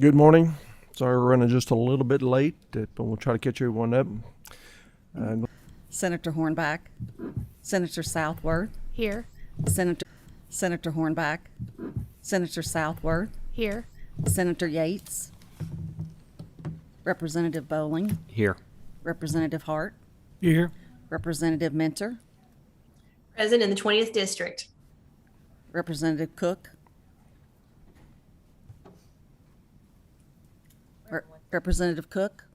Good morning. Sorry we're running just a little bit late, but we'll try to catch everyone up. Senator Hornback, Senator Southworth, Here. Senator Hornback, Senator Southworth, Here. Senator Yates, Representative Bowling, Here. Representative Hart, Here. Representative Minter, Present in the 20th District. Representative Cook, Representative Cook,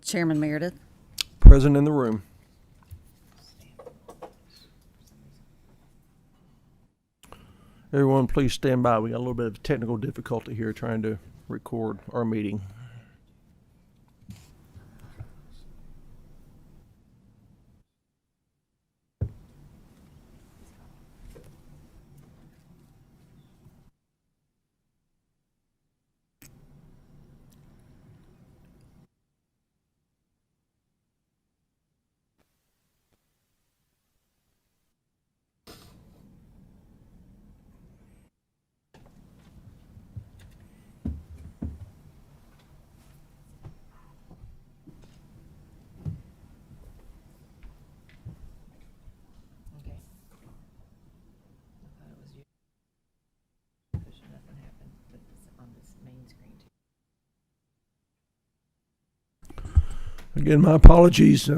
Chairman Meredith. Present in the room. Everyone, please stand by. We got a little bit of technical difficulty here trying to record our meeting. Okay. I thought it was you. Push nothing happened, but it's on this main screen too. Again, my apologies.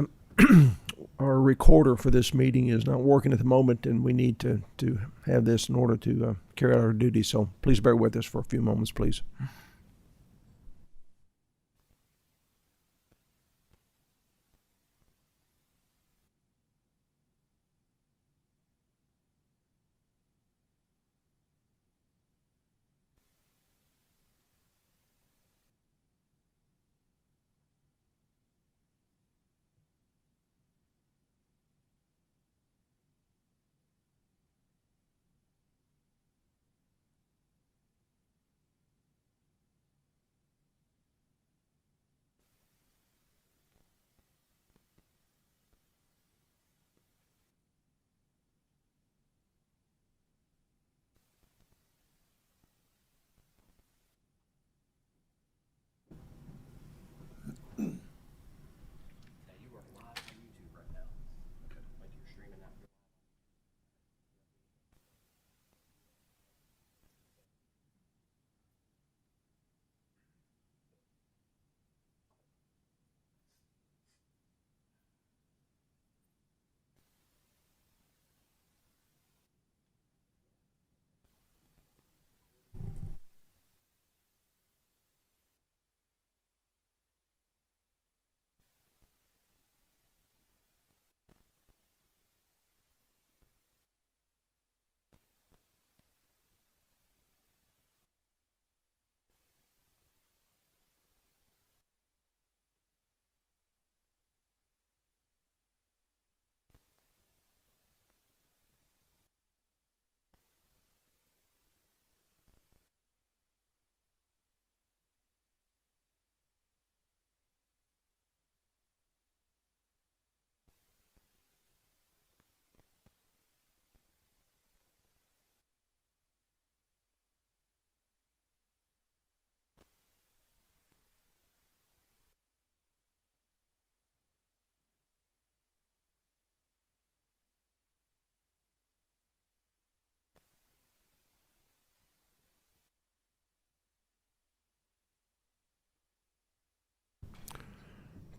Our recorder for this meeting is not working at the moment, and we need to have this in order to carry out our duties. So please bear with us for a few moments, please.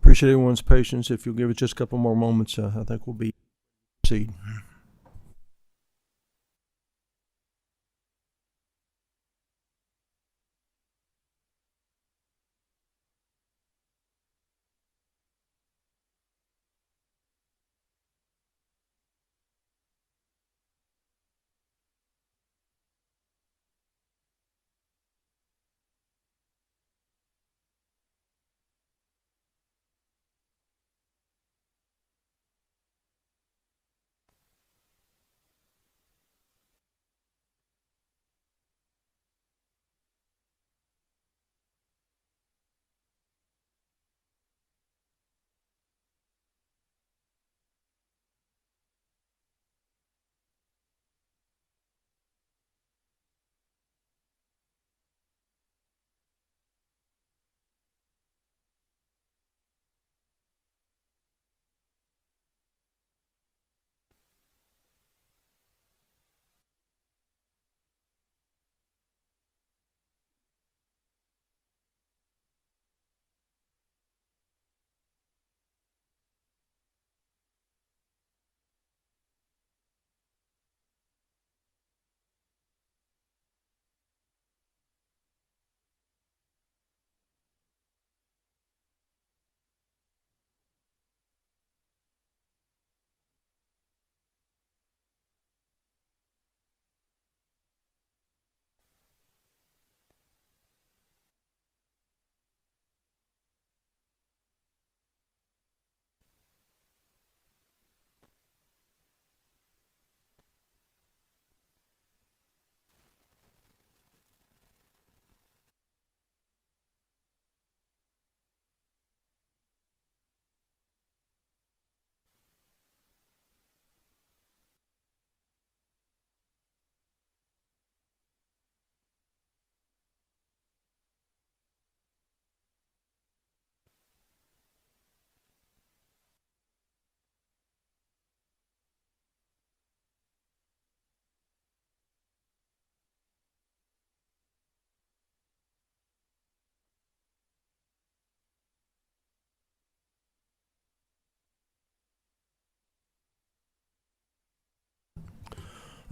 Appreciate everyone's patience. If you'll give it just a couple more moments, I think we'll be proceed.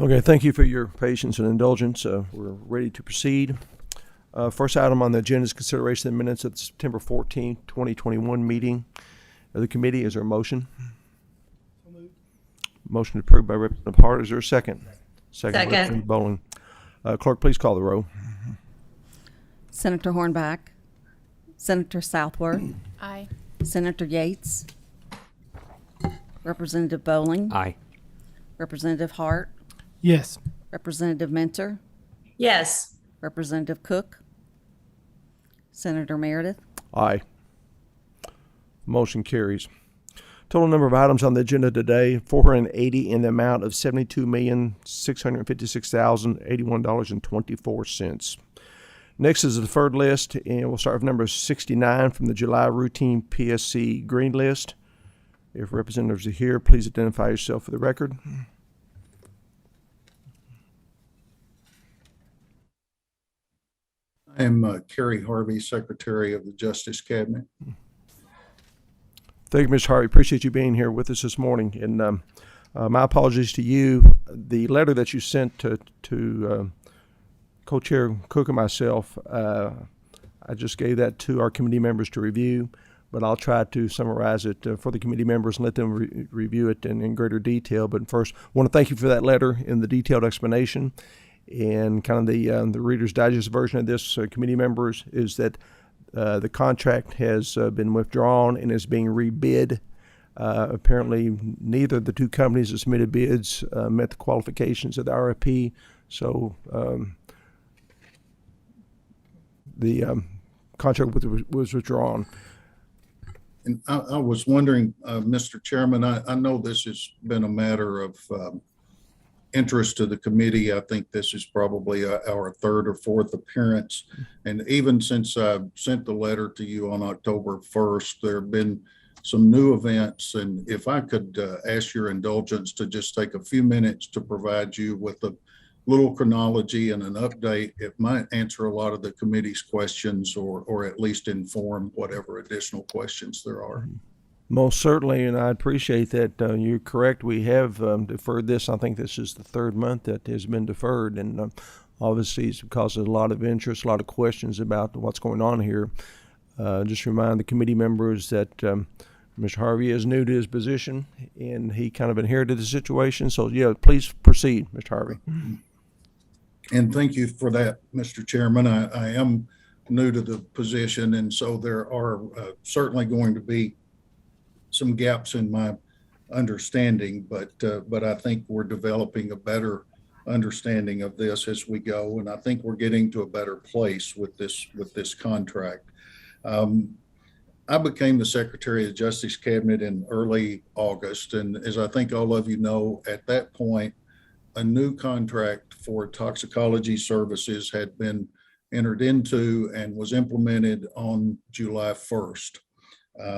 Okay, thank you for your patience and indulgence. We're ready to proceed. First item on the agenda is consideration of the minutes of the September 14th, 2021 meeting of the committee. Is there a motion? Motion approved by Representative Hart. Is there a second? Second. Representative Bowling. Clerk, please call the roll. Senator Hornback, Senator Southworth, Aye. Senator Yates, Representative Bowling, Aye. Representative Hart, Yes. Representative Mentor, Yes. Representative Cook, Senator Meredith, Aye. Motion carries. Total number of items on the agenda today, 480 in the amount of $72,656,081.24. Next is the deferred list, and we'll start with number 69 from the July routine PSC green list. If representatives are here, please identify yourself for the record. I am Kerry Harvey, Secretary of the Justice Cabinet. Thank you, Mr. Harvey. Appreciate you being here with us this morning. And my apologies to you. The letter that you sent to Co-Chair Cook and myself, I just gave that to our committee members to review, but I'll try to summarize it for the committee members and let them review it in greater detail. But first, I want to thank you for that letter and the detailed explanation. And kind of the Reader's Digest version of this, committee members, is that the contract has been withdrawn and is being rebid. Apparently, neither of the two companies that submitted bids met the qualifications of the RFP, so the contract was withdrawn. And I was wondering, Mr. Chairman, I know this has been a matter of interest to the committee. I think this is probably our third or fourth appearance. And even since I sent the letter to you on October 1st, there have been some new events. And if I could ask your indulgence to just take a few minutes to provide you with a little chronology and an update, it might answer a lot of the committee's questions or at least inform whatever additional questions there are. Most certainly, and I appreciate that. You're correct. We have deferred this. I think this is the third month that has been deferred, and obviously it's because of a lot of interest, a lot of questions about what's going on here. Just remind the committee members that Mr. Harvey is new to his position, and he kind of inherited the situation. So, yeah, please proceed, Mr. Harvey. And thank you for that, Mr. Chairman. I am new to the position, and so there are certainly going to be some gaps in my understanding, but I think we're developing a better understanding of this as we go, and I think we're getting to a better place with this contract. I became the Secretary of the Justice Cabinet in early August, and as I think all of you know, at that point, a new contract for toxicology services had been entered into and was implemented on July 1st.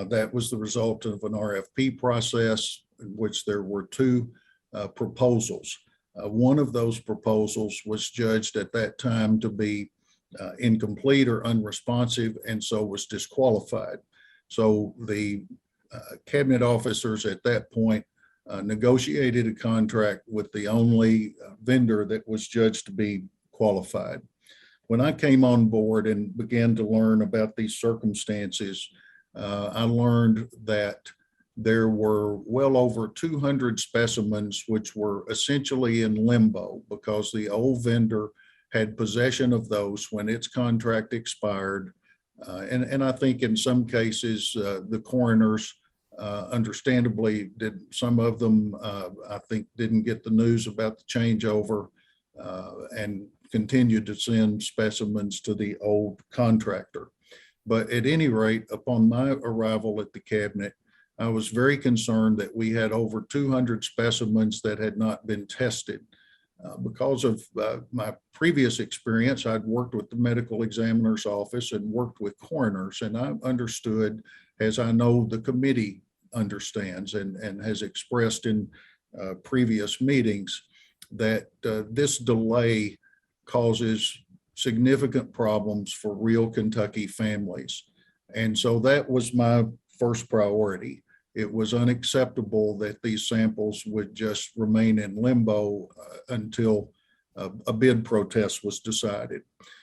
That was the result of an RFP process in which there were two proposals. One of those proposals was judged at that time to be incomplete or unresponsive, and so was disqualified. So the cabinet officers at that point negotiated a contract with the only vendor that was judged to be qualified. When I came on board and began to learn about these circumstances, I learned that there were well over 200 specimens which were essentially in limbo because the old vendor had possession of those when its contract expired. And I think in some cases, the coroners understandably did, some of them I think didn't get the news about the changeover and continued to send specimens to the old contractor. But at any rate, upon my arrival at the cabinet, I was very concerned that we had over 200 specimens that had not been tested. Because of my previous experience, I'd worked with the medical examiner's office and worked with coroners, and I understood, as I know the committee understands and has expressed in previous meetings, that this delay causes significant problems for real Kentucky families. And so that was my first priority. it was unacceptable that these samples would just remain in limbo until a bid protest was decided.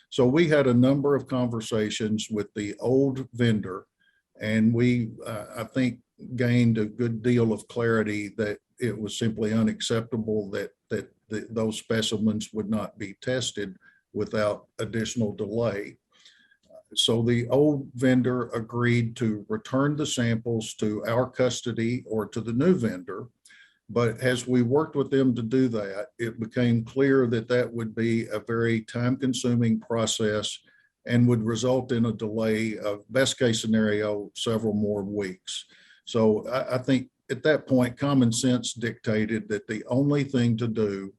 So we had a number of conversations with the old vendor, and we, I think, gained a good deal of clarity that it was simply unacceptable that those specimens would not be tested without additional delay. So the old vendor agreed to return the samples to our custody or to the new vendor. But as we worked with them to do that, it became clear that that would be a very time-consuming process and would result in a delay of, best case scenario, several more weeks. So I think at that point, common sense dictated that the only thing to do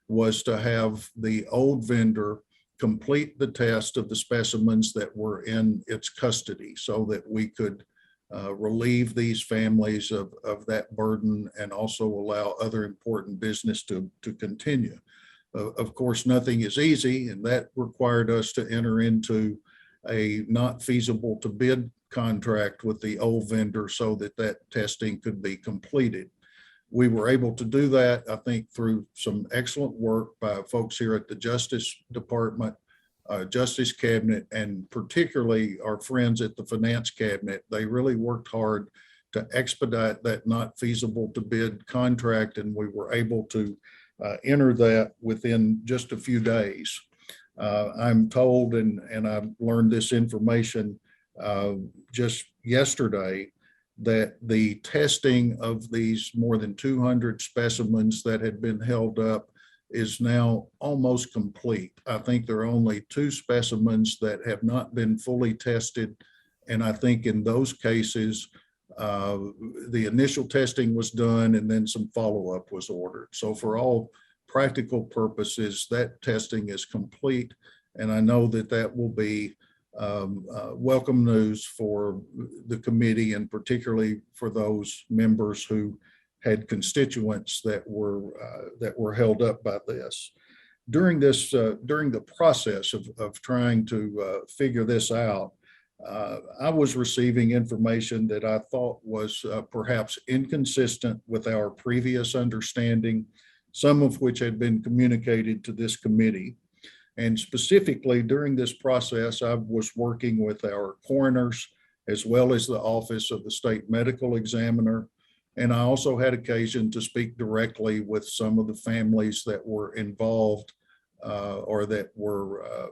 was to have the old vendor complete the test of the specimens that were in its custody so that we could relieve these families of that burden and also allow other important business to continue. Of course, nothing is easy, and that required us to enter into a not feasible to bid contract with the old vendor so that that testing could be completed. We were able to do that, I think, through some excellent work by folks here at the Justice Department, Justice Cabinet, and particularly our friends at the Finance Cabinet. They really worked hard to expedite that not feasible to bid contract, and we were able to enter that within just a few days. I'm told, and I learned this information just yesterday, that the testing of these more than 200 specimens that had been held up is now almost complete. I think there are only 2 specimens that have not been fully tested. And I think in those cases, the initial testing was done and then some follow-up was ordered. So for all practical purposes, that testing is complete. And I know that that will be welcome news for the committee, and particularly for those members who had constituents that were held up by this. During the process of trying to figure this out, I was receiving information that I thought was perhaps inconsistent with our previous understanding, some of which had been communicated to this committee. And specifically during this process, I was working with our coroners as well as the Office of the State Medical Examiner. And I also had occasion to speak directly with some of the families that were involved or that were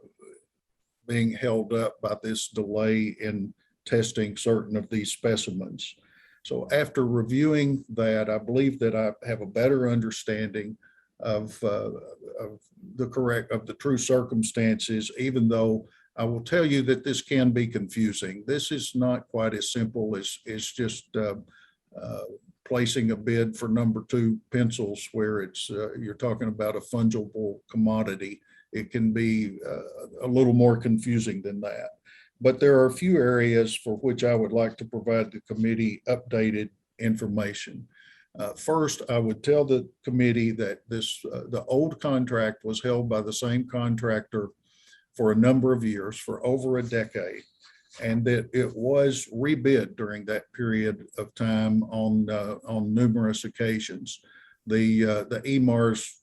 being held up by this delay in testing certain of these specimens. So after reviewing that, I believe that I have a better understanding of the true circumstances, even though I will tell you that this can be confusing. This is not quite as simple as just placing a bid for number 2 pencils where it's you're talking about a fungible commodity. It can be a little more confusing than that. But there are a few areas for which I would like to provide the committee updated information. First, I would tell the committee that the old contract was held by the same contractor for a number of years, for over a decade, and that it was rebid during that period of time on numerous occasions. The EMARS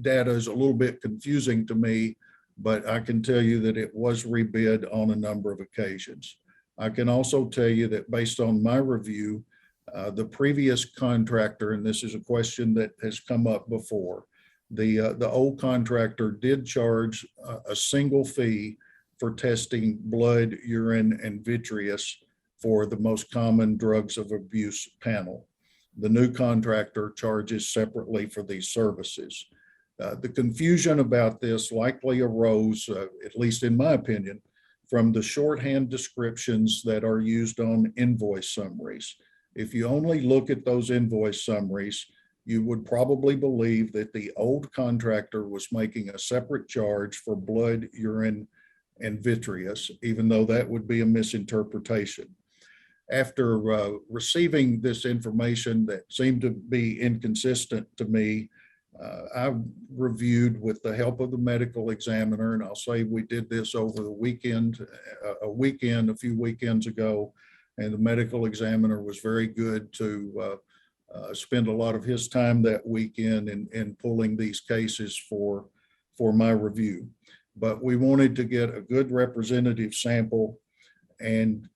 data is a little bit confusing to me, but I can tell you that it was rebid on a number of occasions. I can also tell you that based on my review, the previous contractor, and this is a question that has come up before, the old contractor did charge a single fee for testing blood, urine, and vitreous for the most common drugs of abuse panel. The new contractor charges separately for these services. The confusion about this likely arose, at least in my opinion, from the shorthand descriptions that are used on invoice summaries. If you only look at those invoice summaries, you would probably believe that the old contractor was making a separate charge for blood, urine, and vitreous, even though that would be a misinterpretation. After receiving this information that seemed to be inconsistent to me, I reviewed with the help of the medical examiner, and I'll say we did this over the weekend, a few weekends ago. and the medical examiner was very good to spend a lot of his time that weekend in pulling these cases for my review. But we wanted to get a good representative sample, and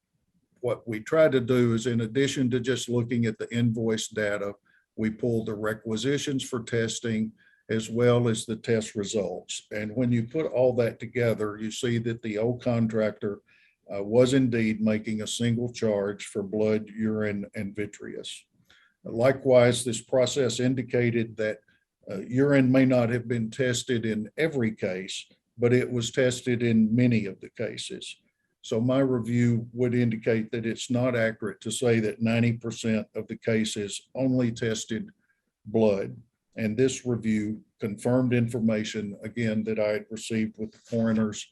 what we tried to do is, in addition to just looking at the invoice data, we pulled the requisitions for testing as well as the test results. And when you put all that together, you see that the old contractor was indeed making a single charge for blood, urine, and vitreous. Likewise, this process indicated that urine may not have been tested in every case, but it was tested in many of the cases. So my review would indicate that it's not accurate to say that 90% of the cases only tested blood. And this review confirmed information, again, that I had received with the coroners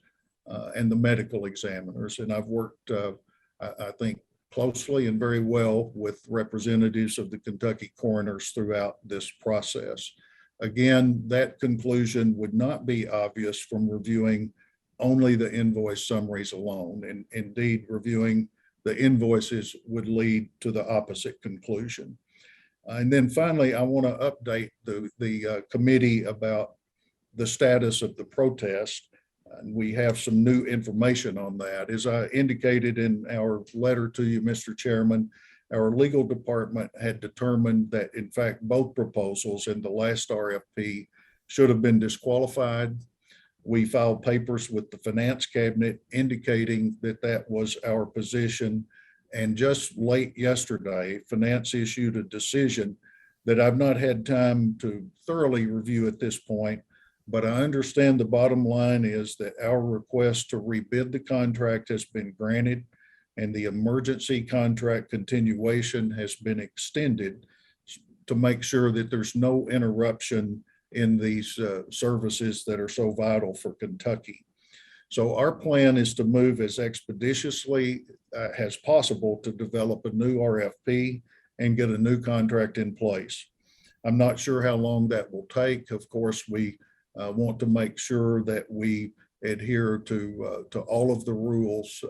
and the medical examiners. And I've worked, I think, closely and very well with representatives of the Kentucky coroners throughout this process. Again, that conclusion would not be obvious from reviewing only the invoice summaries alone. And indeed, reviewing the invoices would lead to the opposite conclusion. And then finally, I want to update the committee about the status of the protest. And we have some new information on that. As I indicated in our letter to you, Mr. Chairman, our legal department had determined that, in fact, both proposals in the last RFP should have been disqualified. We filed papers with the finance cabinet indicating that that was our position. And just late yesterday, finance issued a decision that I've not had time to thoroughly review at this point, but I understand the bottom line is that our request to rebid the contract has been granted, and the emergency contract continuation has been extended to make sure that there's no interruption in these services that are so vital for Kentucky. So our plan is to move as expeditiously as possible to develop a new RFP and get a new contract in place. I'm not sure how long that will take. Of course, we want to make sure that we adhere to all of the rules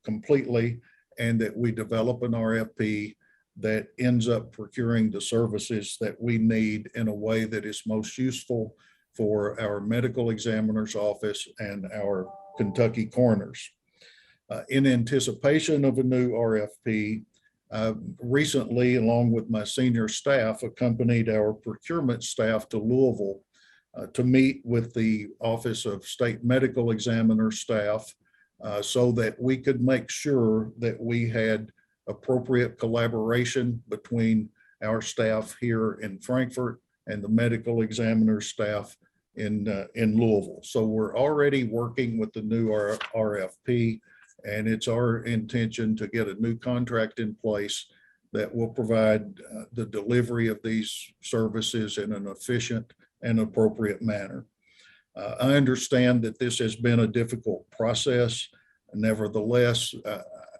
completely, and that we develop an RFP that ends up procuring the services that we need in a way that is most useful for our medical examiner's office and our Kentucky coroners. In anticipation of a new RFP, recently, along with my senior staff, accompanied our procurement staff to Louisville to meet with the Office of State Medical Examiner staff so that we could make sure that we had appropriate collaboration between our staff here in Frankfort and the medical examiner staff in Louisville. So we're already working with the new RFP, and it's our intention to get a new contract in place that will provide the delivery of these services in an efficient and appropriate manner. I understand that this has been a difficult process. Nevertheless,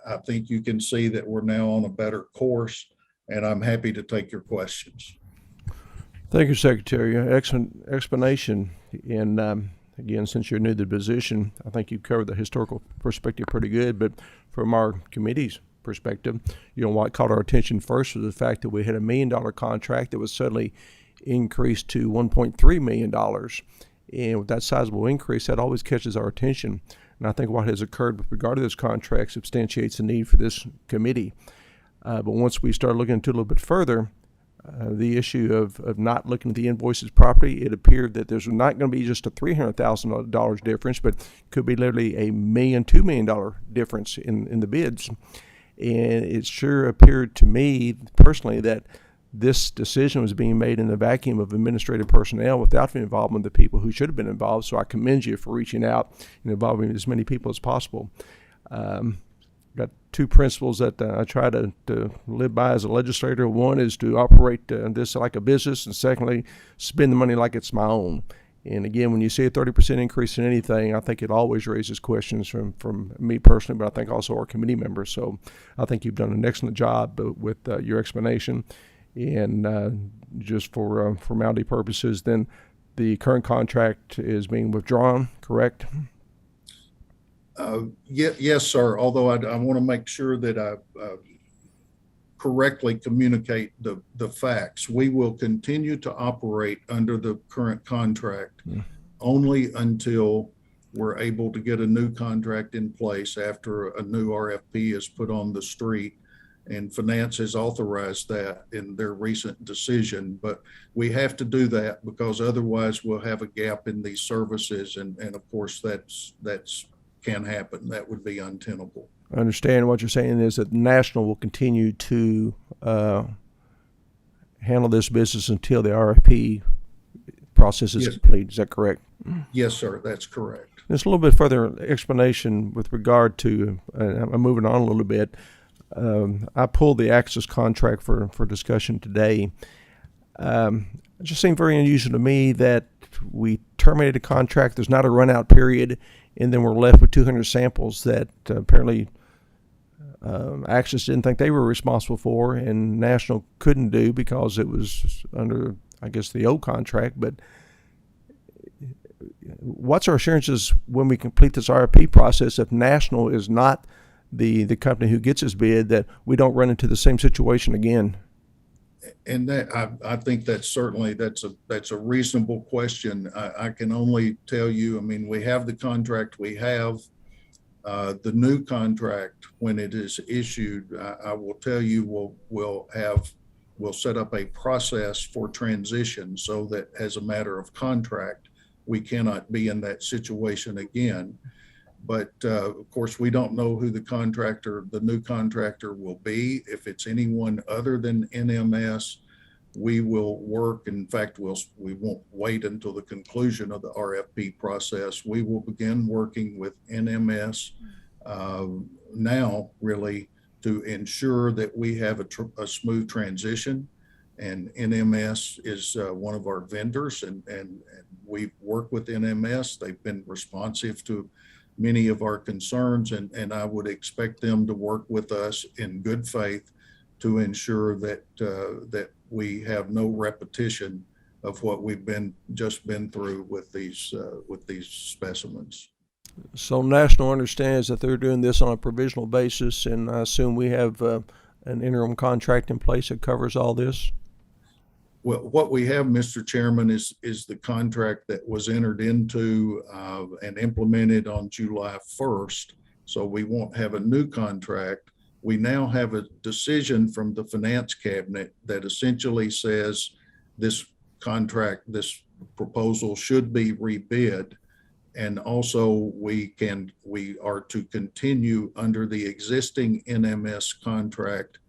I think you can see that we're now on a better course, and I'm happy to take your questions. Thank you, Secretary. Excellent explanation. And again, since you're new to the position, I think you covered the historical perspective pretty good. But from our committee's perspective, what caught our attention first was the fact that we had $1 million contract that was suddenly increased to $1.3 million. And with that sizable increase, that always catches our attention. And I think what has occurred with regard to this contract substantiates the need for this committee. But once we start looking into it a little bit further, the issue of not looking at the invoices properly, it appeared that there's not going to be just a $300,000 difference, but could be literally $1 million, $2 million difference in the bids. And it sure appeared to me personally that this decision was being made in the vacuum of administrative personnel without the involvement of the people who should have been involved. So I commend you for reaching out and involving as many people as possible. Got two principles that I try to live by as a legislator. One is to operate this like a business, and secondly, spend the money like it's my own. And again, when you see a 30% increase in anything, I think it always raises questions from me personally, but I think also our committee members. So I think you've done an excellent job with your explanation. And just for formality purposes, then the current contract is being withdrawn, correct? Yes, sir. Although I want to make sure that I correctly communicate the facts. We will continue to operate under the current contract only until we're able to get a new contract in place after a new RFP is put on the street. And finance has authorized that in their recent decision. But we have to do that because otherwise we'll have a gap in these services. And of course, that's can happen. That would be untenable. I understand what you're saying is that National will continue to handle this business until the RFP process is Yes. complete. Is that correct? Yes, sir. That's correct. Just a little bit further explanation with regard to, I'm moving on a little bit. I pulled the Access contract for discussion today. It just seemed very unusual to me that we terminated a contract. There's not a run out period, and then we're left with 200 samples that apparently Access didn't think they were responsible for, and National couldn't do because it was under, I guess, the old contract. But what's our assurances when we complete this RFP process if National is not the company who gets his bid that we don't run into the same situation again? And that I think that's a reasonable question. I can only tell you, I mean, we have the contract we have. The new contract, when it is issued, I will tell you we'll set up a process for transition so that as a matter of contract, we cannot be in that situation again. But of course, we don't know who the new contractor will be. If it's anyone other than NMS, we will work. In fact, we won't wait until the conclusion of the RFP process. We will begin working with NMS now, really, to ensure that we have a smooth transition. And NMS is one of our vendors, and we work with NMS. They've been responsive to many of our concerns, and I would expect them to work with us in good faith to ensure that we have no repetition of what we've just been through with these specimens. So National understands that they're doing this on a provisional basis, and I assume we have an interim contract in place that covers all this? Well, what we have, Mr. Chairman, is the contract that was entered into and implemented on July 1st. So we won't have a new contract. We now have a decision from the Finance Cabinet that essentially says this proposal should be rebid. And also we are to continue under the existing NMS contract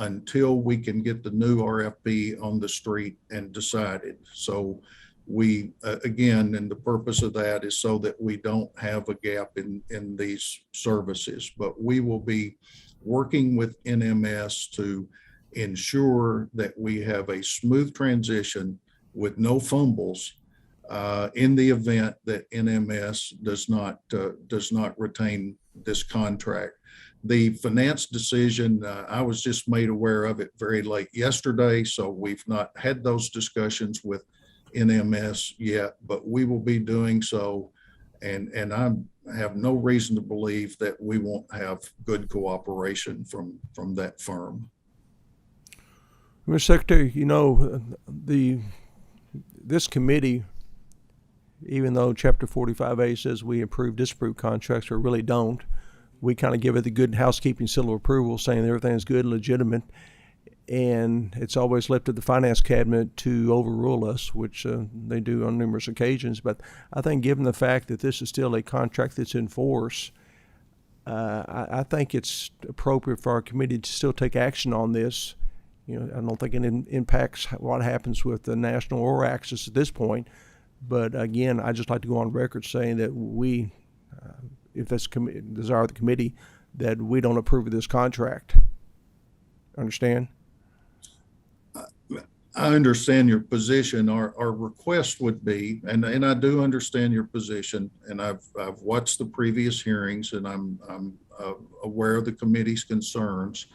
until we can get the new RFP on the street and decided. So we, again, and the purpose of that is so that we don't have a gap in these services. But we will be working with NMS to ensure that we have a smooth transition with no fumbles in the event that NMS does not retain this contract. The finance decision, I was just made aware of it very late yesterday, so we've not had those discussions with NMS yet, but we will be doing so, and I have no reason to believe that we won't have good cooperation from that firm. Mr. Secretary, you know, this committee, even though Chapter 45A says we approve, disapprove contracts, we really don't. We kind of give it the good housekeeping seal of approval, saying everything's good, legitimate, and it's always left to the Finance Cabinet to overrule us, which they do on numerous occasions. But I think given the fact that this is still a contract that's in force, I think it's appropriate for our committee to still take action on this. You know, I don't think it impacts what happens with the National or Access at this point. But again, I just like to go on record saying that we, if that's desire of the committee, that we don't approve of this contract. Understand? I understand your position. Our request would be, and I do understand your position, and I've watched the previous hearings, and I'm aware of the committee's concerns.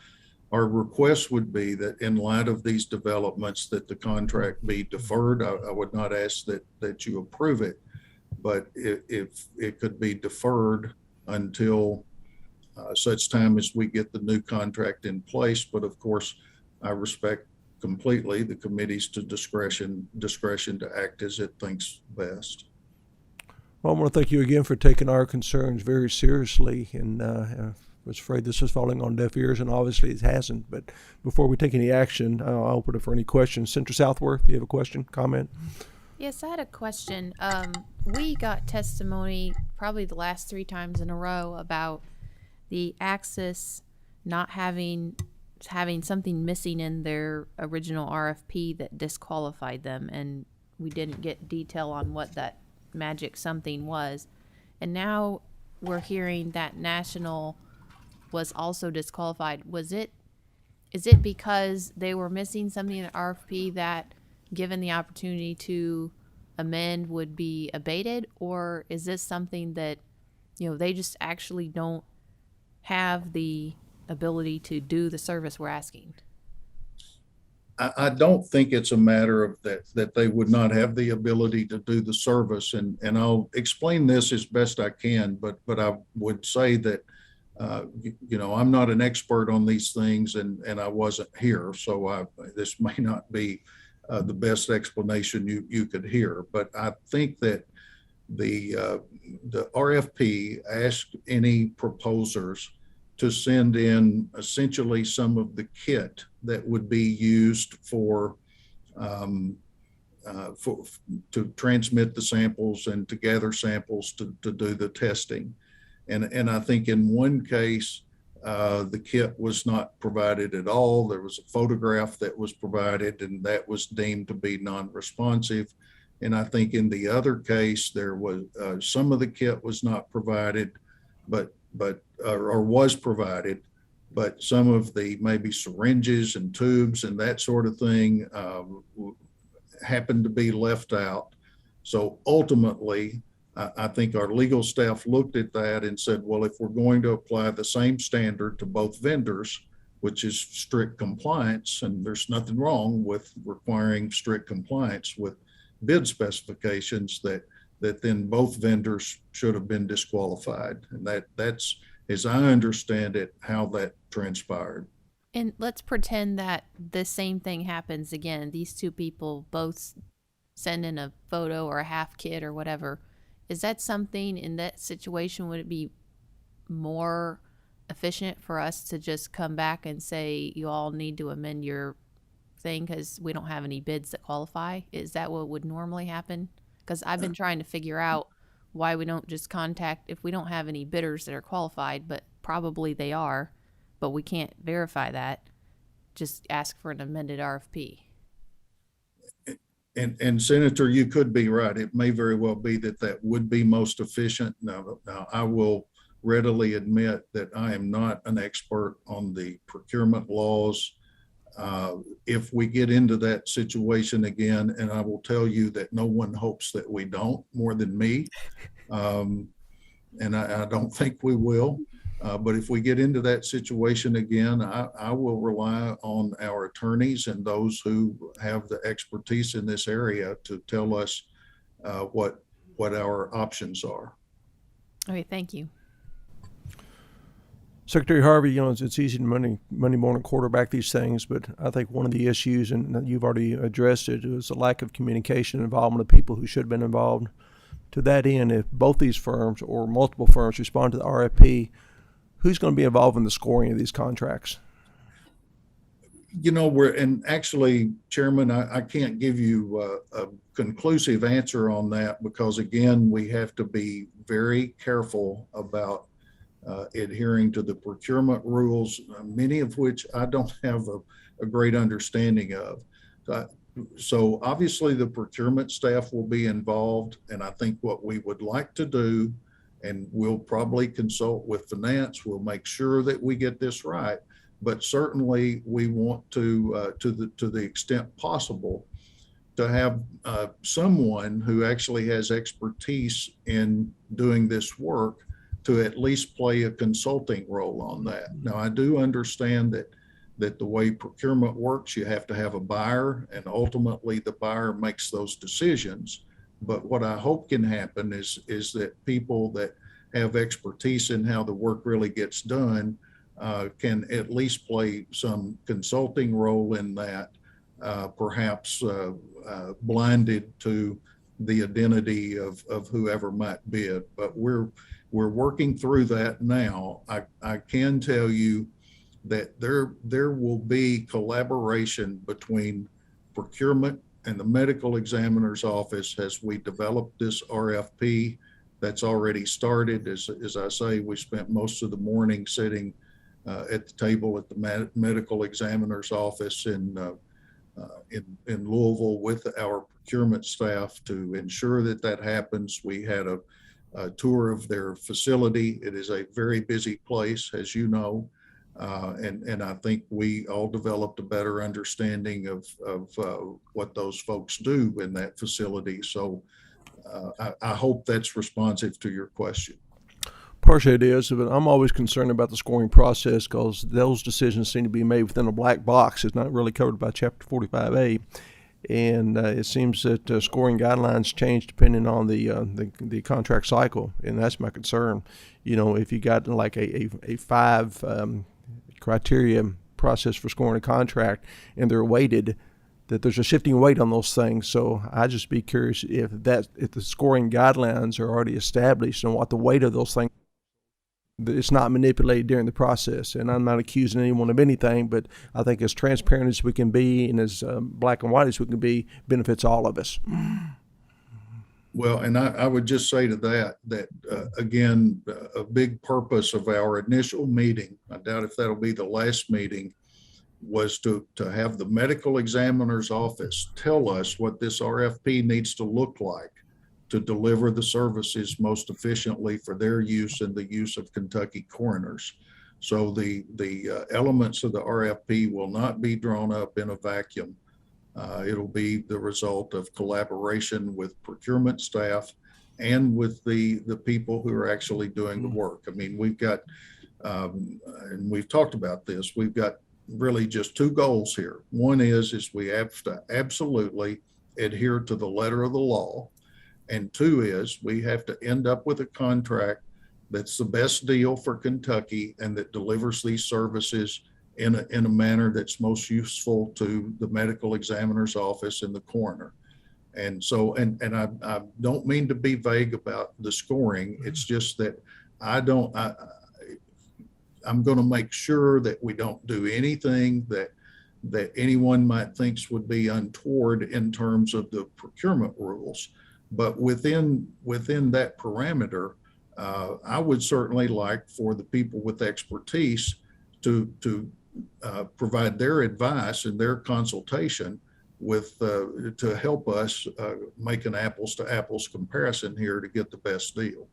Our request would be that in light of these developments, that the contract be deferred. I would not ask that you approve it, but if it could be deferred until such time as we get the new contract in place. But of course, I respect completely the committee's discretion to act as it thinks best. Well, I want to thank you again for taking our concerns very seriously, and I was afraid this was falling on deaf ears, and obviously it hasn't. But before we take any action, I'll open it for any questions. Senator Southworth, do you have a question, comment? Yes, I had a question. We got testimony probably the last 3 times in a row about the Axis not having something missing in their original RFP that disqualified them, and we didn't get detail on what that magic something was. And now we're hearing that National was also disqualified. Is it because they were missing something in the RFP that, given the opportunity to amend, would be abated? Or is this something that, they just actually don't have the ability to do the service we're asking? I don't think it's a matter of that they would not have the ability to do the service, and I'll explain this as best I can, but I would say that I'm not an expert on these things, and I wasn't here, so this may not be the best explanation you could hear. But I think that the RFP asked any proposers to send in essentially some of the kit that would be used to transmit the samples and to gather samples to do the testing. And I think in one case, the kit was not provided at all. There was a photograph that was provided, and that was deemed to be non-responsive. And I think in the other case, there was some of the kit was not provided, or was provided, but some of the maybe syringes and tubes and that sort of thing happened to be left out. So ultimately, I think our legal staff looked at that and said, well, if we're going to apply the same standard to both vendors, which is strict compliance, and there's nothing wrong with requiring strict compliance with bid specifications, that then both vendors should have been disqualified. And that's, as I understand it, how that transpired. And let's pretend that the same thing happens again. These 2 people both send in a photo or a half kit or whatever. Is that something in that situation, would it be more efficient for us to just come back and say, you all need to amend your thing because we don't have any bids that qualify? Is that what would normally happen? Because I've been trying to figure out why we don't just contact, if we don't have any bidders that are qualified, but probably they are, but we can't verify that, just ask for an amended RFP. And Senator, you could be right. It may very well be that would be most efficient. Now I will readily admit that I am not an expert on the procurement laws. If we get into that situation again, and I will tell you that no one hopes that we don't more than me, and I don't think we will, but if we get into that situation again, I will rely on our attorneys and those who have the expertise in this area to tell us what our options are. Okay, thank you. Secretary Harvey, it's easy to Monday morning quarterback these things, but I think one of the issues, and you've already addressed it, is the lack of communication and involvement of people who should have been involved. To that end, if both these firms or multiple firms respond to the RFP, who's going to be involved in the scoring of these contracts? And actually, Chairman, I can't give you a conclusive answer on that because, again, we have to be very careful about adhering to the procurement rules, many of which I don't have a great understanding of. So obviously the procurement staff will be involved, and I think what we would like to do, and we'll probably consult with finance, we'll make sure that we get this right, but certainly we want to the extent possible, to have someone who actually has expertise in doing this work to at least play a consulting role on that. Now, I do understand that the way procurement works, you have to have a buyer, and ultimately the buyer makes those decisions. But what I hope can happen is that people that have expertise in how the work really gets done can at least play some consulting role in that, perhaps blinded to the identity of whoever might bid. But we're working through that now. I can tell you that there will be collaboration between procurement and the medical examiner's office as we develop this RFP. That's already started. As I say, we spent most of the morning sitting at the table at the medical examiner's office in Louisville with our procurement staff to ensure that that happens. We had a tour of their facility. It is a very busy place, as you know, and I think we all developed a better understanding of what those folks do in that facility. So I hope that's responsive to your question. Partially it is, but I'm always concerned about the scoring process because those decisions seem to be made within a black box. It's not really covered by Chapter 45A. And it seems that scoring guidelines change depending on the contract cycle, and that's my concern. You know, if you got like a 5 criteria process for scoring a contract and they're weighted, that there's a shifting weight on those things. So I just be curious if the scoring guidelines are already established and what the weight of those things. It's not manipulated during the process, and I'm not accusing anyone of anything, but I think as transparent as we can be and as black and white as we can be benefits all of us. Well, and I would just say to that again, a big purpose of our initial meeting, I doubt if that'll be the last meeting, was to have the medical examiner's office tell us what this RFP needs to look like to deliver the services most efficiently for their use and the use of Kentucky coroners. So the elements of the RFP will not be drawn up in a vacuum. It'll be the result of collaboration with procurement staff and with the people who are actually doing the work. I mean, we've got, and we've talked about this, we've got really just 2 goals here. One is we have to absolutely adhere to the letter of the law. And 2 is we have to end up with a contract that's the best deal for Kentucky and that delivers these services in a manner that's most useful to the medical examiner's office and the coroner. And so, and I don't mean to be vague about the scoring. It's just that I'm going to make sure that we don't do anything that anyone might think would be untoward in terms of the procurement rules. But within that parameter, I would certainly like for the people with expertise to provide their advice and their consultation with to help us make an apples to apples comparison here to get the best deal.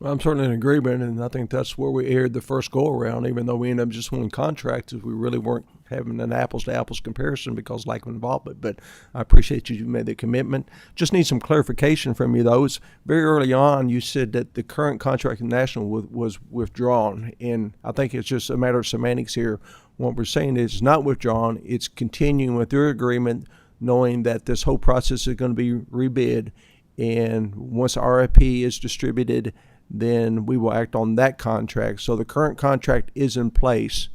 Well, I'm certainly in agreement, and I think that's where we erred the first go around, even though we ended up just winning contracts, we really weren't having an apples to apples comparison because lack of involvement. But I appreciate you made the commitment. Just need some clarification from you, though. It's very early on, you said that the current contract in National was withdrawn, and I think it's just a matter of semantics here. What we're saying is it's not withdrawn, it's continuing with their agreement, knowing that this whole process is going to be rebid, and once RFP is distributed, then we will act on that contract. So the current contract is in place,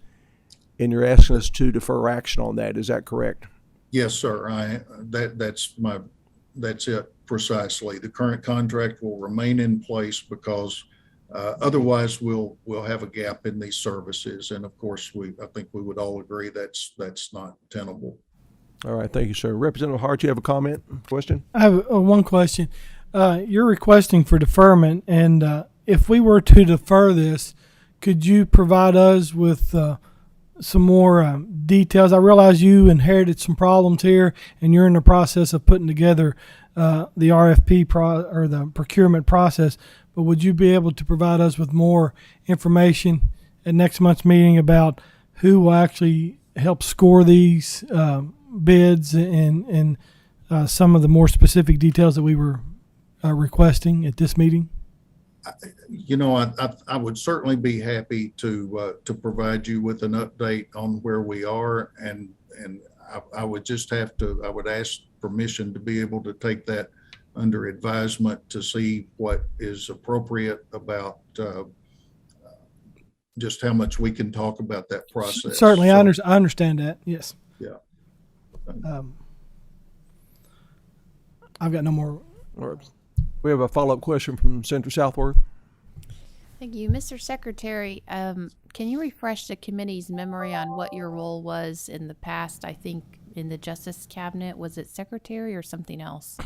and you're asking us to defer action on that. Is that correct? Yes, sir. That's it precisely. The current contract will remain in place because otherwise we'll have a gap in these services. And of course, I think we would all agree that's not tenable. All right. Thank you, sir. Representative Hart, you have a comment, question? I have one question. You're requesting for deferment, and if we were to defer this, could you provide us with some more details? I realize you inherited some problems here, and you're in the process of putting together the RFP or the procurement process. But would you be able to provide us with more information at next month's meeting about who will actually help score these bids and some of the more specific details that we were requesting at this meeting? I would certainly be happy to provide you with an update on where we are, and I would just I would ask permission to be able to take that under advisement to see what is appropriate about just how much we can talk about that process. Certainly, So, I understand that. Yes. Yeah. I've got no more. All right. We have a follow-up question from Senator Southworth. Thank you. Mr. Secretary, can you refresh the committee's memory on what your role was in the past? I think in the Justice Cabinet, was it secretary or something else?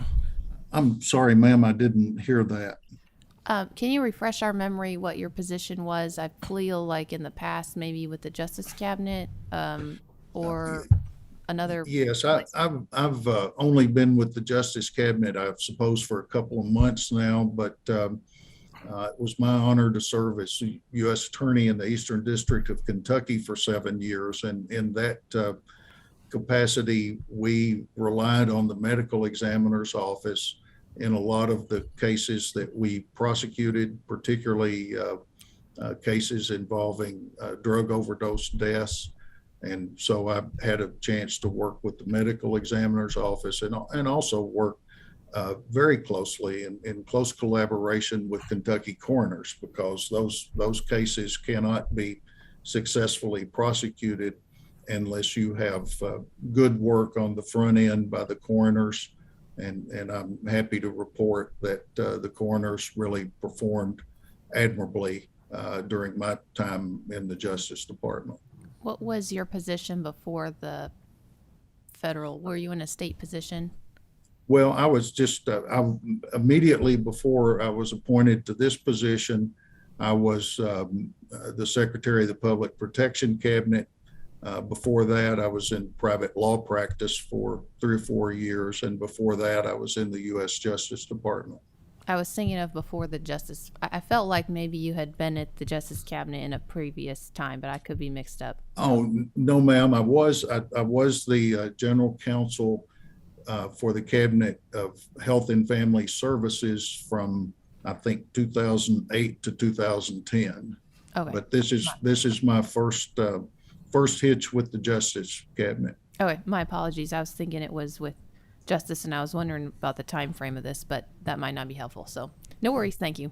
I'm sorry, ma'am, I didn't hear that. Can you refresh our memory what your position was? I feel like in the past, maybe with the Justice Cabinet, or another. Yes, I've only been with the Justice Cabinet, I suppose, for a couple of months now, but it was my honor to serve as U.S. Attorney in the Eastern District of Kentucky for 7 years. And in that capacity, we relied on the medical examiner's office in a lot of the cases that we prosecuted, particularly cases involving drug overdose deaths. And so I had a chance to work with the medical examiner's office and also work very closely in close collaboration with Kentucky coroners, because those cases cannot be successfully prosecuted unless you have good work on the front end by the coroners. And I'm happy to report that the coroners really performed admirably during my time in the Justice Department. What was your position before the federal? Were you in a state position? Well, I was just immediately before I was appointed to this position, I was the Secretary of the Public Protection Cabinet. Before that, I was in private law practice for 3 or 4 years. And before that, I was in the U.S. Justice Department. I was thinking of before the Justice. I felt like maybe you had been at the Justice Cabinet in a previous time, but I could be mixed up. Oh, no, ma'am. I was the general counsel for the Cabinet of Health and Family Services from, I think, 2008 to 2010. Okay. But this is my first hitch with the Justice Cabinet. Okay, my apologies. I was thinking it was with Justice, and I was wondering about the time frame of this, but that might not be helpful. So, no worries. Thank you.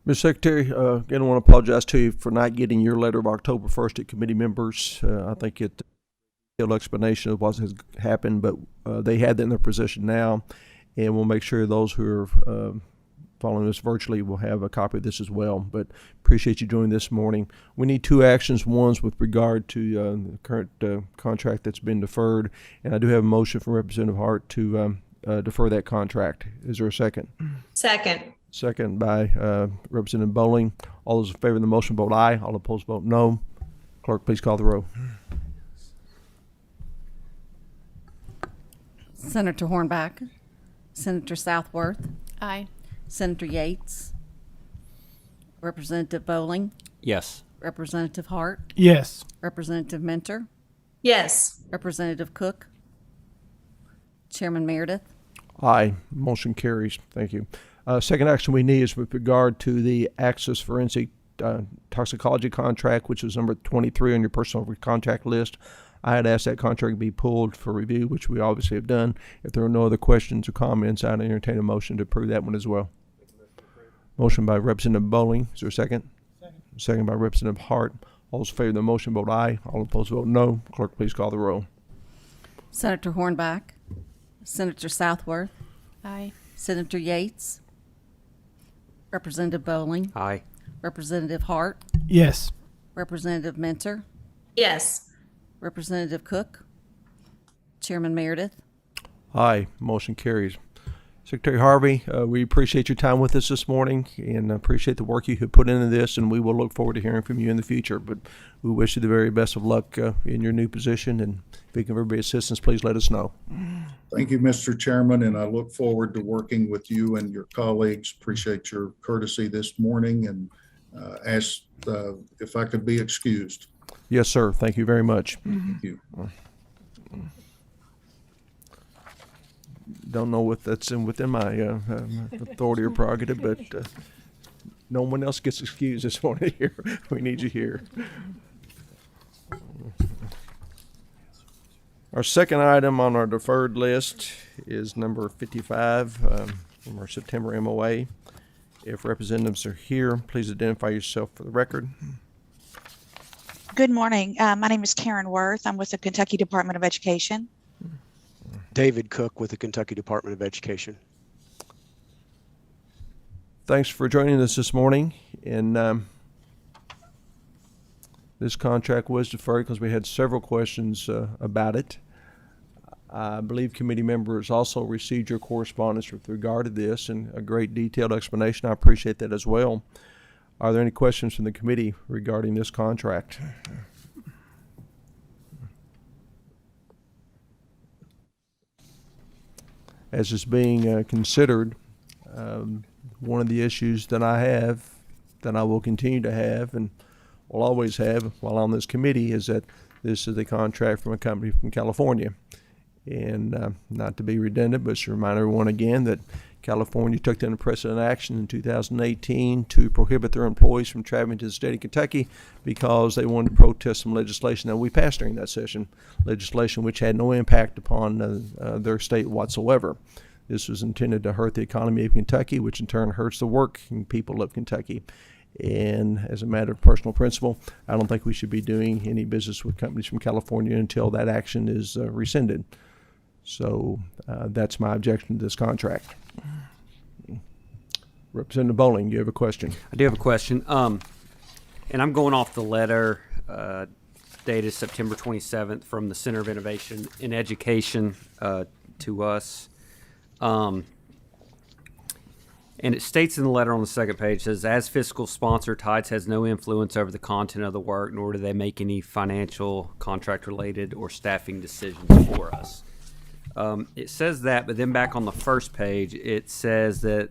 Mr. Secretary, again, I want to apologize to you for not getting your letter of October 1st to committee members. I think it detailed explanation of what has happened, but they had that in their position now, and we'll make sure those who are following us virtually will have a copy of this as well. But appreciate you joining this morning. We need 2 actions. One's with regard to the current contract that's been deferred, and I do have a motion from Representative Hart to defer that contract. Is there a second? Second. Second by Representative Bowling. All those in favor of the motion vote aye. All opposed vote no. Clerk, please call the roll. Senator Hornback, Senator Southworth, Aye. Senator Yates, Representative Bowling, Yes. Representative Hart, Yes. Representative Mentor, Yes. Representative Cook, Chairman Meredith. Aye. Motion carries. Thank you. Second action we need is with regard to the Access Forensic Toxicology contract, which is number 23 on your personal contact list. I had asked that contract be pulled for review, which we obviously have done. If there are no other questions or comments, I'd entertain a motion to approve that one as well. Motion by Representative Bowling. Is there a second? Second by Representative Hart. All those in favor of the motion vote aye. All opposed vote no. Clerk, please call the roll. Senator Hornback, Senator Southworth, Aye. Senator Yates, Representative Bowling, Aye. Representative Hart, Yes. Representative Mentor, Yes. Representative Cook, Chairman Meredith. Aye. Motion carries. Secretary Harvey, we appreciate your time with us this morning and appreciate the work you have put into this, and we will look forward to hearing from you in the future. But we wish you the very best of luck in your new position, and if you can ever be assistance, please let us know. Thank you, Mr. Chairman, and I look forward to working with you and your colleagues. Appreciate your courtesy this morning, and ask if I could be excused. Yes, sir. Thank you very much. Thank you. Don't know if that's within my authority or prerogative, but no one else gets excused this morning here. We need you here. Our second item on our deferred list is number 55 from our September MOA. If representatives are here, please identify yourself for the record. Good morning. My name is Karen Worth. I'm with the Kentucky Department of Education. David Cook with the Kentucky Department of Education. Thanks for joining us this morning. And this contract was deferred because we had several questions about it. I believe committee members also received your correspondence with regard to this and a great detailed explanation. I appreciate that as well. Are there any questions from the committee regarding this contract? As is being considered, one of the issues that I have, that I will continue to have, and will always have while on this committee, is that this is a contract from a company from California. And not to be redundant, but to remind everyone again that California took the precedent action in 2018 to prohibit their employees from traveling to the state of Kentucky because they wanted to protest some legislation that we passed during that session, legislation which had no impact upon their state whatsoever. This was intended to hurt the economy of Kentucky, which in turn hurts the working people of Kentucky. And as a matter of personal principle, I don't think we should be doing any business with companies from California until that action is rescinded. So that's my objection to this contract. Representative Bowling, you have a question? I do have a question. And I'm going off the letter dated September 27th from the Center of Innovation in Education to us. And it states in the letter on the second page, says, as fiscal sponsor, Tides has no influence over the content of the work, nor do they make any financial, contract-related, or staffing decisions for us. It says that, but then back on the first page, it says that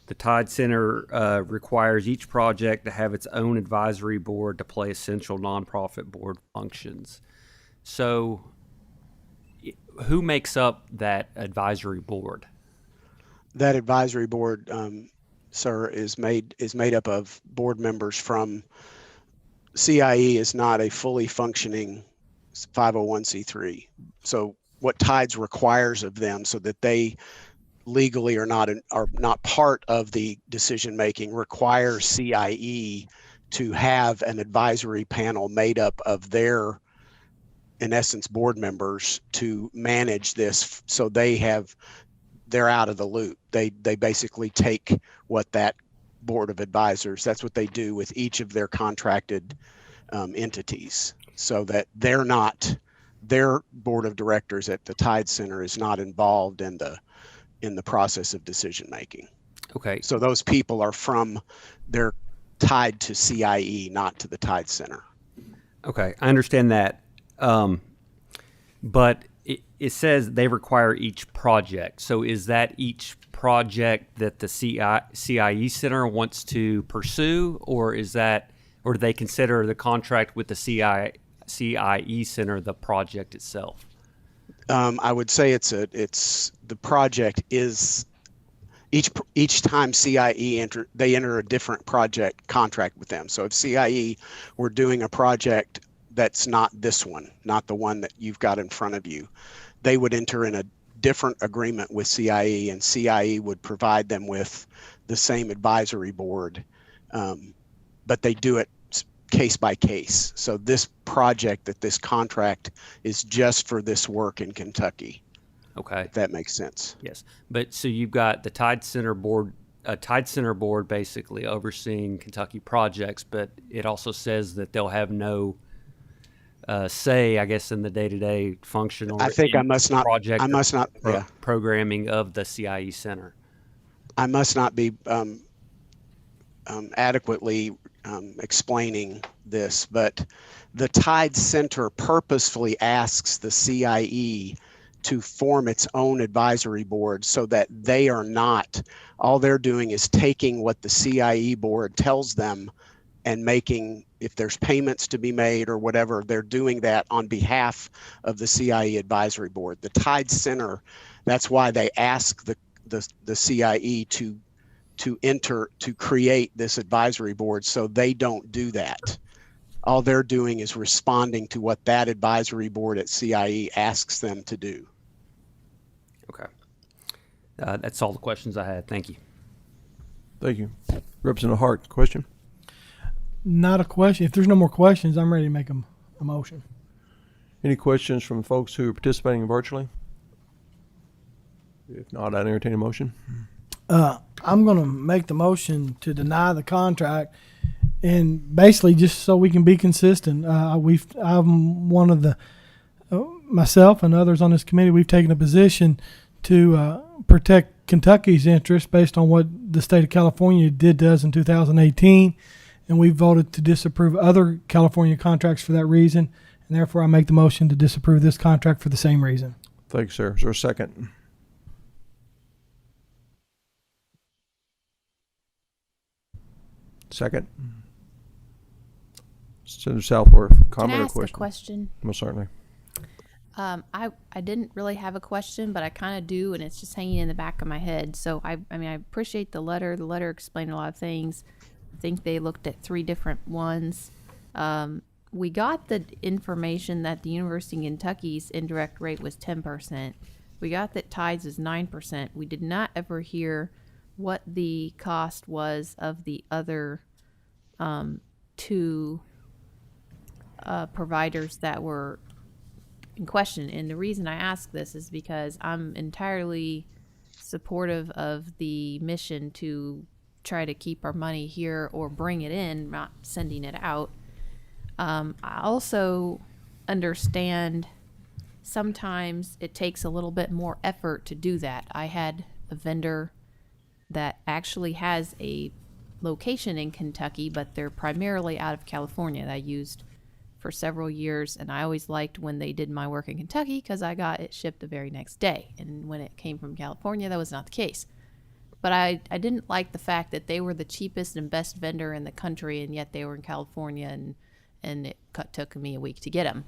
the Tide Center requires each project to have its own advisory board to play essential nonprofit board functions. So who makes up that advisory board? That advisory board, sir, is made up of board members from CIE is not a fully functioning 501c3. So what Tides requires of them so that they legally are not part of the decision making requires CIE to have an advisory panel made up of their, in essence, board members to manage this. So they're out of the loop. They basically take what that board of advisors, that's what they do with each of their contracted entities, so that their board of directors at the Tide Center is not involved in the process of decision making. Okay. So those people they're tied to CIE, not to the Tide Center. Okay, I understand that. But it says they require each project. So is that each project that the CIE Center wants to pursue, or do they consider the contract with the CIE Center the project itself? I would say the project is each time CIE they enter a different project contract with them. So if CIE were doing a project that's not this one, not the one that you've got in front of you, they would enter in a different agreement with CIE, and CIE would provide them with the same advisory board, but they do it case by case. So this project, this contract is just for this work in Kentucky. Okay. If that makes sense. Yes. But so you've got the Tide Center board, basically overseeing Kentucky projects, but it also says that they'll have no say, I guess, in the day-to-day function. Or I think I must not. Programming of the CIE Center. I must not be adequately explaining this, but the Tide Center purposefully asks the CIE to form its own advisory board so that they are not, all they're doing is taking what the CIE board tells them and making, if there's payments to be made or whatever, they're doing that on behalf of the CIE advisory board. The Tide Center, that's why they ask the CIE to create this advisory board, so they don't do that. All they're doing is responding to what that advisory board at CIE asks them to do. Okay. That's all the questions I had. Thank you. Thank you. Representative Hart, question? Not a question. If there's no more questions, I'm ready to make a motion. Any questions from folks who are participating virtually? If not, I'd entertain a motion. I'm going to make the motion to deny the contract, and basically just so we can be consistent. I'm one of the myself and others on this committee. We've taken a position to protect Kentucky's interests based on what the state of California did to us in 2018, and we voted to disapprove other California contracts for that reason. And therefore, I make the motion to disapprove this contract for the same reason. Thank you, sir. Is there a second? Second. Senator Southworth, Can I comment or ask question? a question? Most certainly. I didn't really have a question, but I kind of do, and it's just hanging in the back of my head. So I mean, I appreciate the letter. The letter explained a lot of things. I think they looked at 3 different ones. We got the information that the University of Kentucky's indirect rate was 10%. We got that Tides was 9%. We did not ever hear what the cost was of the other 2 providers that were in question. And the reason I ask this is because I'm entirely supportive of the mission to try to keep our money here or bring it in, not sending it out. I also understand sometimes it takes a little bit more effort to do that. I had a vendor that actually has a location in Kentucky, but they're primarily out of California that I used for several years, and I always liked when they did my work in Kentucky because I got it shipped the very next day. And when it came from California, that was not the case. But I didn't like the fact that they were the cheapest and best vendor in the country, and yet they were in California, and it took me a week to get them.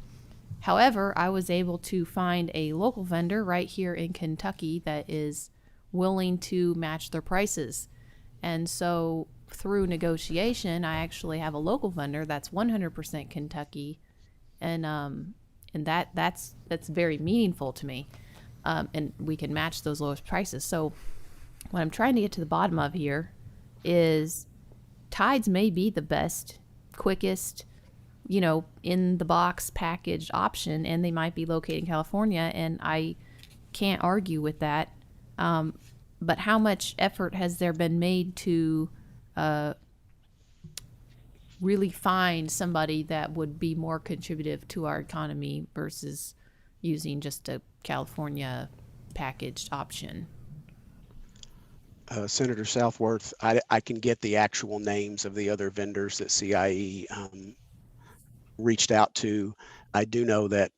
However, I was able to find a local vendor right here in Kentucky that is willing to match their prices. And so through negotiation, I actually have a local vendor that's 100% Kentucky, and that's very meaningful to me. And we can match those lowest prices. So what I'm trying to get to the bottom of here is Tides may be the best, quickest, in the box packaged option, and they might be located in California, and I can't argue with that. But how much effort has there been made to really find somebody that would be more contributive to our economy versus using just a California packaged option? Senator Southworth, I can get the actual names of the other vendors that CIE reached out to. I do know that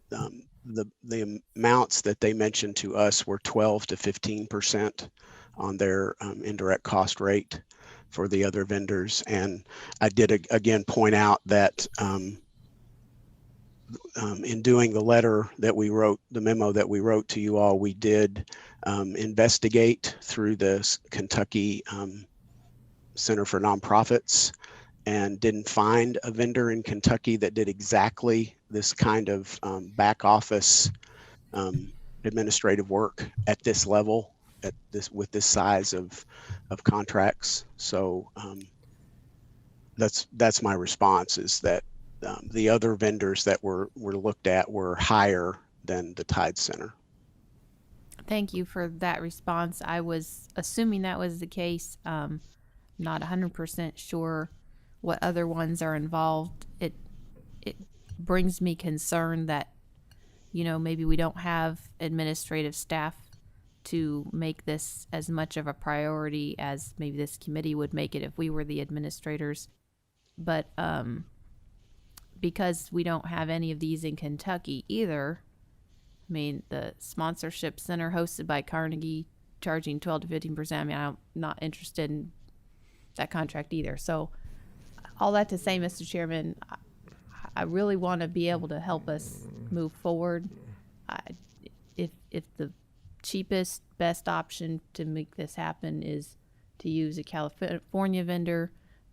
the amounts that they mentioned to us were 12 to 15% on their indirect cost rate for the other vendors. And I did again point out that in doing the letter that we wrote, the memo that we wrote to you all, we did investigate through the Kentucky Center for Nonprofits and didn't find a vendor in Kentucky that did exactly this kind of back office administrative work at this level, with this size of contracts. So that's my response, is that the other vendors that were looked at were higher than the Tide Center. Thank you for that response. I was assuming that was the case. Not 100% sure what other ones are involved. It brings me concern that, maybe we don't have administrative staff to make this as much of a priority as maybe this committee would make it if we were the administrators. But because we don't have any of these in Kentucky either, I mean, the sponsorship center hosted by Carnegie charging 12 to 15%. I mean, I'm not interested in that contract either. So all that to say, Mr. Chairman, I really want to be able to help us move forward. If the cheapest, best option to make this happen is to use a California vendor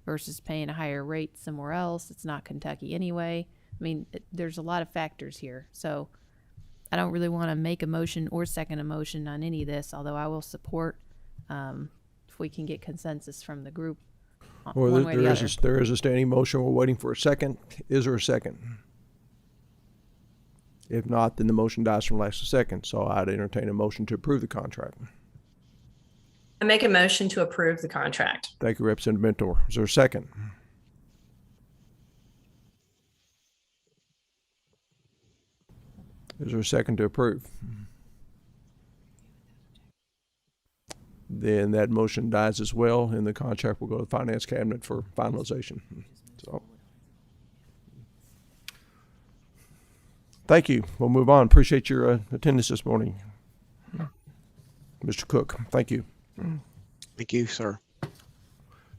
versus paying a higher rate somewhere else. It's not Kentucky anyway. I mean, there's a lot of factors here. So I don't really want to make a motion or second a motion on any of this, although I will support if we can get consensus from the group Well, one way or the other. there is a standing motion. We're waiting for a second. Is there a second? If not, then the motion dies from last to second. So I'd entertain a motion to approve the contract. I make a motion to approve the contract. Thank you, Representative Mentor. Is there a second? Is there a second to approve? Then that motion dies as well, and the contract will go to the Finance Cabinet for finalization. So, thank you. We'll move on. Appreciate your attendance this morning. Mr. Cook, thank you. Thank you, sir.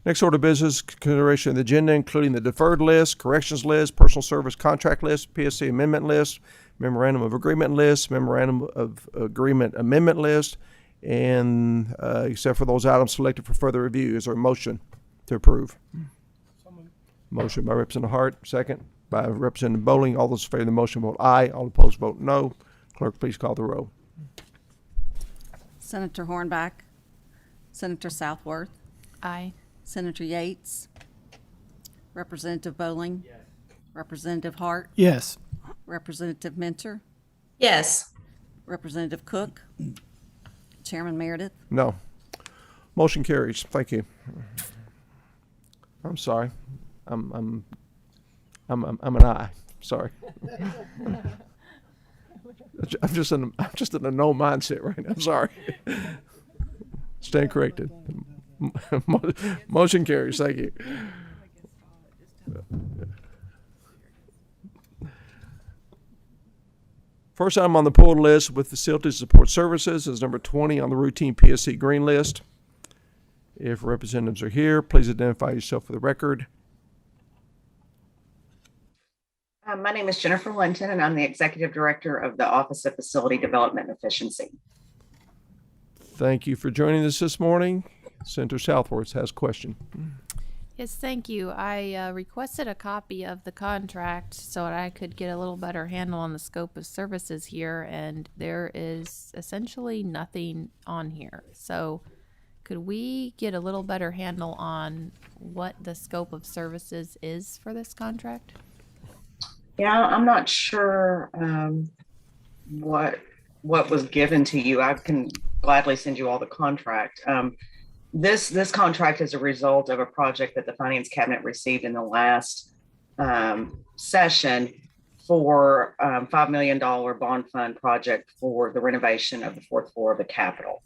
Next order of business, consideration of the agenda, including the deferred list, corrections list, personal service contract list, PSC amendment list, memorandum of agreement list, memorandum of agreement amendment list, and except for those items selected for further review. Is there a motion to approve? Motion by Representative Hart, second by Representative Bowling. All those in favor of the motion vote aye. All opposed vote no. Clerk, please call the roll. Senator Hornback, Senator Southworth, Aye. Senator Yates, Representative Bowling, Representative Hart, Yes. Representative Mentor, Yes. Representative Cook, Chairman Meredith. No. Motion carries. Thank you. I'm sorry. I'm an aye. Sorry. I'm just in a no mindset right now. I'm sorry. Stand corrected. Motion carries. Thank you. First item on the pulled list with Facility Support Services is number 20 on the routine PSC green list. If representatives are here, please identify yourself for the record. My name is Jennifer Linton, and I'm the Executive Director of the Office of Facility Development and Efficiency. Thank you for joining us this morning. Senator Southworth has a question. Yes, thank you. I requested a copy of the contract so that I could get a little better handle on the scope of services here, and there is essentially nothing on here. So could we get a little better handle on what the scope of services is for this contract? Yeah, I'm not sure what was given to you. I can gladly send you all the contract. This contract is a result of a project that the Finance Cabinet received in the last session for $5 million bond fund project for the renovation of the fourth floor of the Capitol.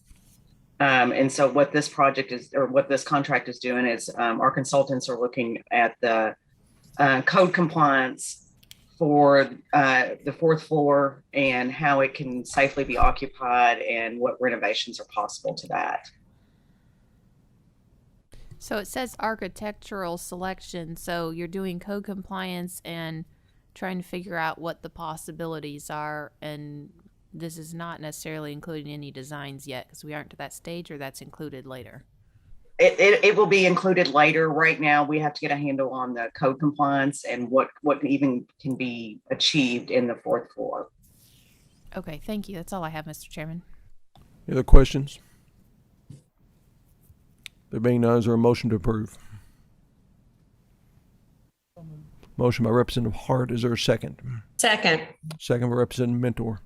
And so what this project is, or what this contract is doing is our consultants are looking at the code compliance for the fourth floor and how it can safely be occupied and what renovations are possible to that. So it says architectural selection, so you're doing code compliance and trying to figure out what the possibilities are, and this is not necessarily including any designs yet because we aren't to that stage, or that's included later? It will be included later. Right now, we have to get a handle on the code compliance and what even can be achieved in the fourth floor. Okay, thank you. That's all I have, Mr. Chairman. Any other questions? There being none, is there a motion to approve? Motion by Representative Hart. Is there a second? Second. Second by Representative Mentor.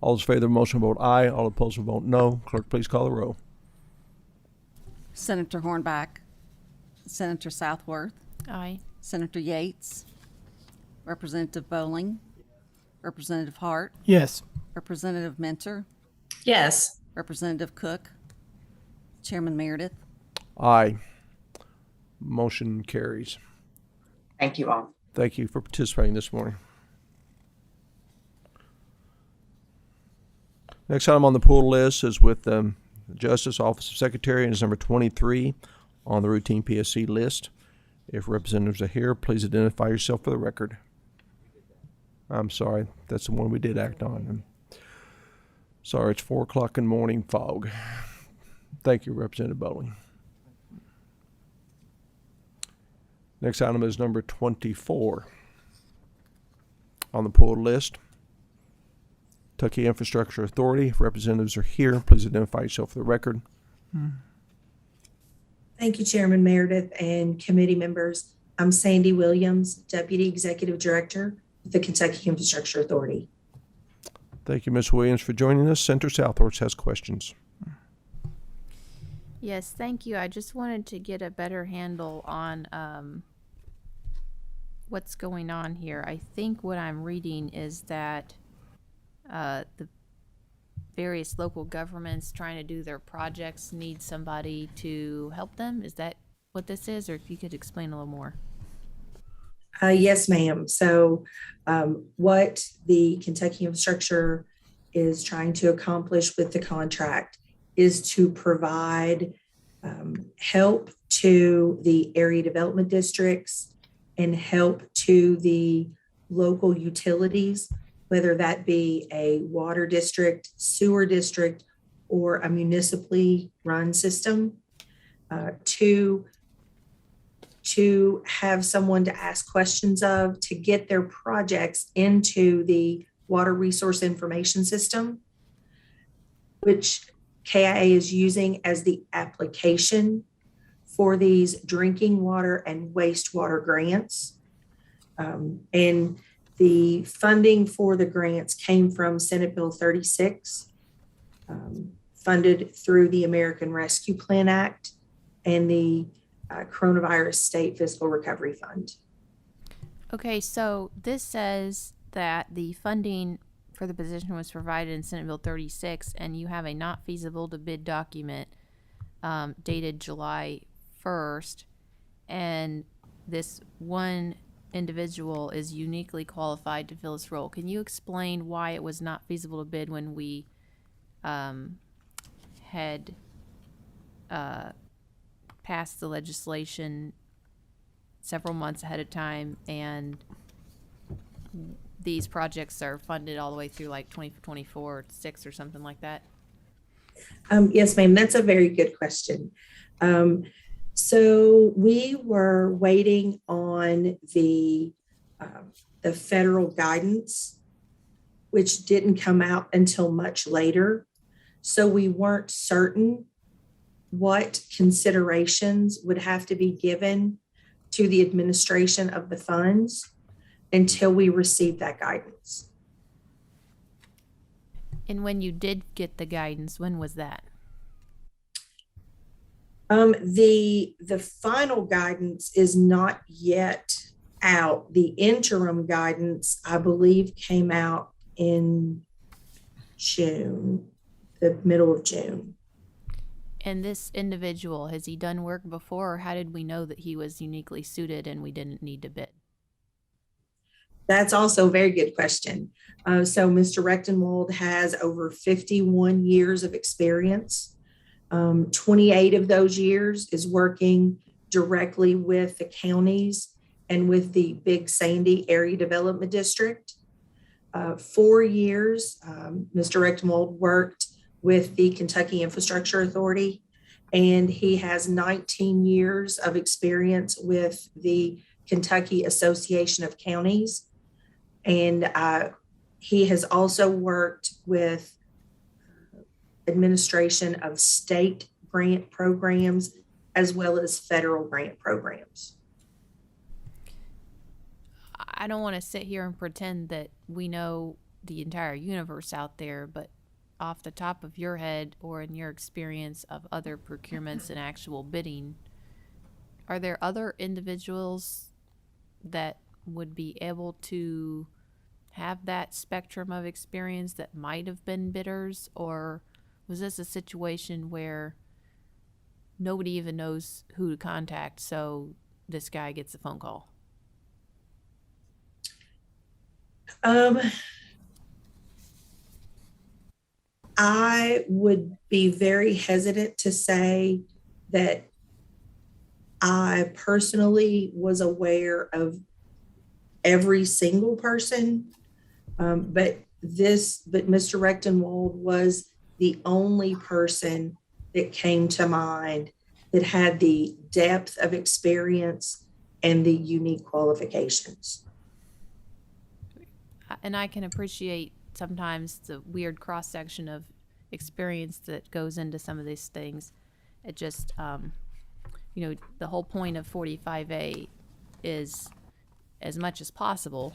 All those in favor of the motion vote aye. All opposed will vote no. Clerk, please call the roll. Senator Hornback, Senator Southworth, Aye. Senator Yates, Representative Bowling, Representative Hart, Yes. Representative Mentor, Yes. Representative Cook, Chairman Meredith. Aye. Motion carries. Thank you all. Thank you for participating this morning. Next item on the pull list is with the Justice Office of Secretary, and is number 23 on the routine PSC list. If representatives are here, please identify yourself for the record. I'm sorry, that's the one we did act on. Sorry, it's 4 o'clock in the morning fog. Thank you, Representative Bowling. Next item is number 24 on the pulled list. Kentucky Infrastructure Authority. If representatives are here, please identify yourself for the record. Thank you, Chairman Meredith and committee members. I'm Sandy Williams, Deputy Executive Director with the Kentucky Infrastructure Authority. Thank you, Ms. Williams, for joining us. Senator Southworth has questions. Yes, thank you. I just wanted to get a better handle on what's going on here. I think what I'm reading is that the various local governments trying to do their projects need somebody to help them. Is that what this is? Or if you could explain a little more. Yes, ma'am. So what the Kentucky Infrastructure is trying to accomplish with the contract is to provide help to the area development districts and help to the local utilities, whether that be a water district, sewer district, or a municipally run system, to have someone to ask questions of, to get their projects into the Water Resource Information System, which KIA is using as the application for these drinking water and wastewater grants. And the funding for the grants came from Senate Bill 36, funded through the American Rescue Plan Act and the Coronavirus State Fiscal Recovery Fund. Okay, so this says that the funding for the position was provided in Senate Bill 36, and you have a not feasible to bid document dated July 1st, and this one individual is uniquely qualified to fill this role. Can you explain why it was not feasible to bid when we had passed the legislation several months ahead of time, and these projects are funded all the way through like 2024 or 6 or something like that? Yes, ma'am. That's a very good question. So we were waiting on the federal guidance, which didn't come out until much later. So we weren't certain what considerations would have to be given to the administration of the funds until we received that guidance. And when you did get the guidance, when was that? The final guidance is not yet out. The interim guidance, I believe, came out in June, the middle of June. And this individual, has he done work before, or how did we know that he was uniquely suited and we didn't need to bid? That's also a very good question. So Mr. Rechtenwald has over 51 years of experience. 28 of those years is working directly with the counties and with the Big Sandy Area Development District. 4 years, Mr. Rechtenwald worked with the Kentucky Infrastructure Authority, and he has 19 years of experience with the Kentucky Association of Counties. And he has also worked with administration of state grant programs as well as federal grant programs. I don't want to sit here and pretend that we know the entire universe out there, but off the top of your head or in your experience of other procurements and actual bidding, are there other individuals that would be able to have that spectrum of experience that might have been bidders? Or was this a situation where nobody even knows who to contact, so this guy gets a phone call? I would be very hesitant to say that I personally was aware of every single person, but Mr. Rechtenwald was the only person that came to mind that had the depth of experience and the unique qualifications. And I can appreciate sometimes the weird cross section of experience that goes into some of these things. It just, you know, the whole point of 45A is, as much as possible,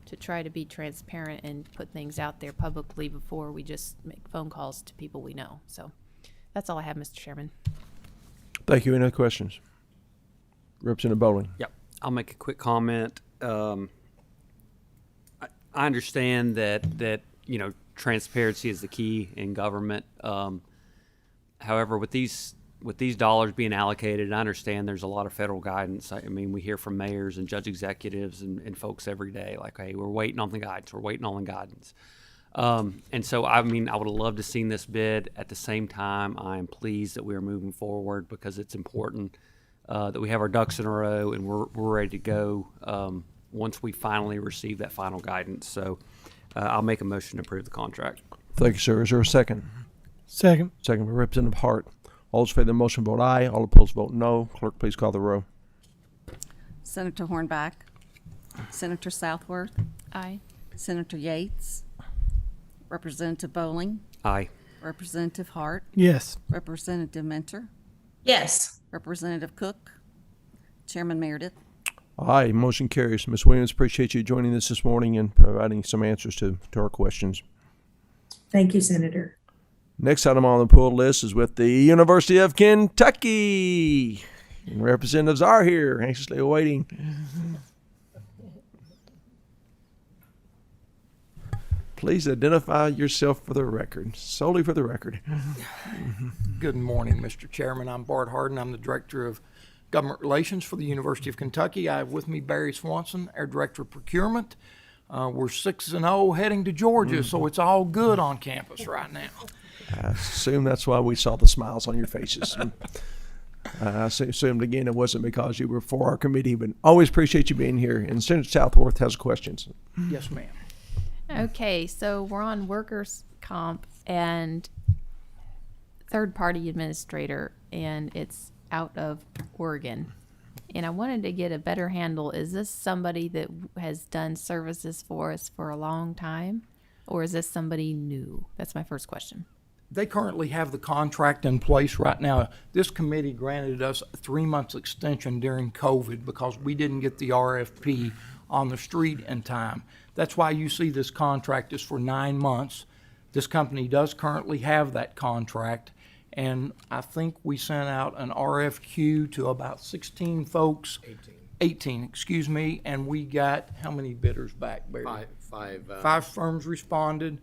to try to be transparent and put things out there publicly before we just make phone calls to people we know. So that's all I have, Mr. Chairman. Thank you. Any other questions? Representative Bowling. Yep. I'll make a quick comment. I understand that you know, transparency is the key in government. However, with these dollars being allocated, I understand there's a lot of federal guidance. I mean, we hear from mayors and judge executives and folks every day, like, hey, we're waiting on the guidance. We're waiting on the guidance. And so, I mean, I would have loved to have seen this bid. At the same time, I am pleased that we are moving forward because it's important that we have our ducks in a row and we're ready to go once we finally receive that final guidance. So I'll make a motion to approve the contract. Thank you, sir. Is there a second? Second. Second by Representative Hart. All those in favor of the motion vote aye. All opposed vote no. Clerk, please call the row. Senator Hornback, Senator Southworth, Aye. Senator Yates, Representative Bowling, Aye. Representative Hart, Yes. Representative Mentor, Yes. Representative Cook, Chairman Meredith. Aye. Motion carries. Ms. Williams, appreciate you joining us this morning and providing some answers to our questions. Thank you, Senator. Next item on the pull list is with the University of Kentucky. And representatives are here, anxiously awaiting. Please identify yourself for the record, solely for the record. Good morning, Mr. Chairman. I'm Bart Harden. I'm the Director of Government Relations for the University of Kentucky. I have with me Barry Swanson, our Director of Procurement. We're 6-0 heading to Georgia, so it's all good on campus right now. I assume that's why we saw the smiles on your faces. I assumed again it wasn't because you were for our committee, but always appreciate you being here. And Senator Southworth has questions. Yes, ma'am. Okay, so we're on workers' comp and third-party administrator, and it's out of Oregon. And I wanted to get a better handle. Is this somebody that has done services for us for a long time, or is this somebody new? That's my first question. They currently have the contract in place right now. This committee granted us a 3-month extension during COVID because we didn't get the RFP on the street in time. That's why you see this contract is for 9 months. This company does currently have that contract, and I think we sent out an RFQ to about 16 folks. 18, excuse me, and we got how many bidders back, Barry? Five firms responded.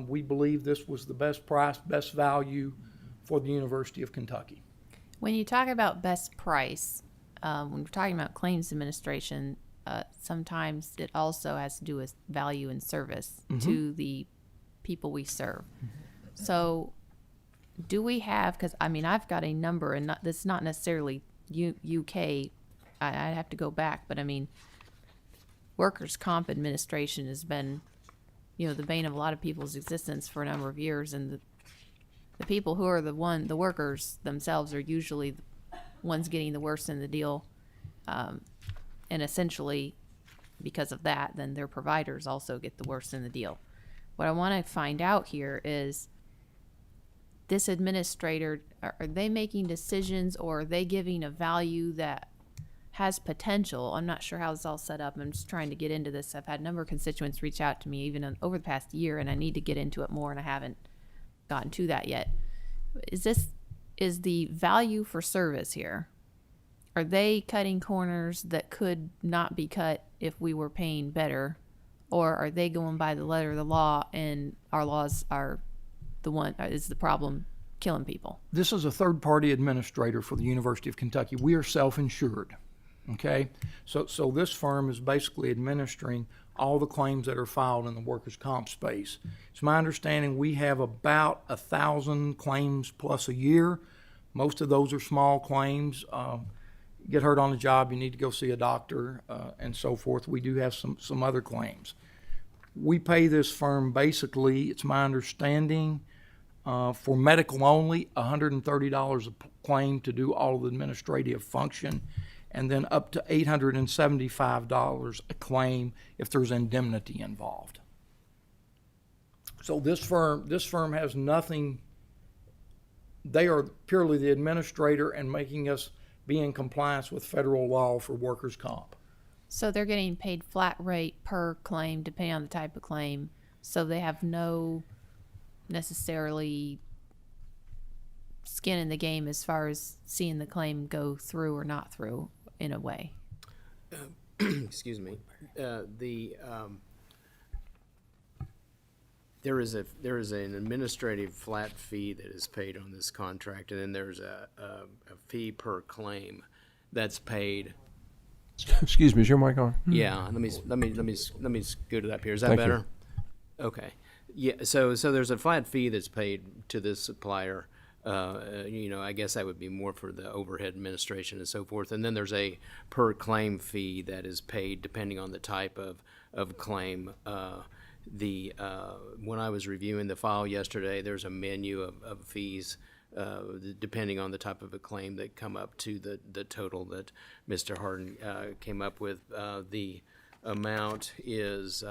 We believe this was the best price, best value for the University of Kentucky. When you talk about best price, when we're talking about claims administration, sometimes it also has to do with value and service to the people we serve. So do we have, because I mean, I've got a number, and that's not necessarily UK, I'd have to go back, but I mean, workers' comp administration has been, you know, the bane of a lot of people's existence for a number of years, and the people who are the workers themselves are usually the ones getting the worst in the deal, and essentially because of that, then their providers also get the worst in the deal. What I want to find out here is, this administrator, are they making decisions, or are they giving a value that has potential? I'm not sure how it's all set up. I'm just trying to get into this. I've had a number of constituents reach out to me even over the past year, and I need to get into it more, and I haven't gotten to that yet. Is the value for service here? Are they cutting corners that could not be cut if we were paying better, or are they going by the letter of the law, and our laws are is the problem killing people? This is a third-party administrator for the University of Kentucky. We are self-insured. Okay, so this firm is basically administering all the claims that are filed in the workers' comp space. It's my understanding we have about 1,000 claims plus a year. Most of those are small claims. Get hurt on the job, you need to go see a doctor, and so forth. We do have some other claims. We pay this firm basically, it's my understanding, for medical only, $130 a claim to do all of the administrative function. and then up to $875 a claim if there's indemnity involved. So this firm has nothing. They are purely the administrator and making us be in compliance with federal law for workers' comp. So they're getting paid flat rate per claim, depending on the type of claim. So they have no necessarily skin in the game as far as seeing the claim go through or not through in a way. Excuse me. There is an administrative flat fee that is paid on this contract, and then there's a fee per claim that's paid. Excuse me, is your mic on? Yeah, let me scoot it up here. Is that Thank you. better? Okay. Yeah. So there's a flat fee that's paid to this supplier. I guess that would be more for the overhead administration and so forth. And then there's a per claim fee that is paid depending on the type of claim. When I was reviewing the file yesterday, there's a menu of fees depending on the type of a claim that come up to the total that Mr. Harden came up with. The amount is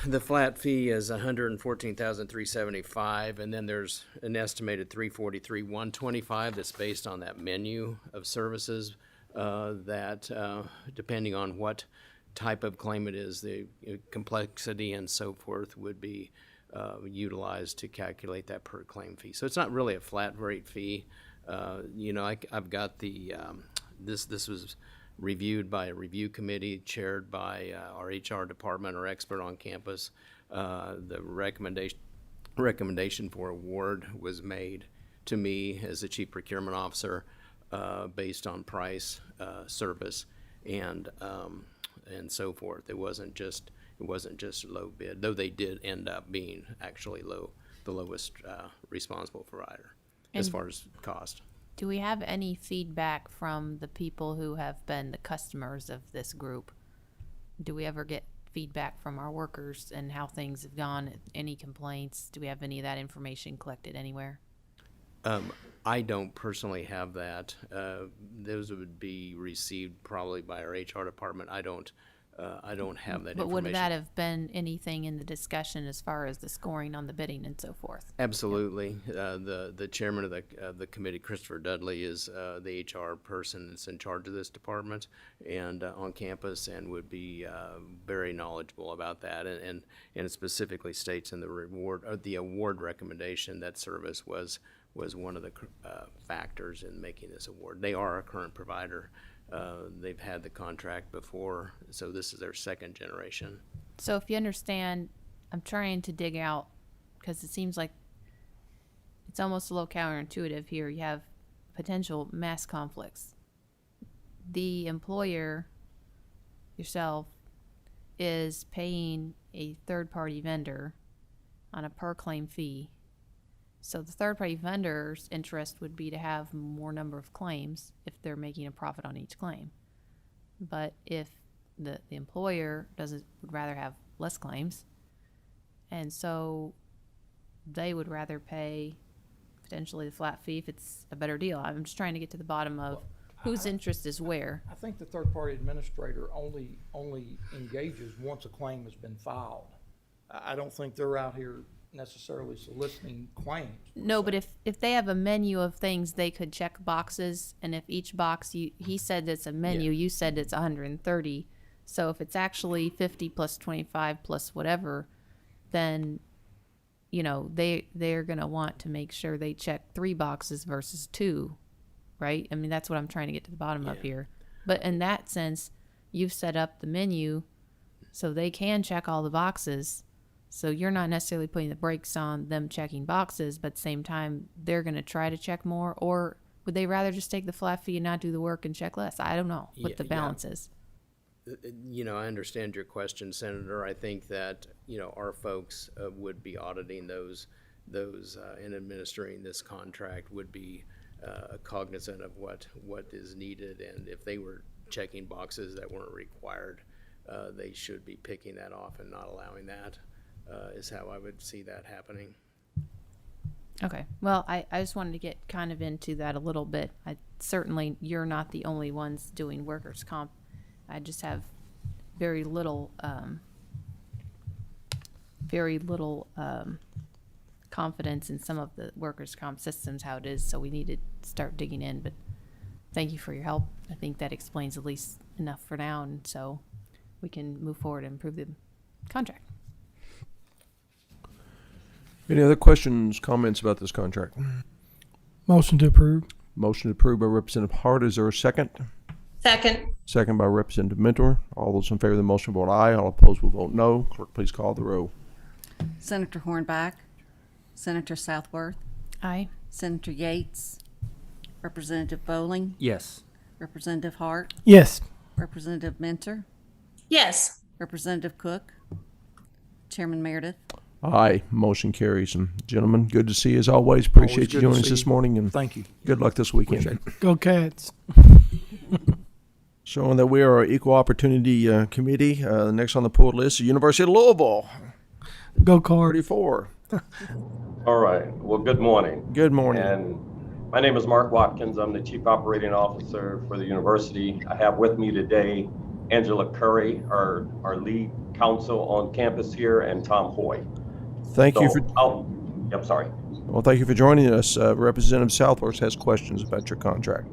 the flat fee is $114,375, and then there's an estimated $343,125 that's based on that menu of services that depending on what type of claim it is, the complexity and so forth would be utilized to calculate that per claim fee. So it's not really a flat rate fee. I've got the this was reviewed by a review committee chaired by our HR department, our expert on campus. The recommendation for award was made to me as the chief procurement officer based on price, service, and so forth. It wasn't just low bid, though they did end up being actually the lowest responsible provider as far as cost. Do we have any feedback from the people who have been the customers of this group? Do we ever get feedback from our workers and how things have gone? Any complaints? Do we have any of that information collected anywhere? I don't personally have that. Those would be received probably by our HR department. I don't have that information. But would that have been anything in the discussion as far as the scoring on the bidding and so forth? Absolutely. The chairman of the committee, Christopher Dudley, is the HR person that's in charge of this department and on campus, and would be very knowledgeable about that. And it specifically states in the award recommendation that service was one of the factors in making this award. They are a current provider. They've had the contract before, so this is their second generation. So if you understand, I'm trying to dig out, because it seems like it's almost a little counterintuitive here. You have potential mass conflicts. The employer, yourself, is paying a third-party vendor on a per-claim fee. So the third-party vendor's interest would be to have more number of claims if they're making a profit on each claim. But if the employer would rather have less claims, and so they would rather pay potentially the flat fee if it's a better deal. I'm just trying to get to the bottom of whose interest is where. I think the third-party administrator only engages once a claim has been filed. I don't think they're out here necessarily soliciting claims. No, but if they have a menu of things they could check boxes, and if each box he said it's a menu, you said it's 130. So if it's actually 50 plus 25 plus whatever, then they're gonna want to make sure they check 3 boxes versus 2, right? I mean, that's what I'm trying to get to the bottom of here. But in that sense, you've set up the menu so they can check all the boxes. So you're not necessarily putting the brakes on them checking boxes, but at the same time, they're going to try to check more. Or would they rather just take the flat fee and not do the work and check less? I don't know what the balance is. I understand your question, Senator. I think that, our folks would be auditing those and administering this contract would be cognizant of what is needed. And if they were checking boxes that weren't required, they should be picking that off and not allowing that. Is how I would see that happening. Okay. Well, I just wanted to get kind of into that a little bit. Certainly, you're not the only ones doing workers' comp. I just have very little confidence in some of the workers' comp systems, how it is. So we need to start digging in. But thank you for your help. I think that explains at least enough for now, and so we can move forward and improve the contract. Any other questions, comments about this contract? Motion to approve. Motion approved by Representative Hart. Is there a second? Second. Second by Representative Mentor. All those in favor of the motion vote aye. All opposed will vote no. Clerk, please call the roll. Senator Hornback, Senator Southworth, Aye. Senator Yates, Representative Bowling, Yes. Representative Hart, Yes. Representative Mentor, Yes. Representative Cook, Chairman Meredith. Aye. Motion carries. And gentlemen, good to see you as always. Appreciate you good to joining us see this you. morning, and Thank you. good luck this weekend. Appreciate it. Go Cats. Showing that we are an equal opportunity committee. Next on the pulled list is University of Louisville, Go Cards. 34. All right. Well, good morning. Good morning. And my name is Mark Watkins. I'm the Chief Operating Officer for the university. I have with me today Angela Curry, our lead counsel on campus here, and Tom Hoy. Thank you for. I'm sorry. Well, thank you for joining us. Representative Southworth has questions about your contract.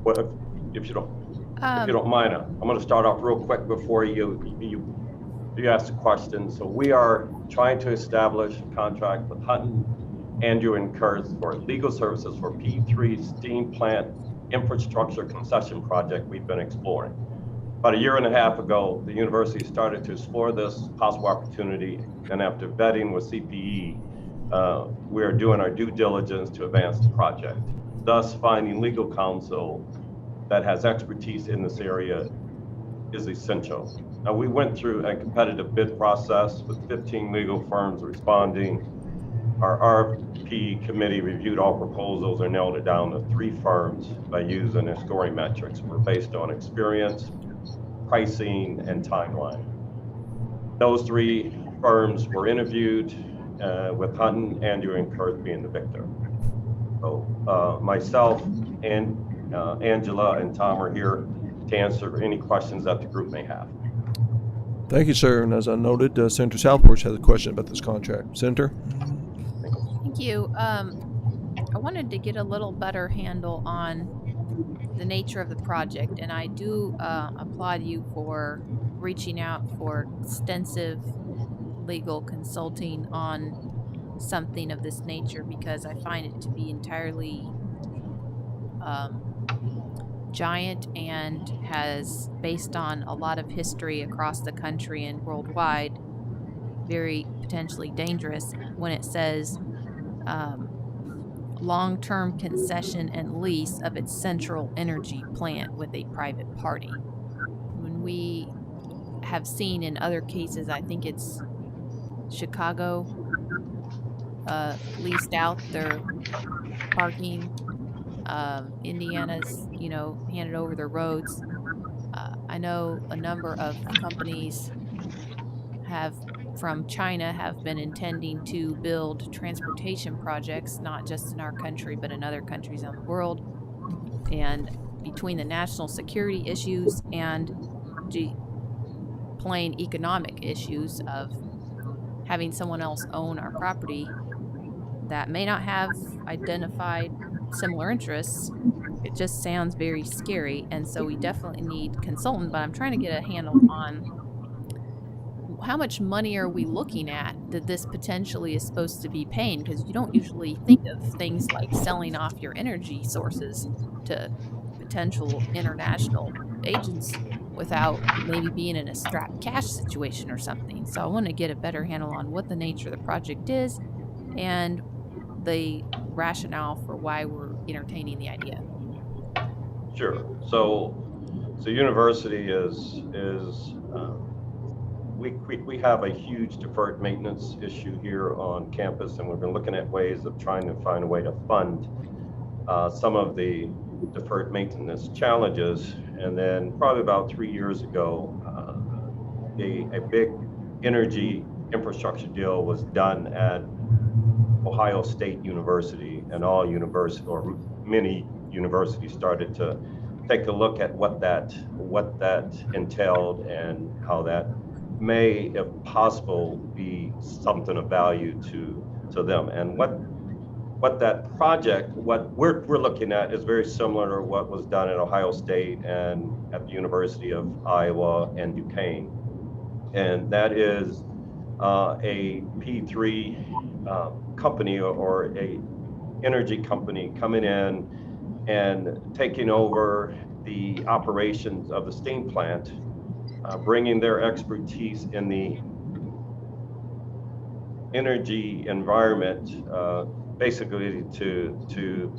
Well, if you don't mind, I'm going to start off real quick before you ask the question. So we are trying to establish a contract with Hutton, Andrew, and Kurth for legal services for P3 steam plant infrastructure concession project we've been exploring. About a year and a half ago, the university started to explore this possible opportunity, and after vetting with CPE, we are doing our due diligence to advance the project. Thus, finding legal counsel that has expertise in this area is essential. Now, we went through a competitive bid process with 15 legal firms responding. Our RFP committee reviewed all proposals and nailed it down to 3 firms by using their scoring metrics. We're based on experience, pricing, and timeline. Those 3 firms were interviewed, with Hutton, Andrew, and Kurth being the victor. So myself and Angela and Tom are here to answer any questions that the group may have. Thank you, sir. And as I noted, Senator Southworth has a question about this contract. Senator? Thank you. I wanted to get a little better handle on the nature of the project, and I do applaud you for reaching out for extensive legal consulting on something of this nature, because I find it to be entirely giant and has, based on a lot of history across the country and worldwide, very potentially dangerous when it says long-term concession and lease of its central energy plant with a private party. When we have seen in other cases, I think it's Chicago leased out their parking. Indiana's, handed over their roads. I know a number of companies from China have been intending to build transportation projects, not just in our country, but in other countries around the world. And between the national security issues and plain economic issues of having someone else own our property that may not have identified similar interests, it just sounds very scary. And so we definitely need consultant, but I'm trying to get a handle on how much money are we looking at that this potentially is supposed to be paying, because you don't usually think of things like selling off your energy sources to potential international agents without maybe being in a strapped cash situation or something. So I want to get a better handle on what the nature of the project is and the rationale for why we're entertaining the idea. Sure. So university we have a huge deferred maintenance issue here on campus, and we've been looking at ways of trying to find a way to fund some of the deferred maintenance challenges. And then probably about 3 years ago, a big energy infrastructure deal was done at Ohio State University, and all university or many universities started to take a look at what that entailed and how that may, if possible, be something of value to them. And what that project, what we're looking at is very similar to what was done at Ohio State and at the University of Iowa and Duquesne. And that is a P3 company or a energy company coming in and taking over the operations of the steam plant, bringing their expertise in the energy environment, basically to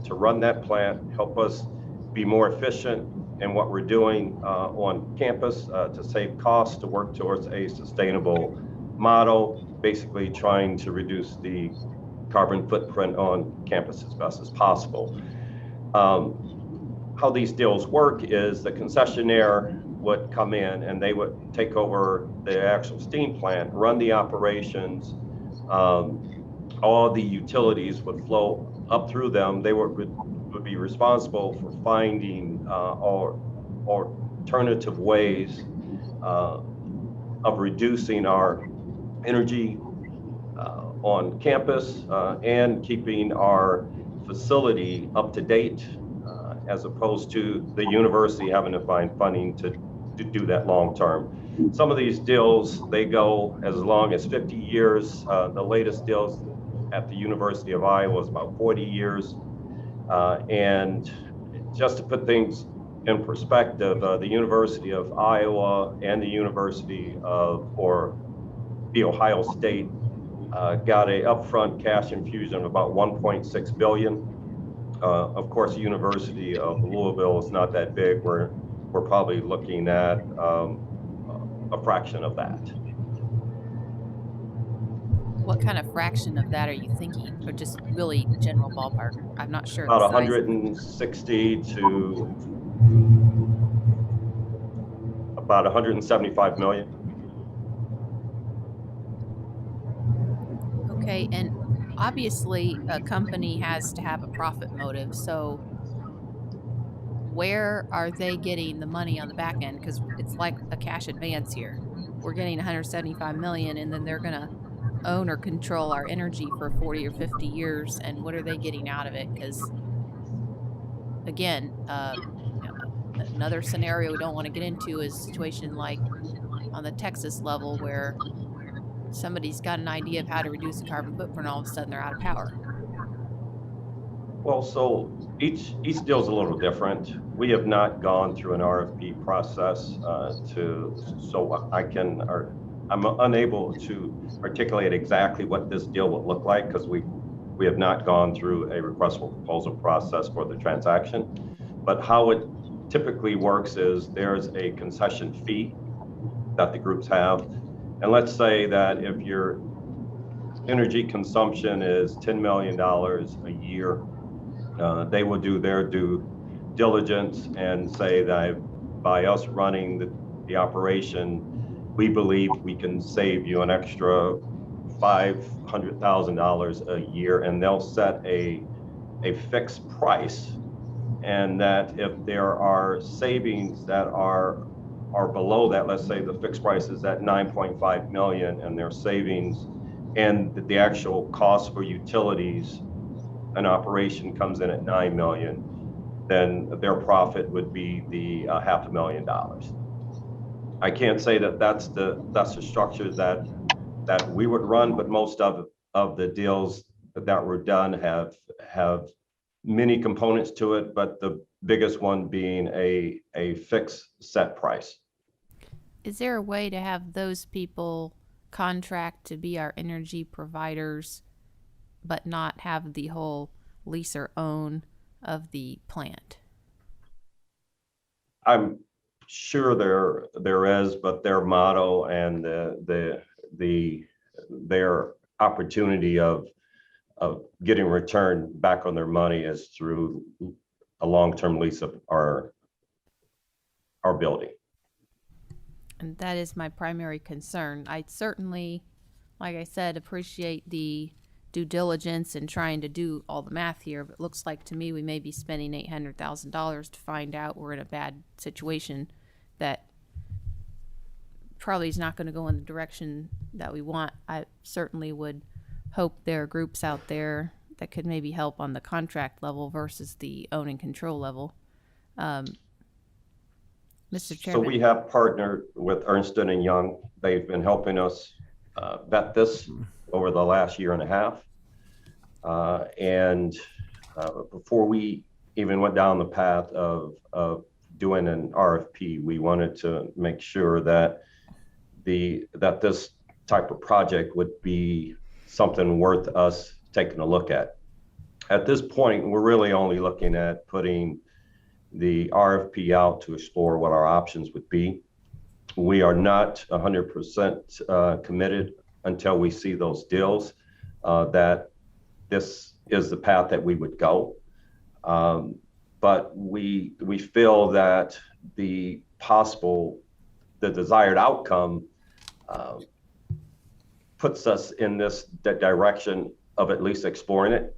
run that plant, help us be more efficient in what we're doing on campus, to save costs, to work towards a sustainable model, basically trying to reduce the carbon footprint on campus as best as possible. How these deals work is the concessionaire would come in and they would take over the actual steam plant, run the operations. All the utilities would flow up through them. They would be responsible for finding alternative ways of reducing our energy on campus and keeping our facility up to date, as opposed to the university having to find funding to do that long term. Some of these deals, they go as long as 50 years. The latest deals at the University of Iowa was about 40 years. And just to put things in perspective, the University of Iowa and the the Ohio State got a upfront cash infusion of about 1.6 billion. Of course, the University of Louisville is not that big. We're probably looking at a fraction of that. What kind of fraction of that are you thinking, or just really general ballpark? I'm not sure. About 160 to about 175 million. Okay, and obviously a company has to have a profit motive, so where are they getting the money on the back end? Because it's like a cash advance here. We're getting 175 million, and then they're gonna own or control our energy for 40 or 50 years, and what are they getting out of it? Because again, another scenario we don't want to get into is a situation like on the Texas level where somebody's got an idea of how to reduce the carbon footprint, all of a sudden they're out of power. Well, so each deal is a little different. We have not gone through an RFP process I'm unable to articulate exactly what this deal would look like because we have not gone through a request for proposal process for the transaction. But how it typically works is there's a concession fee that the groups have. And let's say that if your energy consumption is $10 million a year, they will do their due diligence and say that by us running the operation, we believe we can save you an extra $500,000 a year, and they'll set a fixed price. And that if there are savings that are below that, let's say the fixed price is at 9.5 million and their savings and the actual cost for utilities an operation comes in at 9 million, then their profit would be the $500,000. I can't say that that's the structure that we would run, but most of the deals that were done have many components to it, but the biggest one being a fixed set price. Is there a way to have those people contract to be our energy providers, but not have the whole lease or own of the plant? I'm sure there is, but their motto and their opportunity of getting return back on their money is through a long-term lease of our building. And that is my primary concern. I certainly, like I said, appreciate the due diligence and trying to do all the math here, but it looks like to me we may be spending $800,000 to find out we're in a bad situation that probably is not going to go in the direction that we want. I certainly would hope there are groups out there that could maybe help on the contract level versus the own and control level. Mr. Chairman. So we have partnered with Ernst & Young. They've been helping us vet this over the last year and a half. Before we even went down the path of doing an RFP, we wanted to make sure that this type of project would be something worth us taking a look at. At this point, we're really only looking at putting the RFP out to explore what our options would be. We are not 100% committed until we see those deals that this is the path that we would go. But we feel that the desired outcome puts us in that direction of at least exploring it.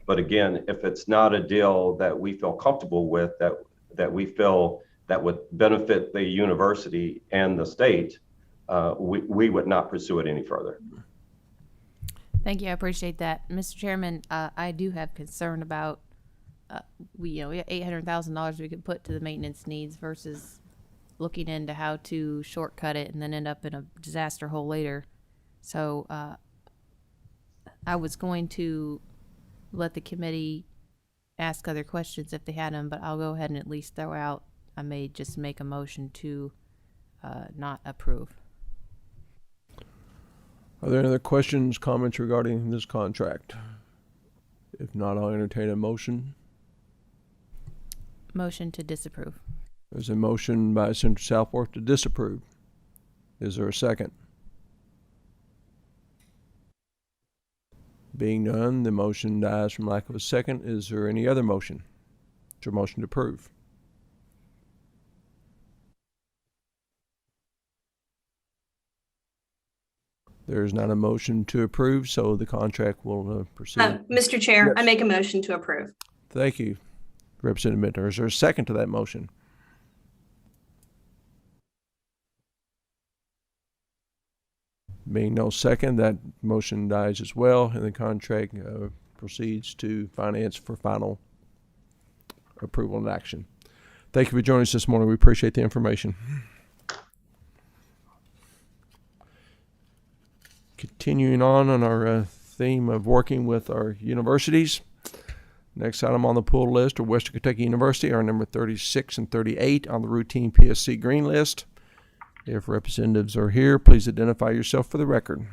But again, if it's not a deal that we feel comfortable with, that we feel that would benefit the university and the state, we would not pursue it any further. Thank you. I appreciate that. Mr. Chairman, I do have concern about, we have $800,000 we could put to the maintenance needs versus looking into how to shortcut it and then end up in a disaster hole later. So I was going to let the committee ask other questions if they had them, but I'll go ahead and at least throw out, I may just make a motion to not approve. Are there any other questions, comments regarding this contract? If not, I'll entertain a motion. Motion to disapprove. There's a motion by Senator Southworth to disapprove. Is there a second? Being none, the motion dies from lack of a second. Is there any other motion? Is there a motion to approve? There is not a motion to approve, so the contract will proceed. Mr. Chair, Yes. I make a motion to approve. Thank you, Representative Minter. Is there a second to that motion? Being no second, that motion dies as well, and the contract proceeds to finance for final approval and action. Thank you for joining us this morning. We appreciate the information. Continuing on our theme of working with our universities. Next item on the pull list are Western Kentucky University, our number 36 and 38 on the routine PSC green list. If representatives are here, please identify yourself for the record.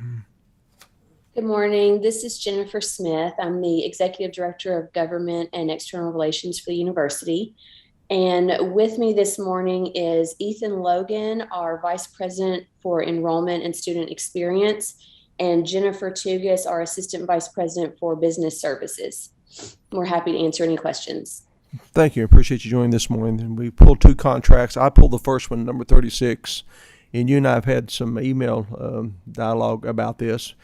Good morning. This is Jennifer Smith. I'm the Executive Director of Government and External Relations for the university. And with me this morning is Ethan Logan, our Vice President for Enrollment and Student Experience, and Jennifer Tugas, our Assistant Vice President for Business Services. We're happy to answer any questions. Thank you. I appreciate you joining this morning. And we pulled two contracts. I pulled the first one, number 36, and you and I have had some email dialogue about this.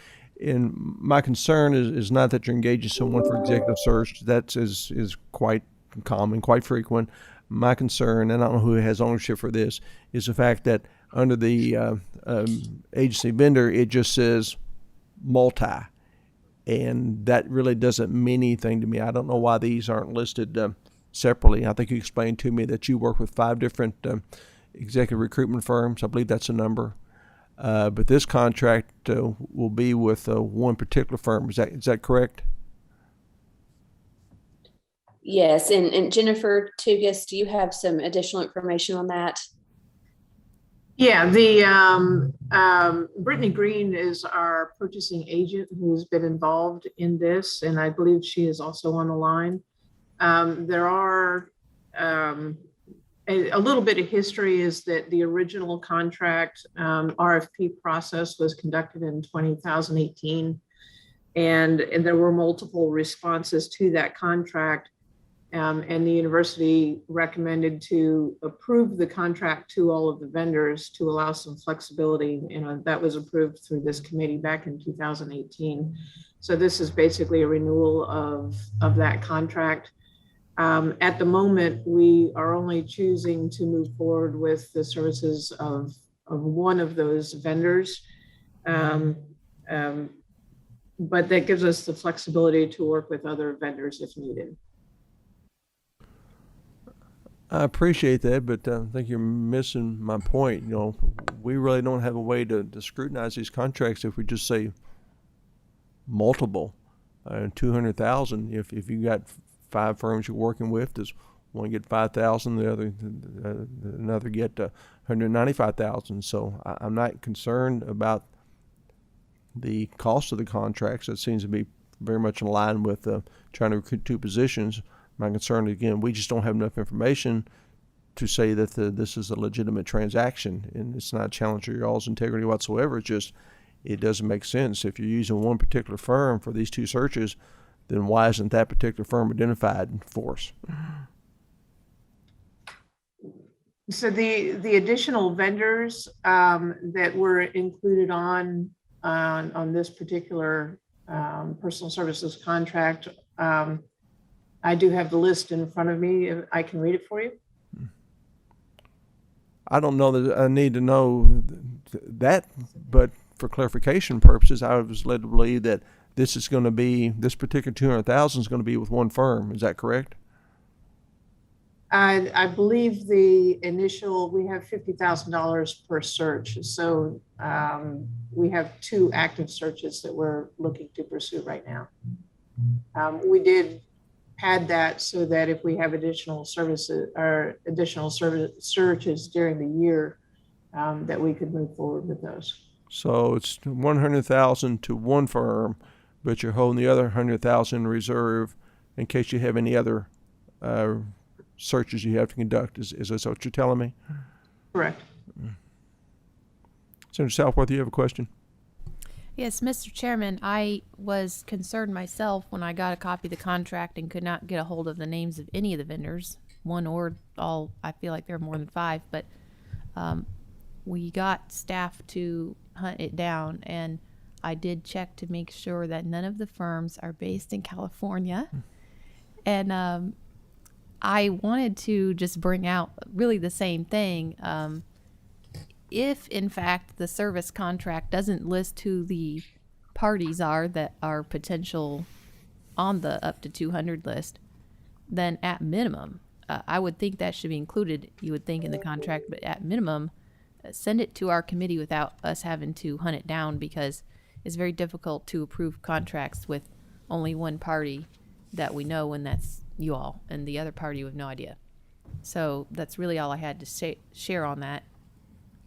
And my concern is not that you're engaging someone for executive search. That is quite common, quite frequent. My concern, and I don't know who has ownership for this, is the fact that under the agency vendor, it just says multi. And that really doesn't mean anything to me. I don't know why these aren't listed separately. I think you explained to me that you work with 5 different executive recruitment firms. I believe that's a number. But this contract will be with one particular firm. Is that correct? Yes, and Jennifer Tugas, do you have some additional information on that? Yeah, the Brittany Green is our purchasing agent who's been involved in this, and I believe she is also on the line. There are a little bit of history is that the original contract RFP process was conducted in 2018, and there were multiple responses to that contract. And the university recommended to approve the contract to all of the vendors to allow some flexibility. That was approved through this committee back in 2018. So this is basically a renewal of that contract. At the moment, we are only choosing to move forward with the services of one of those vendors. But that gives us the flexibility to work with other vendors if needed. I appreciate that, but I think you're missing my point. We really don't have a way to scrutinize these contracts if we just say multiple, 200,000. If you got 5 firms you're working with, does one get 5,000, the other another get 195,000? So I'm not concerned about the cost of the contracts. That seems to be very much in line with trying to recruit 2 positions. My concern, again, we just don't have enough information to say that this is a legitimate transaction, and it's not a challenge to your all's integrity whatsoever. It's just, it doesn't make sense. If you're using one particular firm for these 2 searches, then why isn't that particular firm identified for us? So the additional vendors that were included on this particular personal services contract, I do have the list in front of me. I can read it for you. I don't know that I need to know that, but for clarification purposes, I was led to believe that this particular 200,000 is going to be with one firm. Is that correct? I believe the initial, we have $50,000 per search. So we have 2 active searches that we're looking to pursue right now. We did pad that so that if we have additional services or additional searches during the year, that we could move forward with those. So it's 100,000 to one firm, but you're holding the other 100,000 in reserve in case you have any other searches you have to conduct. Is this what you're telling me? Correct. Senator Southworth, you have a question? Yes, Mr. Chairman, I was concerned myself when I got a copy of the contract and could not get a hold of the names of any of the vendors, one or all. I feel like there are more than 5, but we got staff to hunt it down, and I did check to make sure that none of the firms are based in California. And I wanted to just bring out really the same thing. If in fact the service contract doesn't list who the parties are that are potential on the up to 200 list, then at minimum, I would think that should be included, you would think, in the contract, but at minimum, send it to our committee without us having to hunt it down, because it's very difficult to approve contracts with only one party that we know, and that's you all, and the other party we have no idea. So that's really all I had to share on that.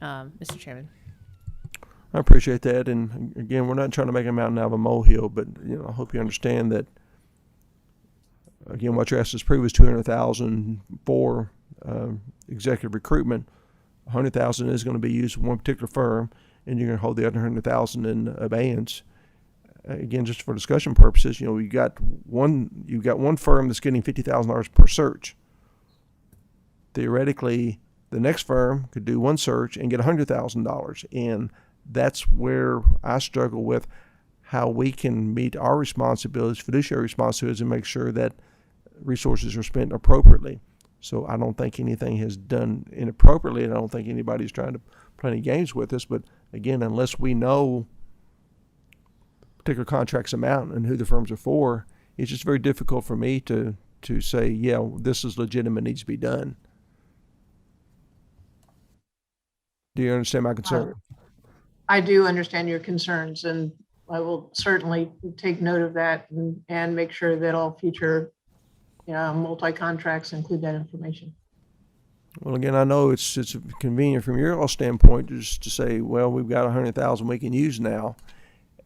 Mr. Chairman. I appreciate that, and again, we're not trying to make a mountain out of a molehill, but I hope you understand that. Again, what you're asking us to prove is 200,000 for executive recruitment. 100,000 is going to be used for one particular firm, and you're going to hold the other 100,000 in abeyance. Again, just for discussion purposes, you've got one firm that's getting $50,000 per search. Theoretically, the next firm could do one search and get $100,000, and that's where I struggle with how we can meet our responsibilities, fiduciary responsibilities, and make sure that resources are spent appropriately. So I don't think anything has done inappropriately, and I don't think anybody's trying to play any games with us. But again, unless we know particular contract's amount and who the firms are for, it's just very difficult for me to say, yeah, this is legitimate, needs to be done. Do you understand my concern? I do understand your concerns, and I will certainly take note of that and make sure that all future multi-contracts include that information. Well, again, I know it's convenient from your standpoint just to say, well, we've got 100,000 we can use now,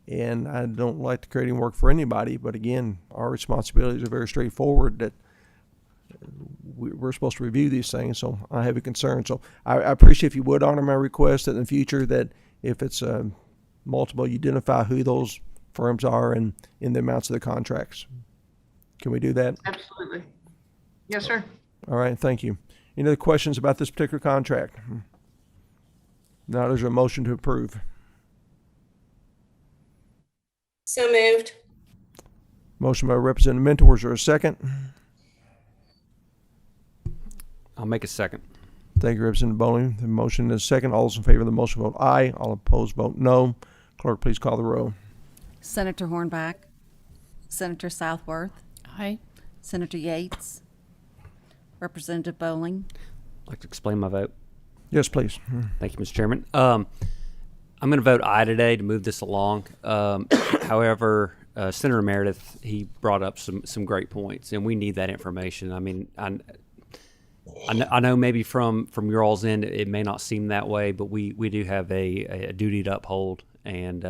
and I don't like to create any work for anybody. But again, our responsibilities are very straightforward. That we're supposed to review these things, so I have a concern. So I appreciate if you would honor my request that in the future that if it's multiple, you identify who those firms are and in the amounts of the contracts. Can we do that? Absolutely. Yes, sir. All right, thank you. Any other questions about this particular contract? Now there's a motion to approve. So moved. Motion by Representative Mentor. Is there a second? I'll make a second. Thank you, Representative Bowling. The motion is second. All those in favor of the motion vote aye. All opposed vote no. Clerk, please call the roll. Senator Hornback, Senator Southworth, Aye. Senator Yates, Representative Bowling, I'd like to explain my vote. Yes, please. Thank you, Mr. Chairman. I'm going to vote aye today to move this along. However, Senator Meredith, he brought up some great points, and we need that information. I mean, I know maybe from your all's end it may not seem that way, but we do have a duty to uphold, and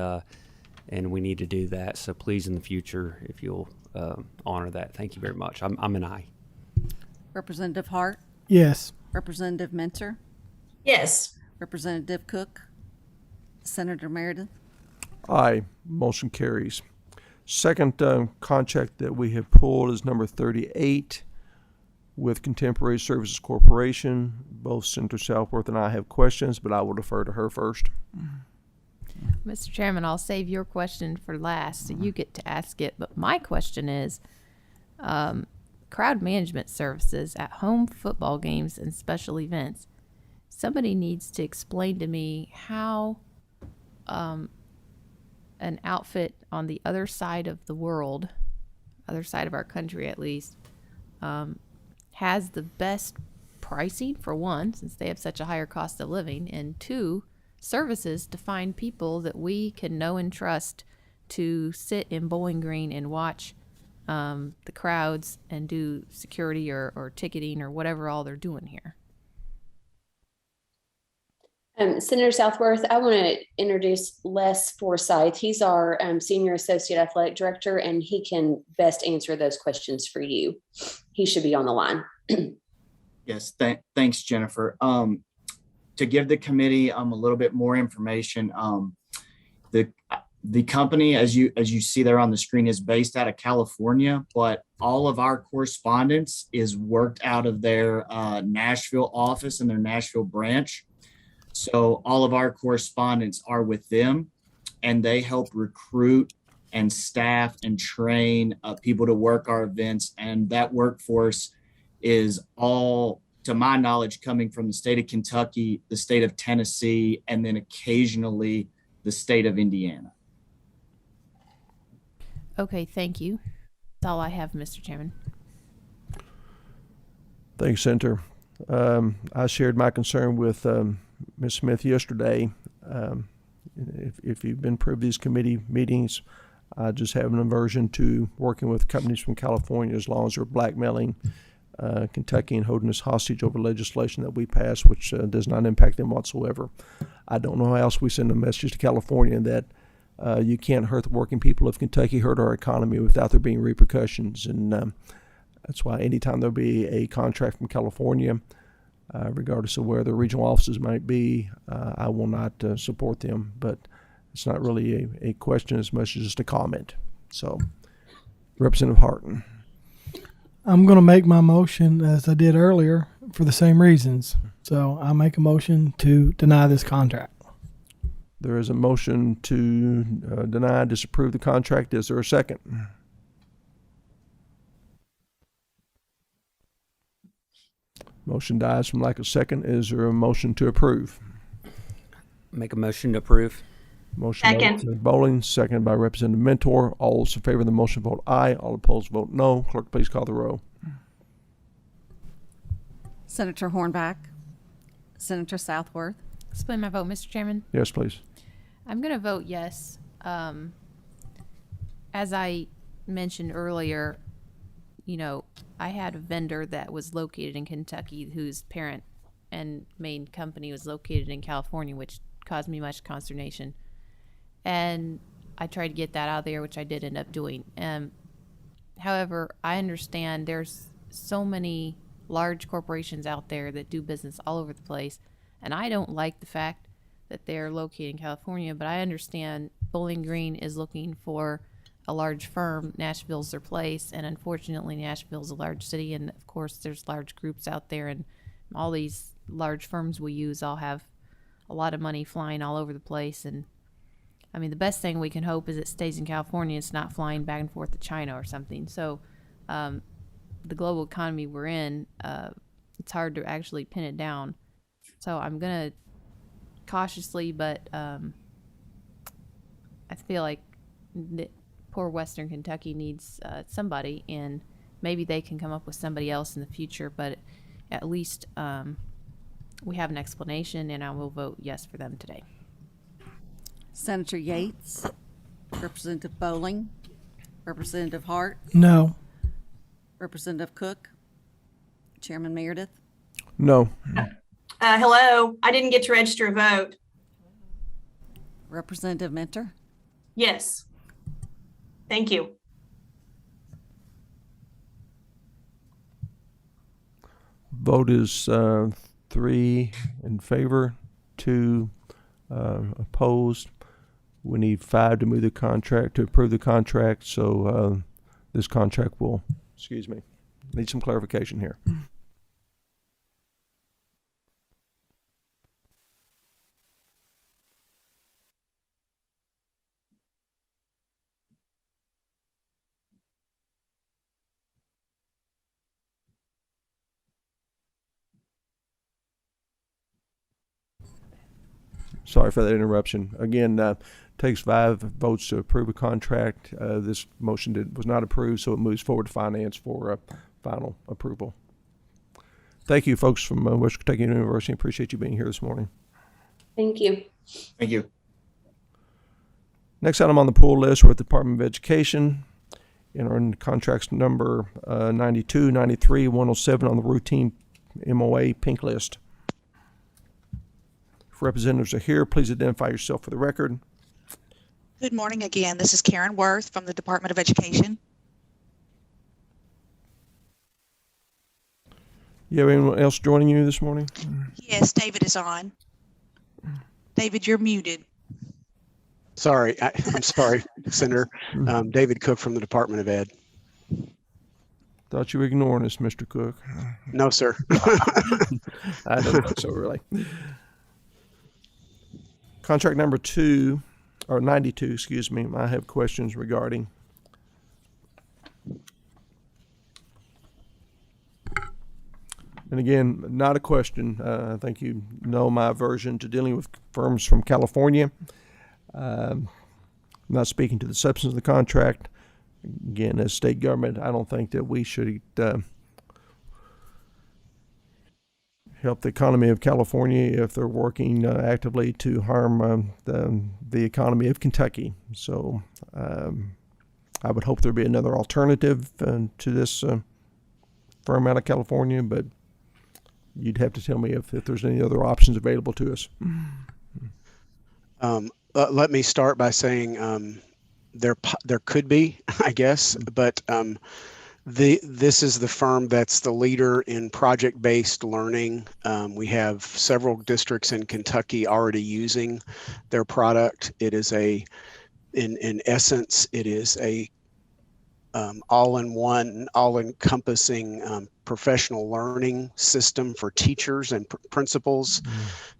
we need to do that. So please, in the future, if you'll honor that, thank you very much. I'm an aye. Representative Hart, Yes. Representative Mentor, Yes. Representative Cook, Senator Meredith, Aye. Motion carries. Second contract that we have pulled is number 38 with Contemporary Services Corporation. Both Senator Southworth and I have questions, but I will defer to her first. Mr. Chairman, I'll save your question for last, so you get to ask it. But my question is, crowd management services at home football games and special events. Somebody needs to explain to me how an outfit on the other side of the world, other side of our country at least, has the best pricing, for one, since they have such a higher cost of living, and two, services to find people that we can know and trust to sit in Bowling Green and watch the crowds and do security or ticketing or whatever all they're doing here. Senator Southworth, I want to introduce Les Forsyth. He's our Senior Associate Athletic Director, and he can best answer those questions for you. He should be on the line. Yes, thanks, Jennifer. To give the committee a little bit more information, the company, as you see there on the screen, is based out of California, but all of our correspondence is worked out of their Nashville office and their Nashville branch. So all of our correspondents are with them, and they help recruit and staff and train people to work our events. And that workforce is all, to my knowledge, coming from the state of Kentucky, the state of Tennessee, and then occasionally the state of Indiana. Okay, thank you. That's all I have, Mr. Chairman. Thanks, Senator. I shared my concern with Ms. Smith yesterday. If you've been privy to these committee meetings, I just have an aversion to working with companies from California as long as they're blackmailing Kentucky and holding us hostage over legislation that we pass, which does not impact them whatsoever. I don't know how else we send a message to California that you can't hurt the working people of Kentucky, hurt our economy without there being repercussions. And that's why anytime there'll be a contract from California, regardless of where the regional offices might be, I will not support them. But it's not really a question as much as just a comment. So, Representative Harton. I'm going to make my motion as I did earlier for the same reasons. So I make a motion to deny this contract. There is a motion to deny, disapprove the contract. Is there a second? Motion dies from lack of second. Is there a motion to approve? Make a motion to approve. Motion by Representative Bowling, seconded by Representative Mentor. All those in favor of the motion vote aye. All opposed vote no. Clerk, please call the roll. Senator Hornback, Senator Southworth. Explain my vote, Mr. Chairman. Yes, please. I'm going to vote yes. As I mentioned earlier, you know, I had a vendor that was located in Kentucky whose parent and main company was located in California, which caused me much consternation. And I tried to get that out of there, which I did end up doing. However, I understand there's so many large corporations out there that do business all over the place, and I don't like the fact that they're located in California, but I understand Bowling Green is looking for a large firm, Nashville's their place. And unfortunately, Nashville's a large city. And of course, there's large groups out there. And all these large firms we use all have a lot of money flying all over the place. And I mean, the best thing we can hope is it stays in California. It's not flying back and forth to China or something. So the global economy we're in, it's hard to actually pin it down. So I'm going to cautiously, but I feel like poor Western Kentucky needs somebody, and maybe they can come up with somebody else in the future, but at least we have an explanation, and I will vote yes for them today. Senator Yates, Representative Bowling, Representative Hart, No. Representative Cook, Chairman Meredith. No. Hello, I didn't get to register a vote. Representative Mentor. Yes. Thank you. Vote is 3 in favor, 2 opposed. We need 5 to move the contract, to approve the contract. So this contract will, need some clarification here. Sorry for that interruption. Again, takes 5 votes to approve a contract. This motion was not approved, so it moves forward to finance for final approval. Thank you, folks from West Kentucky University. Appreciate you being here this morning. Thank you. Thank you. Next item on the pool list, we're at the Department of Education. Entering contracts number 92, 93, 107 on the routine MOA pink list. If representatives are here, please identify yourself for the record. Good morning again. This is Karen Worth from the Department of Education. You have anyone else joining you this morning? Yes, David is on. David, you're muted. Sorry, I'm sorry, Senator. David Cook from the Department of Ed. Thought you were ignoring us, Mr. Cook. No, sir. I don't think so, really. Contract number 92, excuse me, I have questions regarding. And again, not a question. I think you know my aversion to dealing with firms from California. I'm not speaking to the substance of the contract. Again, as state government, I don't think that we should help the economy of California if they're working actively to harm the economy of Kentucky. So I would hope there'd be another alternative to this firm out of California, but you'd have to tell me if there's any other options available to us. Let me start by saying there could be, I guess, but this is the firm that's the leader in project-based learning. We have several districts in Kentucky already using their product. It is in essence, it is a all-in-one, all-encompassing professional learning system for teachers and principals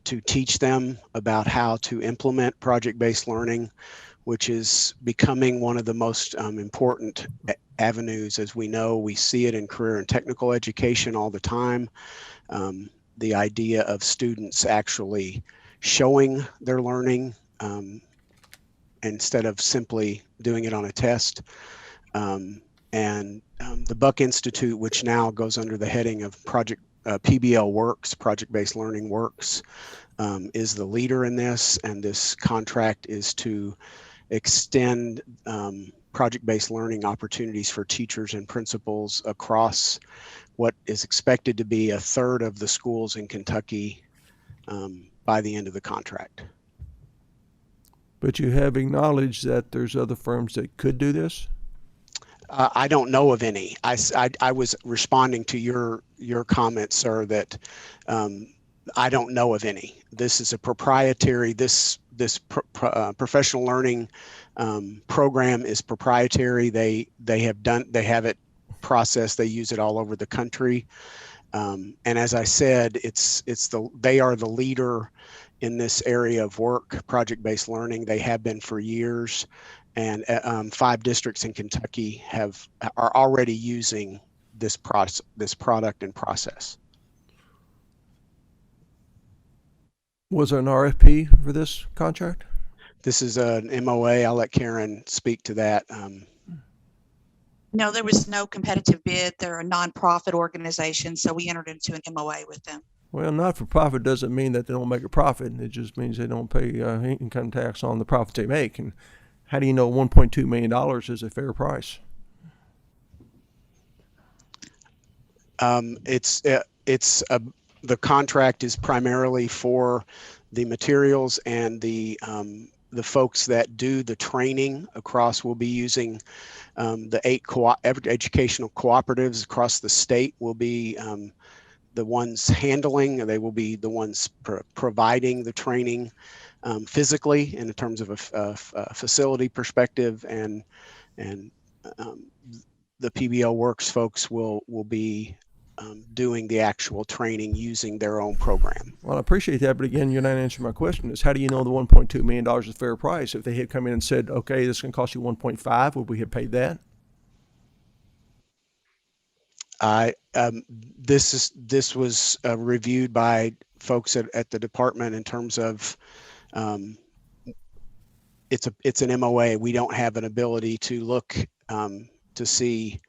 to teach them about how to implement project-based learning, which is becoming one of the most important avenues. As we know, we see it in career and technical education all the time. The idea of students actually showing their learning instead of simply doing it on a test. The Buck Institute, which now goes under the heading of PBL Works, Project-Based Learning Works, is the leader in this, and this contract is to extend project-based learning opportunities for teachers and principals across what is expected to be a third of the schools in Kentucky by the end of the contract. But you have acknowledged that there's other firms that could do this? I don't know of any. I was responding to your comment, sir, that I don't know of any. This is a proprietary, this this professional learning program is proprietary. They have it processed. They use it all over the country. And as I said, they are the leader in this area of work, project-based learning. They have been for years, and 5 districts in Kentucky are already using this product and process. Was there an RFP for this contract? This is an MOA. I'll let Karen speak to that. No, there was no competitive bid. They're a nonprofit organization, so we entered into an MOA with them. Well, not for profit doesn't mean that they don't make a profit. It just means they don't pay income tax on the profits they make. And how do you know $1.2 million is a fair price? The contract is primarily for the materials, and the folks that do the training across will be using the 8 educational cooperatives across the state will be the ones handling, and they will be the ones providing the training physically in terms of a facility perspective, and the PBL Works folks will be doing the actual training using their own program. Well, I appreciate that, but again, you're not answering my question. Is how do you know the $1.2 million is a fair price? If they had come in and said, okay, this is going to cost you 1.5, would we have paid that? This was reviewed by folks at the department in terms of it's an MOA. We don't have an ability to look to see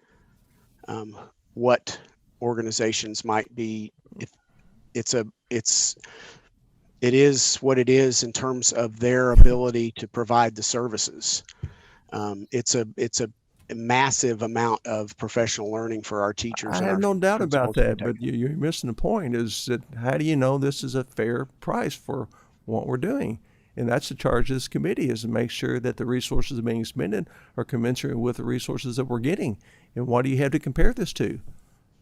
what organizations might be. It is what it is in terms of their ability to provide the services. It's a massive amount of professional learning for our teachers. I have no doubt about that, but you're missing the point. Is that how do you know this is a fair price for what we're doing? And that's the charge of this committee, is to make sure that the resources being expended are commensurate with the resources that we're getting. And what do you have to compare this to?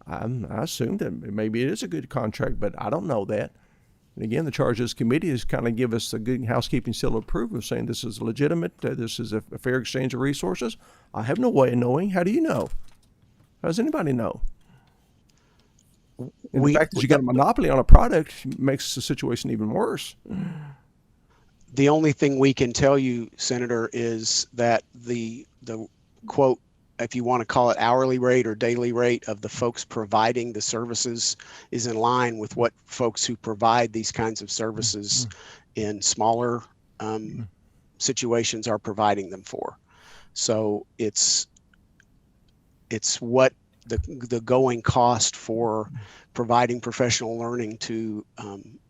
I assume that maybe it is a good contract, but I don't know that. And again, the charge of this committee is kind of give us a good housekeeping seal of approval, saying this is legitimate, this is a fair exchange of resources. I have no way of knowing. How do you know? How does anybody know? And the fact that you got a monopoly on a product makes the situation even worse. The only thing we can tell you, Senator, is that the quote, if you want to call it hourly rate or daily rate of the folks providing the services, is in line with what folks who provide these kinds of services in smaller situations are providing them for. So it's what the going cost for providing professional learning to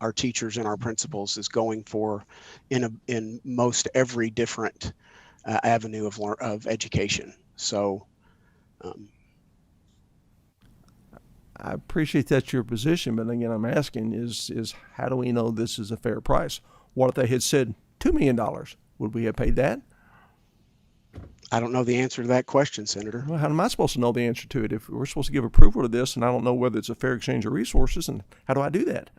our teachers and our principals is going for in most every different avenue of education. So I appreciate that's your position, but again, I'm asking is how do we know this is a fair price? What if they had said $2 million? Would we have paid that? I don't know the answer to that question, Senator. Well, how am I supposed to know the answer to it if we're supposed to give approval to this and I don't know whether it's a fair exchange of resources, and how do I do that?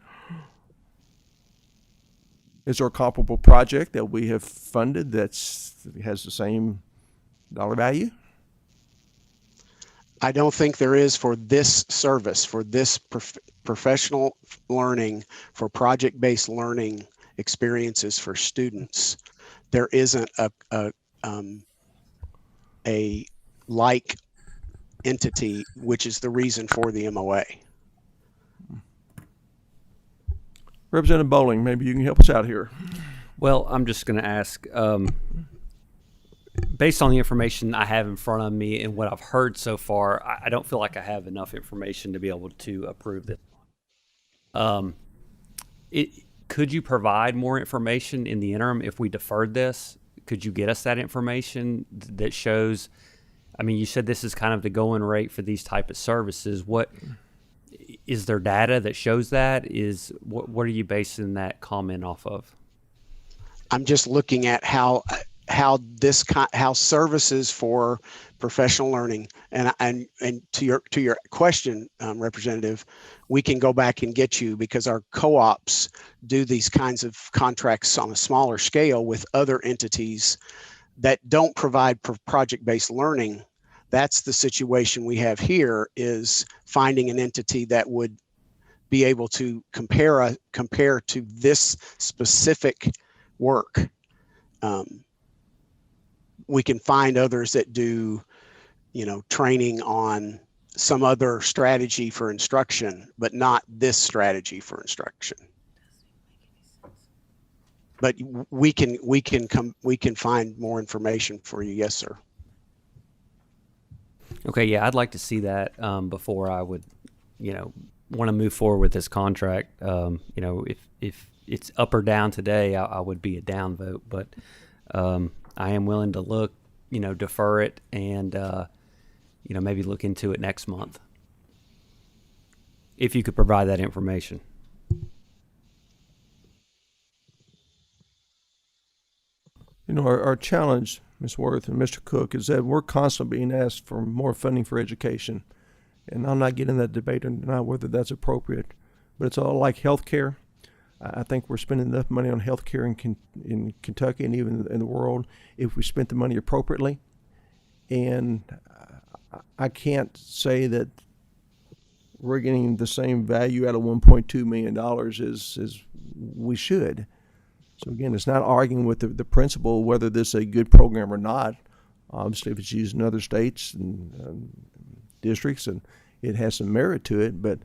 Is there a comparable project that we have funded that has the same dollar value? I don't think there is for this service, for this professional learning, for project-based learning experiences for students. There isn't a like entity, which is the reason for the MOA. Representative Bowling, maybe you can help us out here. Well, I'm just going to ask, based on the information I have in front of me and what I've heard so far, I don't feel like I have enough information to be able to approve this. Could you provide more information in the interim if we deferred this? Could you get us that information that shows, I mean, you said this is kind of the going rate for these type of services. What is there data that shows that? What are you basing that comment off of? I'm just looking at how how how services for professional learning and to your question, Representative, we can go back and get you, because our co-ops do these kinds of contracts on a smaller scale with other entities that don't provide project-based learning. That's the situation we have here, is finding an entity that would be able to compare to this specific work. We can find others that do, training on some other strategy for instruction, but not this strategy for instruction. But we can find more information for you. Yes, sir. Okay, yeah, I'd like to see that before I would, want to move forward with this contract. If it's up or down today, I would be a down vote, but I am willing to look, defer it, and maybe look into it next month, if you could provide that information. Our challenge, Ms. Worth and Mr. Cook, is that we're constantly being asked for more funding for education. And I'm not getting that debate or not whether that's appropriate, but it's all like healthcare. I think we're spending enough money on healthcare in Kentucky and even in the world if we spent the money appropriately. And I can't say that we're getting the same value out of $1.2 million as we should. So again, it's not arguing with the principle whether this is a good program or not. Obviously, if it's used in other states and districts, and it has some merit to it, but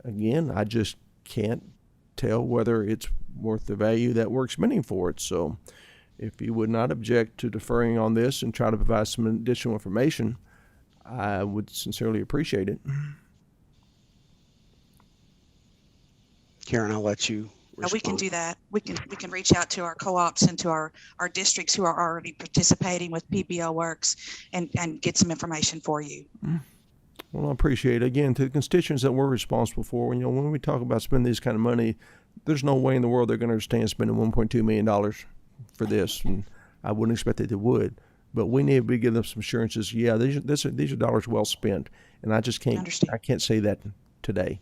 again, I just can't tell whether it's worth the value that we're expending for it. So if you would not object to deferring on this and try to provide some additional information, I would sincerely appreciate it. Karen, I'll let you respond. We can do that. We can reach out to our co-ops and to our districts who are already participating with PBL Works and get some information for you. Well, I appreciate it. Again, to the constituents that we're responsible for, when we talk about spending this kind of money, there's no way in the world they're going to understand spending $1.2 million for this, and I wouldn't expect that they would. But we need to give them some assurances. Yeah, these are dollars well spent, and I just can't. Understand. I can't say that today.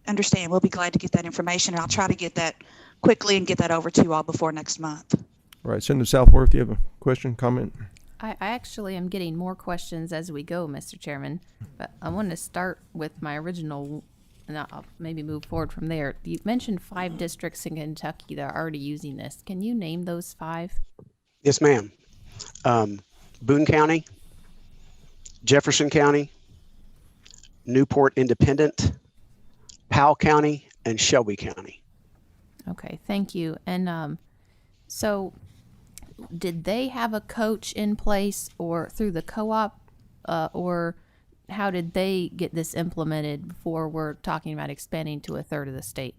Understand. We'll be glad to get that information, and I'll try to get that quickly and get that over to you all before next month. All right, Senator Southworth, do you have a question, comment? I actually am getting more questions as we go, Mr. Chairman, but I want to start with my original, and I'll maybe move forward from there. You mentioned 5 districts in Kentucky that are already using this. Can you name those 5? Yes, ma'am. Boone County, Jefferson County, Newport Independent, Powell County, and Shelby County. Okay, thank you. And so did they have a coach in place or through the co-op, or how did they get this implemented before we're talking about expanding to a third of the state?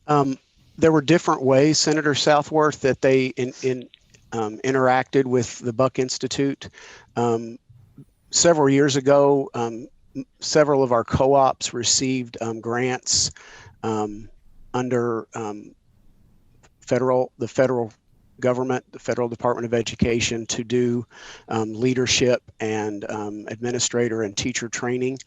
There were different ways, Senator Southworth, that they interacted with the Buck Institute. Several years ago, several of our co-ops received grants under the federal government, the Federal Department of Education, to do leadership and administrator and teacher training.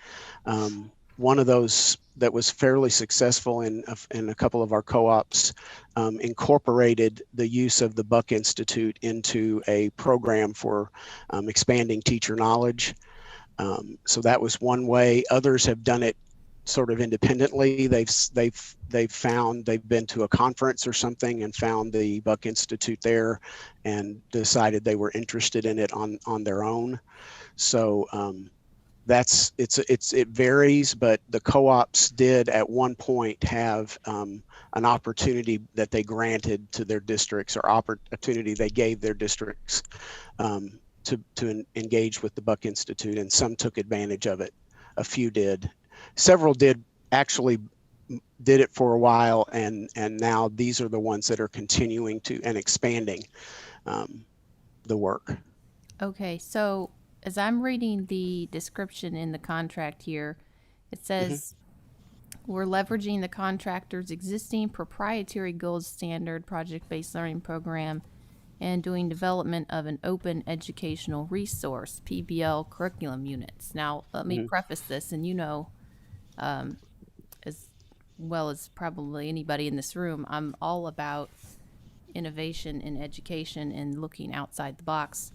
One of those that was fairly successful in a couple of our co-ops incorporated the use of the Buck Institute into a program for expanding teacher knowledge. So that was one way. Others have done it sort of independently. They've found, they've been to a conference or something and found the Buck Institute there and decided they were interested in it on their own. So it varies, but the co-ops did at one point have an opportunity that they granted to their districts, or opportunity they gave their districts to engage with the Buck Institute, and some took advantage of it. A few did. Several did it for a while, and now these are the ones that are continuing to and expanding the work. Okay, so as I'm reading the description in the contract here, it says we're leveraging the contractor's existing proprietary gold standard project-based learning program and doing development of an open educational resource, PBL curriculum units. Now, let me preface this, and you know, as well as probably anybody in this room, I'm all about innovation in education and looking outside the box.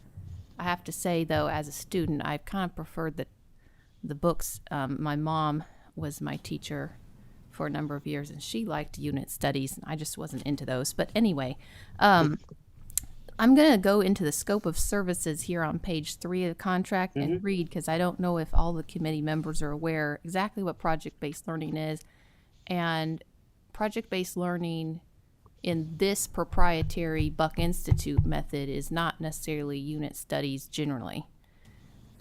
I have to say, though, as a student, I kind of preferred the books. My mom was my teacher for a number of years, and she liked unit studies, and I just wasn't into those. But anyway, I'm going to go into the scope of services here on page 3 of the contract and read, because I don't know if all the committee members are aware exactly what project-based learning is. And project-based learning in this proprietary Buck Institute method is not necessarily unit studies generally.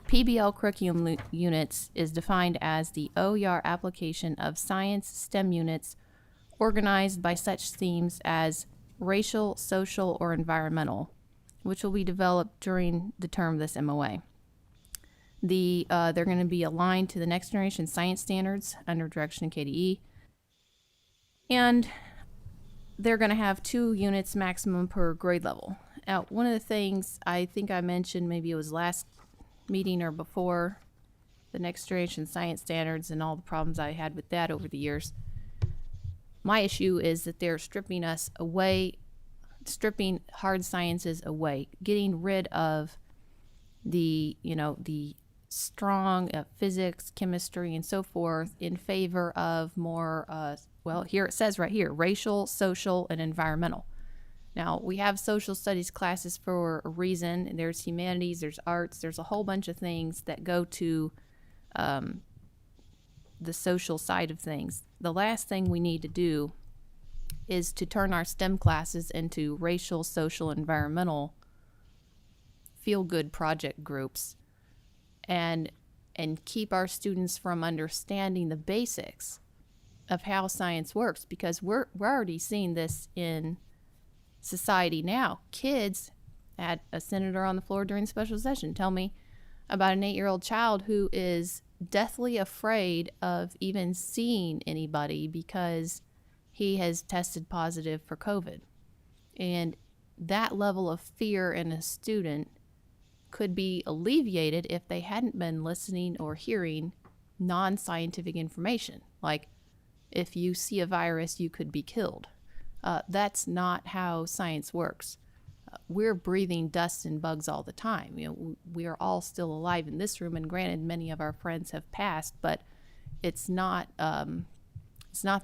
PBL curriculum units is defined as the OER application of science STEM units organized by such themes as racial, social, or environmental, which will be developed during the term of this MOA. They're going to be aligned to the next generation science standards under direction of KDE, and they're going to have 2 units maximum per grade level. Now, one of the things I think I mentioned, maybe it was last meeting or before, the next generation science standards and all the problems I had with that over the years. My issue is that they're stripping us away, stripping hard sciences away, getting rid of the strong physics, chemistry, and so forth in favor of more, well, here it says right here, racial, social, and environmental. Now, we have social studies classes for a reason. There's humanities, there's arts, there's a whole bunch of things that go to the social side of things. The last thing we need to do is to turn our STEM classes into racial, social, environmental feel-good project groups and keep our students from understanding the basics of how science works, because we're already seeing this in society now. Kids, had a senator on the floor during the special session tell me about an 8-year-old child who is deathly afraid of even seeing anybody because he has tested positive for COVID. And that level of fear in a student could be alleviated if they hadn't been listening or hearing non-scientific information. Like, if you see a virus, you could be killed. That's not how science works. We're breathing dust and bugs all the time. We are all still alive in this room, and granted, many of our friends have passed, but it's not the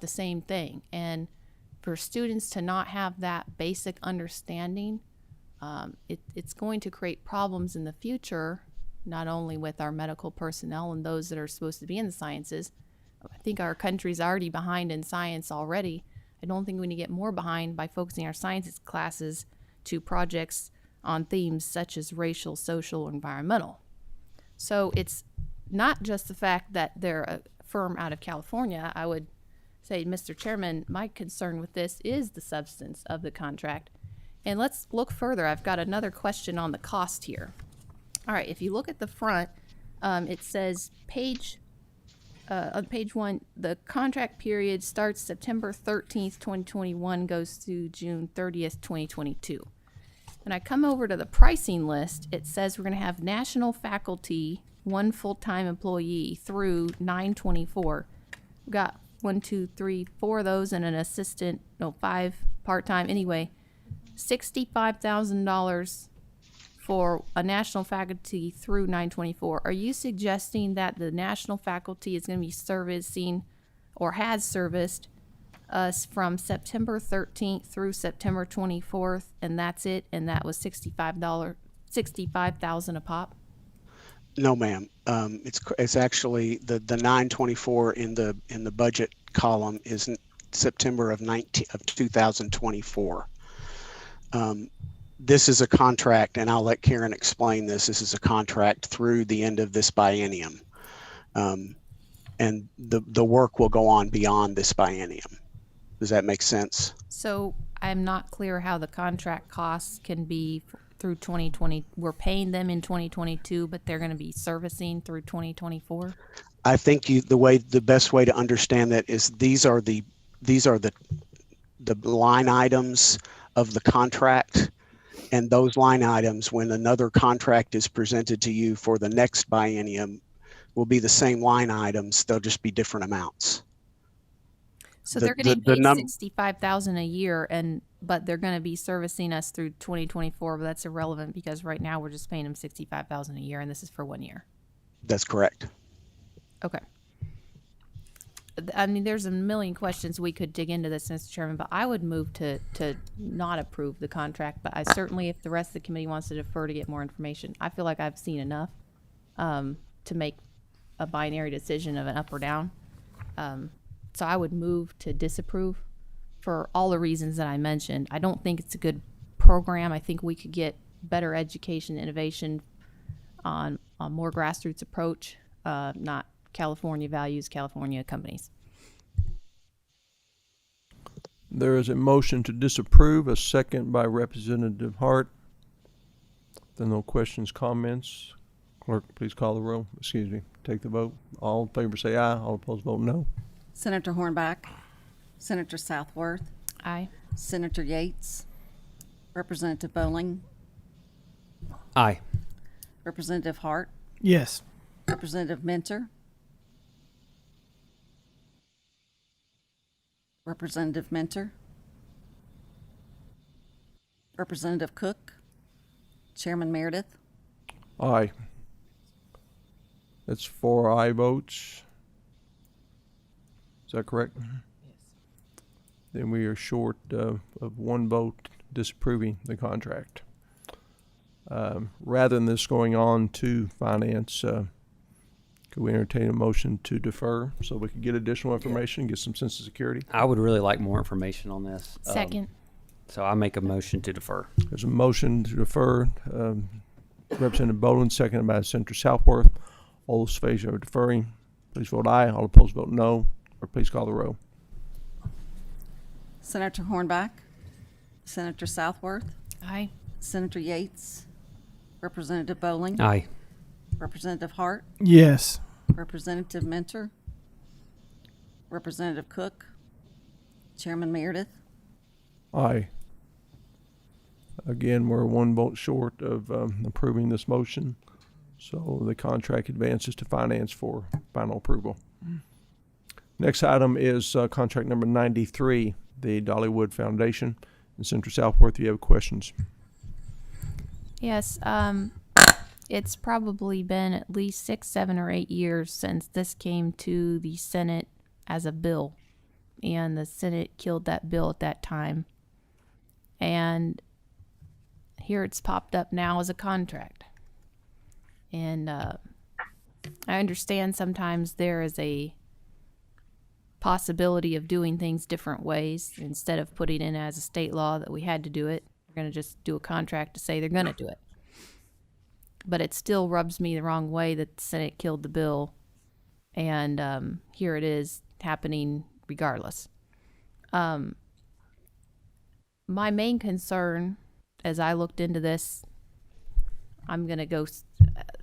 same thing. And for students to not have that basic understanding, it's going to create problems in the future, not only with our medical personnel and those that are supposed to be in the sciences. I think our country's already behind in science already. I don't think we need to get more behind by focusing our sciences classes to projects on themes such as racial, social, environmental. So it's not just the fact that they're a firm out of California. I would say, Mr. Chairman, my concern with this is the substance of the contract. And let's look further. I've got another question on the cost here. All right, if you look at the front, it says on page 1, the contract period starts September 13th, 2021, goes through June 30th, 2022. When I come over to the pricing list, it says we're going to have national faculty, 1 full-time employee through 9/24. We've got 1, 2, 3, 4 of those and an assistant, 5 part-time. Anyway, $65,000 for a national faculty through 9/24. Are you suggesting that the national faculty is going to be servicing or has serviced us from September 13th through September 24th, and that's it, and that was $65,000 a pop? No, ma'am. It's actually the 9/24 in the budget column is September of 2024. This is a contract, and I'll let Karen explain this. This is a contract through the end of this biennium, and the work will go on beyond this biennium. Does that make sense? So I'm not clear how the contract costs can be through 2020. We're paying them in 2022, but they're going to be servicing through 2024. I think the best way to understand that is these are the line items of the contract, And those line items, when another contract is presented to you for the next biennium, will be the same line items. They'll just be different amounts. So they're getting paid $65,000 a year, but they're going to be servicing us through 2024. But that's irrelevant because right now we're just paying them $65,000 a year, and this is for 1 year. That's correct. Okay. I mean, there's a million questions we could dig into this, Mr. Chairman, but I would move to not approve the contract. But I certainly, if the rest of the committee wants to defer to get more information, I feel like I've seen enough to make a binary decision of an up or down. So I would move to disapprove for all the reasons that I mentioned. I don't think it's a good program. I think we could get better education, innovation on a more grassroots approach, not California values, California companies. There is a motion to disapprove, a second by Representative Hart. Then no questions, comments. Clerk, please call the roll. Excuse me, take the vote. All in favor say aye. All opposed vote no. Senator Hornback, Senator Southworth, Aye. Senator Yates, Representative Bowling, Aye. Representative Hart, Yes. Representative Minter, Representative Minter, Representative Cook, Chairman Meredith, Aye. That's 4 aye votes. Is that correct? Yes. Then we are short of 1 vote disapproving the contract. Rather than this going on to finance, could we entertain a motion to defer so we can get additional information, get some sense of security? I would really like more information on this. Second. So I make a motion to defer. There's a motion to defer. Representative Boland, seconded by Senator Southworth. All those in favor of deferring, please vote aye. All opposed vote no. Or please call the roll. Senator Hornback, Senator Southworth, Aye. Senator Yates, Representative Bowling, Aye. Representative Hart, Yes. Representative Minter, Representative Cook, Chairman Meredith, Aye. Again, we're 1 vote short of approving this motion. So the contract advances to finance for final approval. Next item is contract number 93, the Dollywood Foundation. And Senator Southworth, you have questions? Yes. It's probably been at least 6, 7, or 8 years since this came to the Senate as a bill. And the Senate killed that bill at that time. And here it's popped up now as a contract. And I understand sometimes there is a possibility of doing things different ways. Instead of putting in as a state law that we had to do it, we're going to just do a contract to say they're going to do it. But it still rubs me the wrong way that the Senate killed the bill, and here it is happening regardless. My main concern, as I looked into this, I'm going to go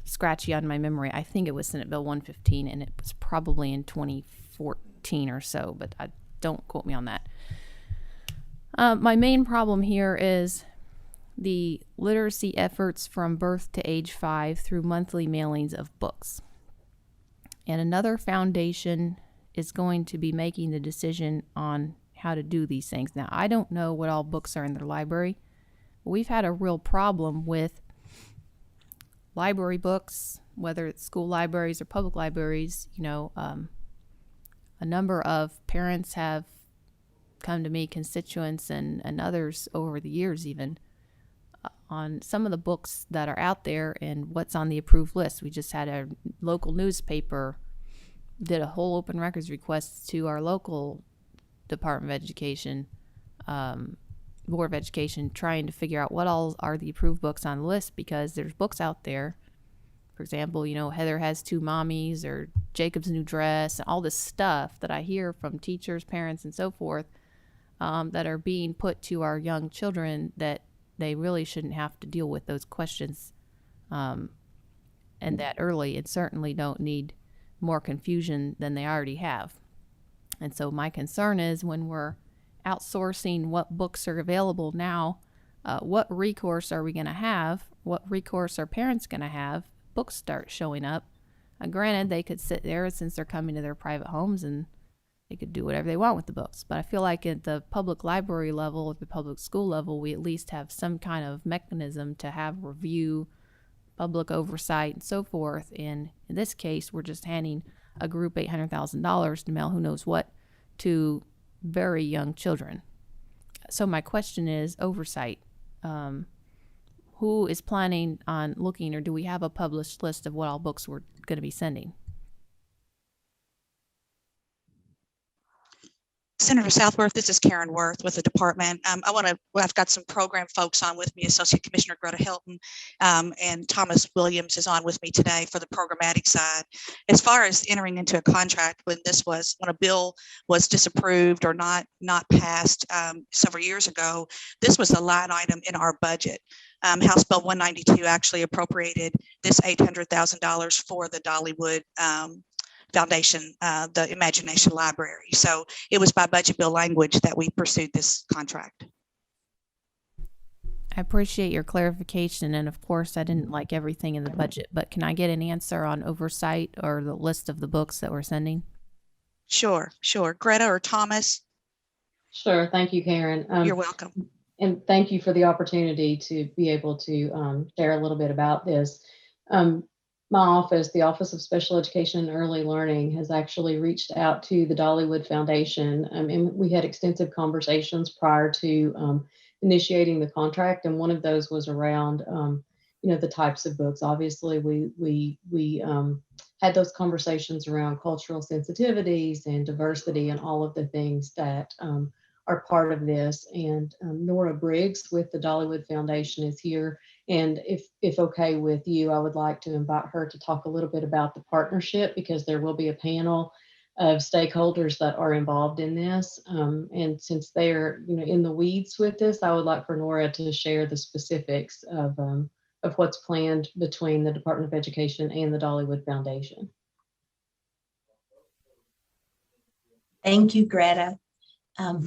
scratchy on my memory. I think it was Senate Bill 115, and it was probably in 2014 or so, but don't quote me on that. My main problem here is the literacy efforts from birth to age 5 through monthly mailings of books. And another foundation is going to be making the decision on how to do these things. Now, I don't know what all books are in their library. We've had a real problem with library books, whether it's school libraries or public libraries. You know, a number of parents have come to me, constituents and others over the years even, on some of the books that are out there and what's on the approved list. We just had a local newspaper did a whole open records request to our local Department of Education, Board of Education, trying to figure out what all are the approved books on the list, because there's books out there. For example, you know, Heather Has Two Mommies or Jacob's New Dress, and all this stuff that I hear from teachers, parents, and so forth, that are being put to our young children that they really shouldn't have to deal with those questions and that early, and certainly don't need more confusion than they already have. And so my concern is when we're outsourcing what books are available now, what recourse are we going to have? What recourse are parents going to have? Books start showing up. Granted, they could sit there since they're coming to their private homes and they could do whatever they want with the books. But I feel like at the public library level, at the public school level, we at least have some kind of mechanism to have review, public oversight, and so forth. And in this case, we're just handing a group $800,000 to mail who knows what to very young children. So my question is oversight. Who is planning on looking, or do we have a published list of what all books we're going to be sending? Senator Southworth, this is Karen Worth with the department. I've got some program folks on with me, Associate Commissioner Greta Hilton, and Thomas Williams is on with me today for the programmatic side. As far as entering into a contract when a bill was disapproved or not passed several years ago, this was a line item in our budget. House Bill 192 actually appropriated this $800,000 for the Dollywood Foundation, the Imagination Library. So it was by budget bill language that we pursued this contract. I appreciate your clarification, and of course I didn't like everything in the budget, but can I get an answer on oversight or the list of the books that we're sending? Sure. Greta or Thomas? Sure, thank you, Karen. You're welcome. And thank you for the opportunity to be able to share a little bit about this. My office, the Office of Special Education and Early Learning, has actually reached out to the Dollywood Foundation, and we had extensive conversations prior to initiating the contract. And one of those was around, the types of books. Obviously, we had those conversations around cultural sensitivities and diversity and all of the things that are part of this. And Nora Briggs with the Dollywood Foundation is here. And if okay with you, I would like to invite her to talk a little bit about the partnership, because there will be a panel of stakeholders that are involved in this. And since they're in the weeds with this, I would like for Nora to share the specifics of what's planned between the Department of Education and the Dollywood Foundation. Thank you, Greta.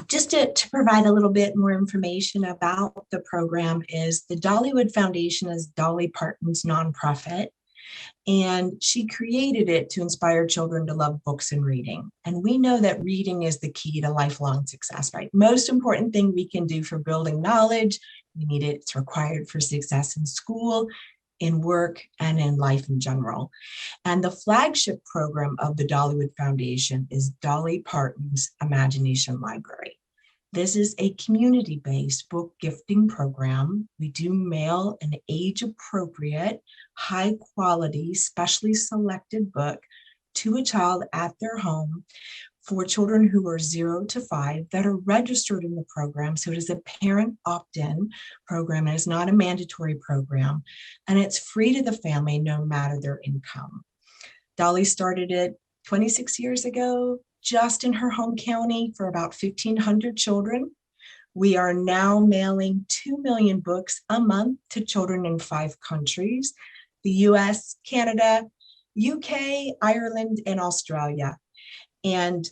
Just to provide a little bit more information about the program, is the Dollywood Foundation is Dolly Parton's nonprofit, and she created it to inspire children to love books and reading. And we know that reading is the key to lifelong success, right? Most important thing we can do for building knowledge. We need it. It's required for success in school, in work, and in life in general. And the flagship program of the Dollywood Foundation is Dolly Parton's Imagination Library. This is a community-based book gifting program. We do mail an age-appropriate, high-quality, specially selected book to a child at their home for children who are 0 to 5 that are registered in the program. So it is a parent opt-in program. It is not a mandatory program, and it's free to the family no matter their income. Dolly started it 26 years ago, just in her home county for about 1,500 children. We are now mailing 2 million books a month to children in 5 countries: the US, Canada, UK, Ireland, and Australia. And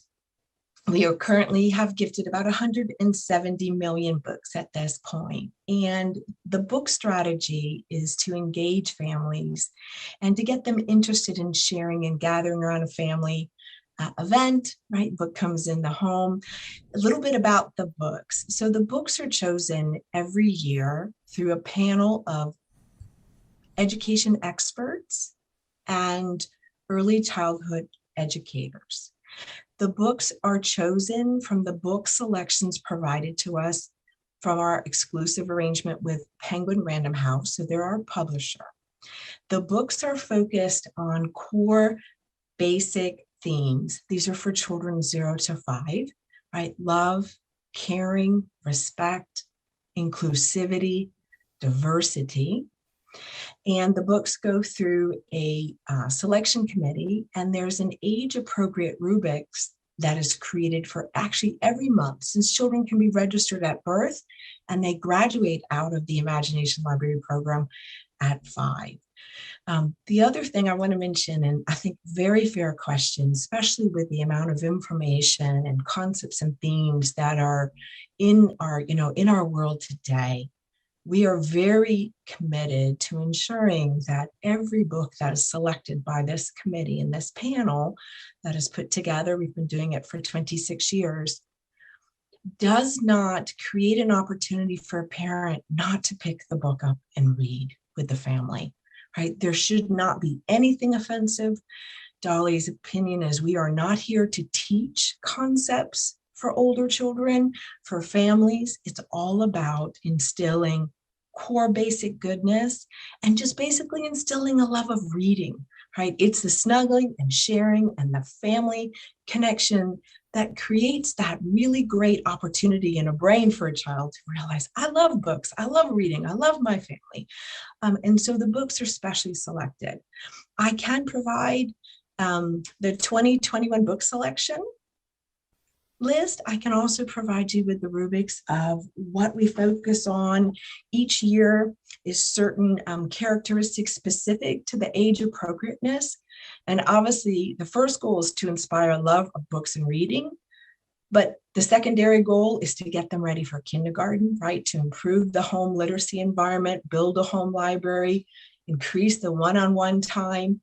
we are currently have gifted about 170 million books at this point. And the book strategy is to engage families and to get them interested in sharing and gathering around a family event, right? Book comes in the home. A little bit about the books. So the books are chosen every year through a panel of education experts and early childhood educators. The books are chosen from the book selections provided to us from our exclusive arrangement with Penguin Random House. So they're our publisher. The books are focused on core basic themes. These are for children 0 to 5, right? Love, caring, respect, inclusivity, diversity. And the books go through a selection committee, and there's an age-appropriate rubrics that is created for actually every month, since children can be registered at birth and they graduate out of the Imagination Library program at 5. The other thing I want to mention, and I think very fair question, especially with the amount of information and concepts and themes that are in our world today, we are very committed to ensuring that every book that is selected by this committee and this panel that is put together, we've been doing it for 26 years, does not create an opportunity for a parent not to pick the book up and read with the family, right? There should not be anything offensive. Dolly's opinion is we are not here to teach concepts for older children, for families. It's all about instilling core basic goodness and just basically instilling a love of reading, right? It's the snuggling and sharing and the family connection that creates that really great opportunity in a brain for a child to realize, I love books, I love reading, I love my family. And so the books are specially selected. I can provide the 2021 book selection list. I can also provide you with the rubrics of what we focus on. Each year is certain characteristics specific to the age appropriateness. And obviously, the first goal is to inspire a love of books and reading. But the secondary goal is to get them ready for kindergarten, right? To improve the home literacy environment, build a home library, increase the one-on-one time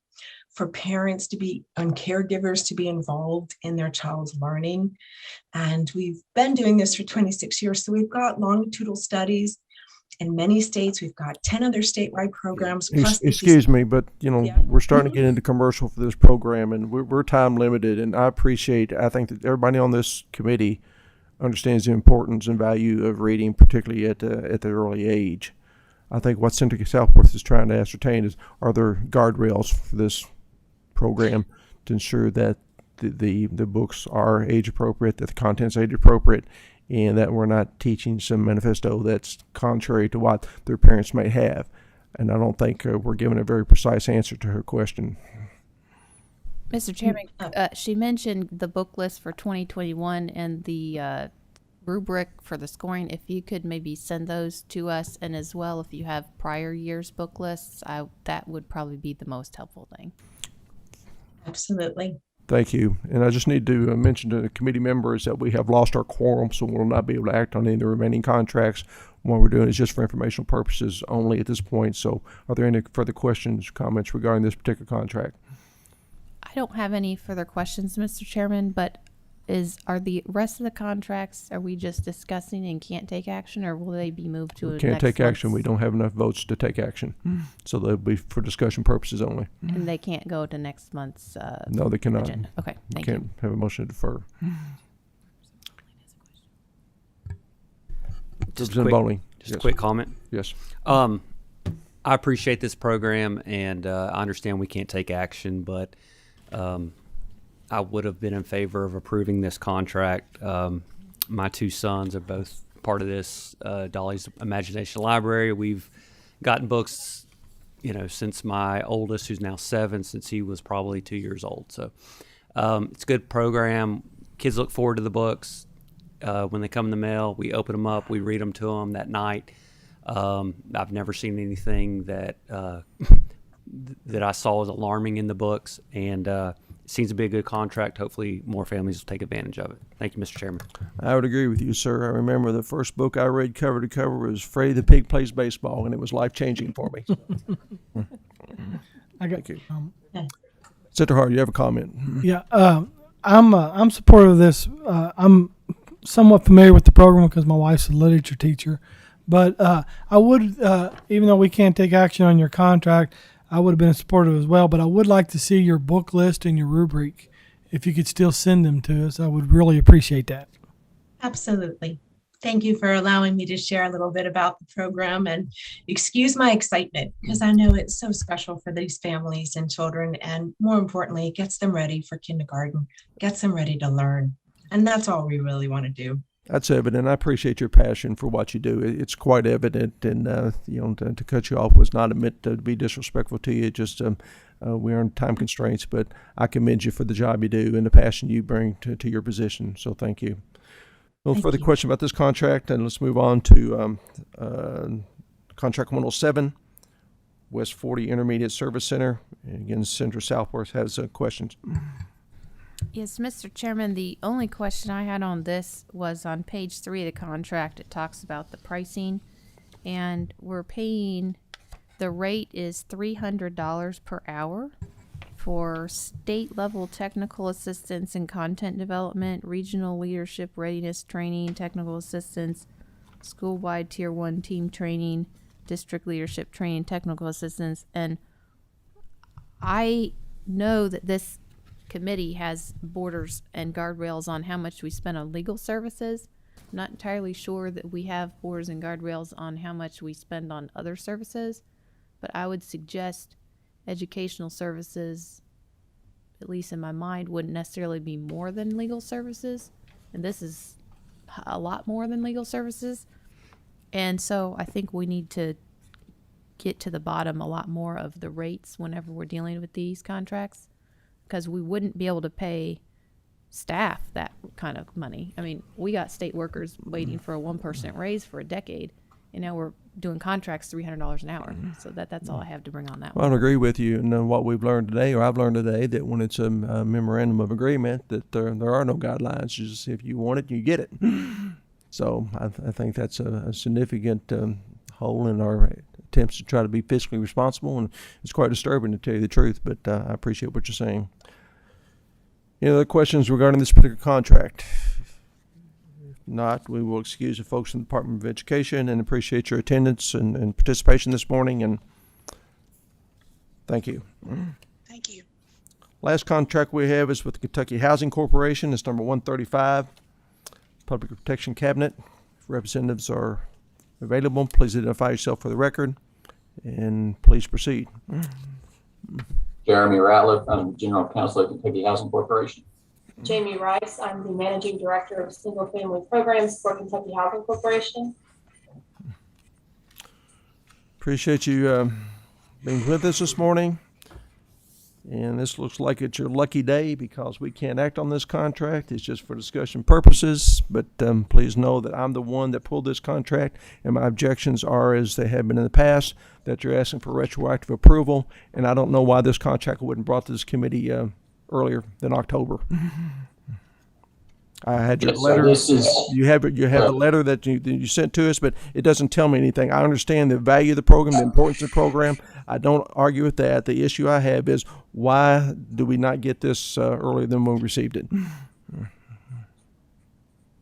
for parents to be and caregivers to be involved in their child's learning. And we've been doing this for 26 years. So we've got longitudinal studies in many states. We've got 10 other statewide programs. Excuse me, but we're starting to get into commercial for this program, and we're time limited. And I think that everybody on this committee understands the importance and value of reading, particularly at the early age. I think what Senator Southworth is trying to ascertain is, are there guardrails for this program to ensure that the books are age appropriate, that the content's age appropriate, and that we're not teaching some manifesto that's contrary to what their parents may have. And I don't think we're giving a very precise answer to her question. Mr. Chairman, she mentioned the book list for 2021 and the rubric for the scoring. If you could maybe send those to us, and as well, if you have prior years book lists, that would probably be the most helpful thing. Absolutely. Thank you. And I just need to mention to the committee members that we have lost our quorum, so we'll not be able to act on any of the remaining contracts. What we're doing is just for informational purposes only at this point. So are there any further questions, comments regarding this particular contract? I don't have any further questions, Mr. Chairman, but are the rest of the contracts, are we just discussing and can't take action, or will they be moved to We can't take action. We don't have enough votes to take action. So they'll be for discussion purposes only. And they can't go to next month's No, they cannot. agenda. Okay, thank you. you. Can't have a motion to defer. Just Representative Bowling. Just a quick comment. Yes. I appreciate this program, and I understand we can't take action, but I would have been in favor of approving this contract. My two sons are both part of this Dolly's Imagination Library. We've gotten books, since my oldest, who's now 7, since he was probably 2 years old. So it's a good program. Kids look forward to the books. When they come in the mail, we open them up, we read them to them that night. I've never seen anything that that I saw as alarming in the books, and it seems to be a good contract. Hopefully more families will take advantage of it. Thank you, Mr. Chairman. I would agree with you, sir. I remember the first book I read cover to cover was Freddie the Pig Plays Baseball, and it was life-changing for me. Thank you. Senator Hart, you have a comment? Yeah, I'm supportive of this. I'm somewhat familiar with the program because my wife's a literature teacher, but I would, even though we can't take action on your contract, I would have been supportive as well, but I would like to see your book list and your rubric. If you could still send them to us, I would really appreciate that. Absolutely. Thank you for allowing me to share a little bit about the program, and excuse my excitement because I know it's so special for these families and children, and more importantly, it gets them ready for kindergarten, gets them ready to learn. And that's all we really want to do. That's evident. I appreciate your passion for what you do. It's quite evident, and to cut you off was not meant to be disrespectful to you. Just we're on time constraints, but I commend you for the job you do and the passion you bring to your position. So thank you. No further question about this contract, and let's move on to contract 107, West 40 Intermediate Service Center. And again, Senator Southworth has questions. Yes, Mr. Chairman, the only question I had on this was on page 3 of the contract. It talks about the pricing, and we're paying, the rate is $300 per hour for state level technical assistance and content development, regional leadership readiness training, technical assistance, school-wide tier 1 team training, district leadership training, technical assistance. And I know that this committee has borders and guardrails on how much we spend on legal services. I'm not entirely sure that we have borders and guardrails on how much we spend on other services, but I would suggest educational services, at least in my mind, wouldn't necessarily be more than legal services. And this is a lot more than legal services. And so I think we need to get to the bottom a lot more of the rates whenever we're dealing with these contracts, because we wouldn't be able to pay staff that kind of money. I mean, we got state workers waiting for a 1% raise for a decade, and now we're doing contracts $300 an hour. So that's all I have to bring on that Well, one. I agree with you. And what we've learned today, or I've learned today, that when it's a memorandum of agreement, that there are no guidelines. Just if you want it, you get it. So I think that's a significant hole in our attempts to try to be fiscally responsible, and it's quite disturbing, to tell you the truth. But I appreciate what you're saying. Any other questions regarding this particular contract? Not, we will excuse the folks in the Department of Education, and appreciate your attendance and participation this morning, and thank you. Thank you. Last contract we have is with the Kentucky Housing Corporation. It's number 135, Public Protection Cabinet. If representatives are available, please identify yourself for the record, and please proceed. Jeremy Ratliff, I'm General Counsel at Kentucky Housing Corporation. Jamie Rice, I'm the Managing Director of Single Family Programs for Kentucky Housing Corporation. Appreciate you being with us this morning. And this looks like it's your lucky day, because we can't act on this contract. It's just for discussion purposes. But please know that I'm the one that pulled this contract, and my objections are, as they have been in the past, that you're asking for retroactive approval. And I don't know why this contract wasn't brought to this committee earlier than October. I had your letter. You have the letter that you sent to us, but it doesn't tell me anything. I understand the value of the program, the importance of the program. I don't argue with that. The issue I have is, why do we not get this earlier than when we received it?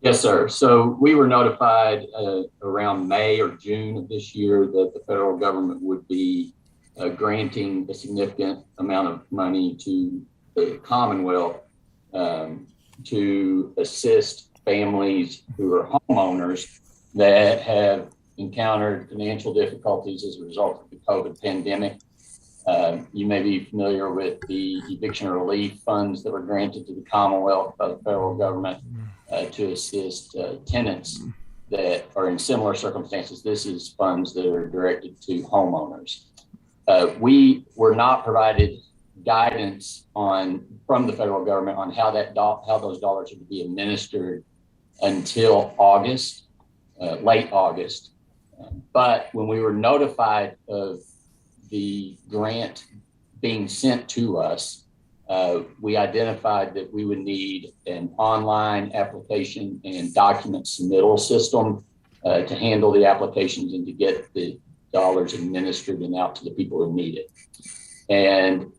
Yes, sir. So we were notified around May or June of this year that the federal government would be granting a significant amount of money to the Commonwealth to assist families who are homeowners that have encountered financial difficulties as a result of the COVID pandemic. You may be familiar with the eviction relief funds that were granted to the Commonwealth by the federal government to assist tenants that are in similar circumstances. This is funds that are directed to homeowners. We were not provided guidance from the federal government on how those dollars are to be administered until August, late August. But when we were notified of the grant being sent to us, we identified that we would need an online application and document submittal system to handle the applications and to get the dollars administered and out to the people who need it. And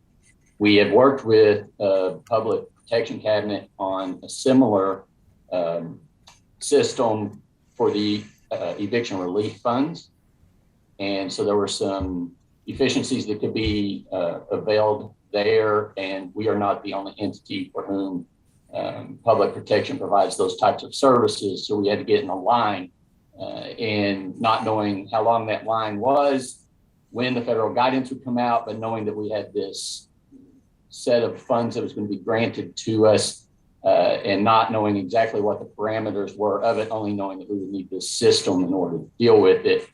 we had worked with Public Protection Cabinet on a similar system for the eviction relief funds. And so there were some efficiencies that could be availed there, and we are not the only entity for whom Public Protection provides those types of services. So we had to get in a line, and not knowing how long that line was, when the federal guidance would come out, but knowing that we had this set of funds that was going to be granted to us, and not knowing exactly what the parameters were of it, only knowing that we would need this system in order to deal with it.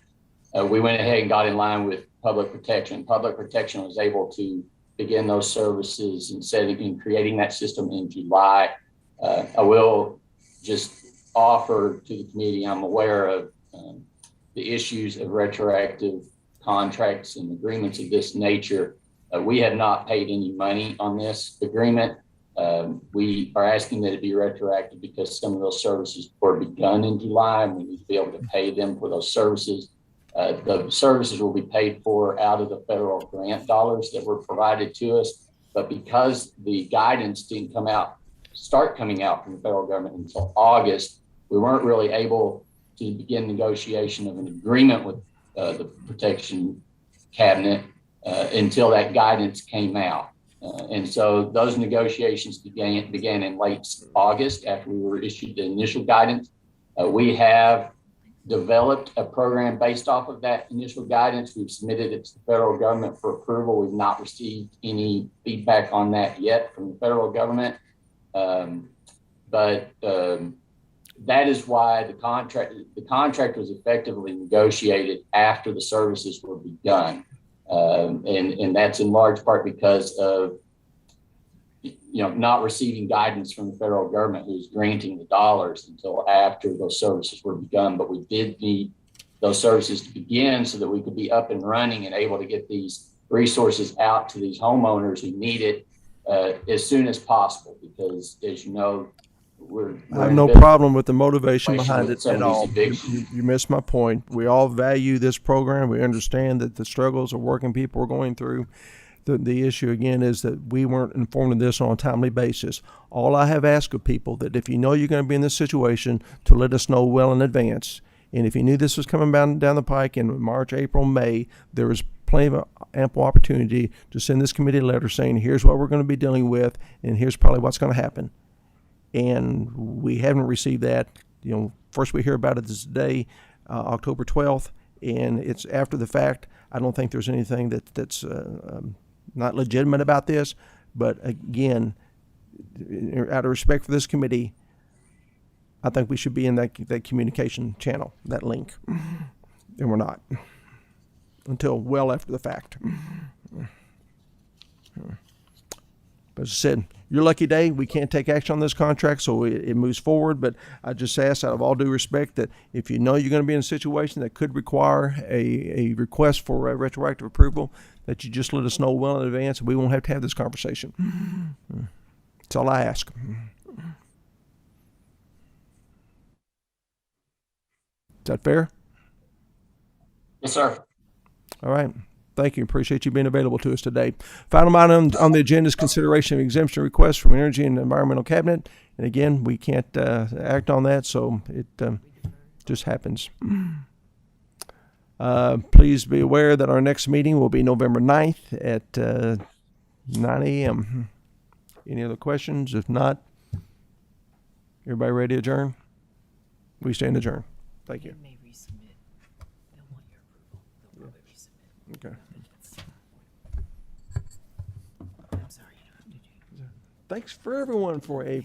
We went ahead and got in line with Public Protection. Public Protection was able to begin those services and creating that system in July. I will just offer to the committee, I'm aware of the issues of retroactive contracts and agreements of this nature. We have not paid any money on this agreement. We are asking that it be retroactive because some of those services were begun in July, and we need to be able to pay them for those services. The services will be paid for out of the federal grant dollars that were provided to us. But because the guidance didn't start coming out from the federal government until August, we weren't really able to begin negotiation of an agreement with the Protection Cabinet until that guidance came out. And so those negotiations began in late August after we were issued the initial guidance. We have developed a program based off of that initial guidance. We've submitted it to the federal government for approval. We've not received any feedback on that yet from the federal government. But that is why the contract was effectively negotiated after the services were begun. And that's in large part because of not receiving guidance from the federal government who's granting the dollars until after those services were begun. But we did need those services to begin so that we could be up and running and able to get these resources out to these homeowners who need it as soon as possible. Because as you know, I have no problem with the motivation behind it at all. You missed my point. We all value this program. We understand that the struggles of working people are going through. The issue again is that we weren't informed of this on a timely basis. All I have asked of people that if you know you're going to be in this situation, to let us know well in advance. And if you knew this was coming down the pike in March, April, May, there was plenty of ample opportunity to send this committee a letter saying, here's what we're going to be dealing with, and here's probably what's going to happen. And we haven't received that. First we hear about it this day, October 12th, and it's after the fact. I don't think there's anything that's not legitimate about this. But again, out of respect for this committee, I think we should be in that communication channel, that link. And we're not until well after the fact. But as I said, your lucky day, we can't take action on this contract, so it moves forward. But I just ask, out of all due respect, that if you know you're going to be in a situation that could require a request for a retroactive approval, that you just let us know well in advance, and we won't have to have this conversation. That's all I ask. Is that fair? Yes, sir. All right. Thank you. Appreciate you being available to us today. Final item on the agenda is consideration of exemption requests from Energy and Environmental Cabinet. And again, we can't act on that, so it just happens. Please be aware that our next meeting will be November 9th at 9 a.m. Any other questions? If not, everybody ready to adjourn? We stand adjourned. Thank you. Okay. Thanks for everyone for a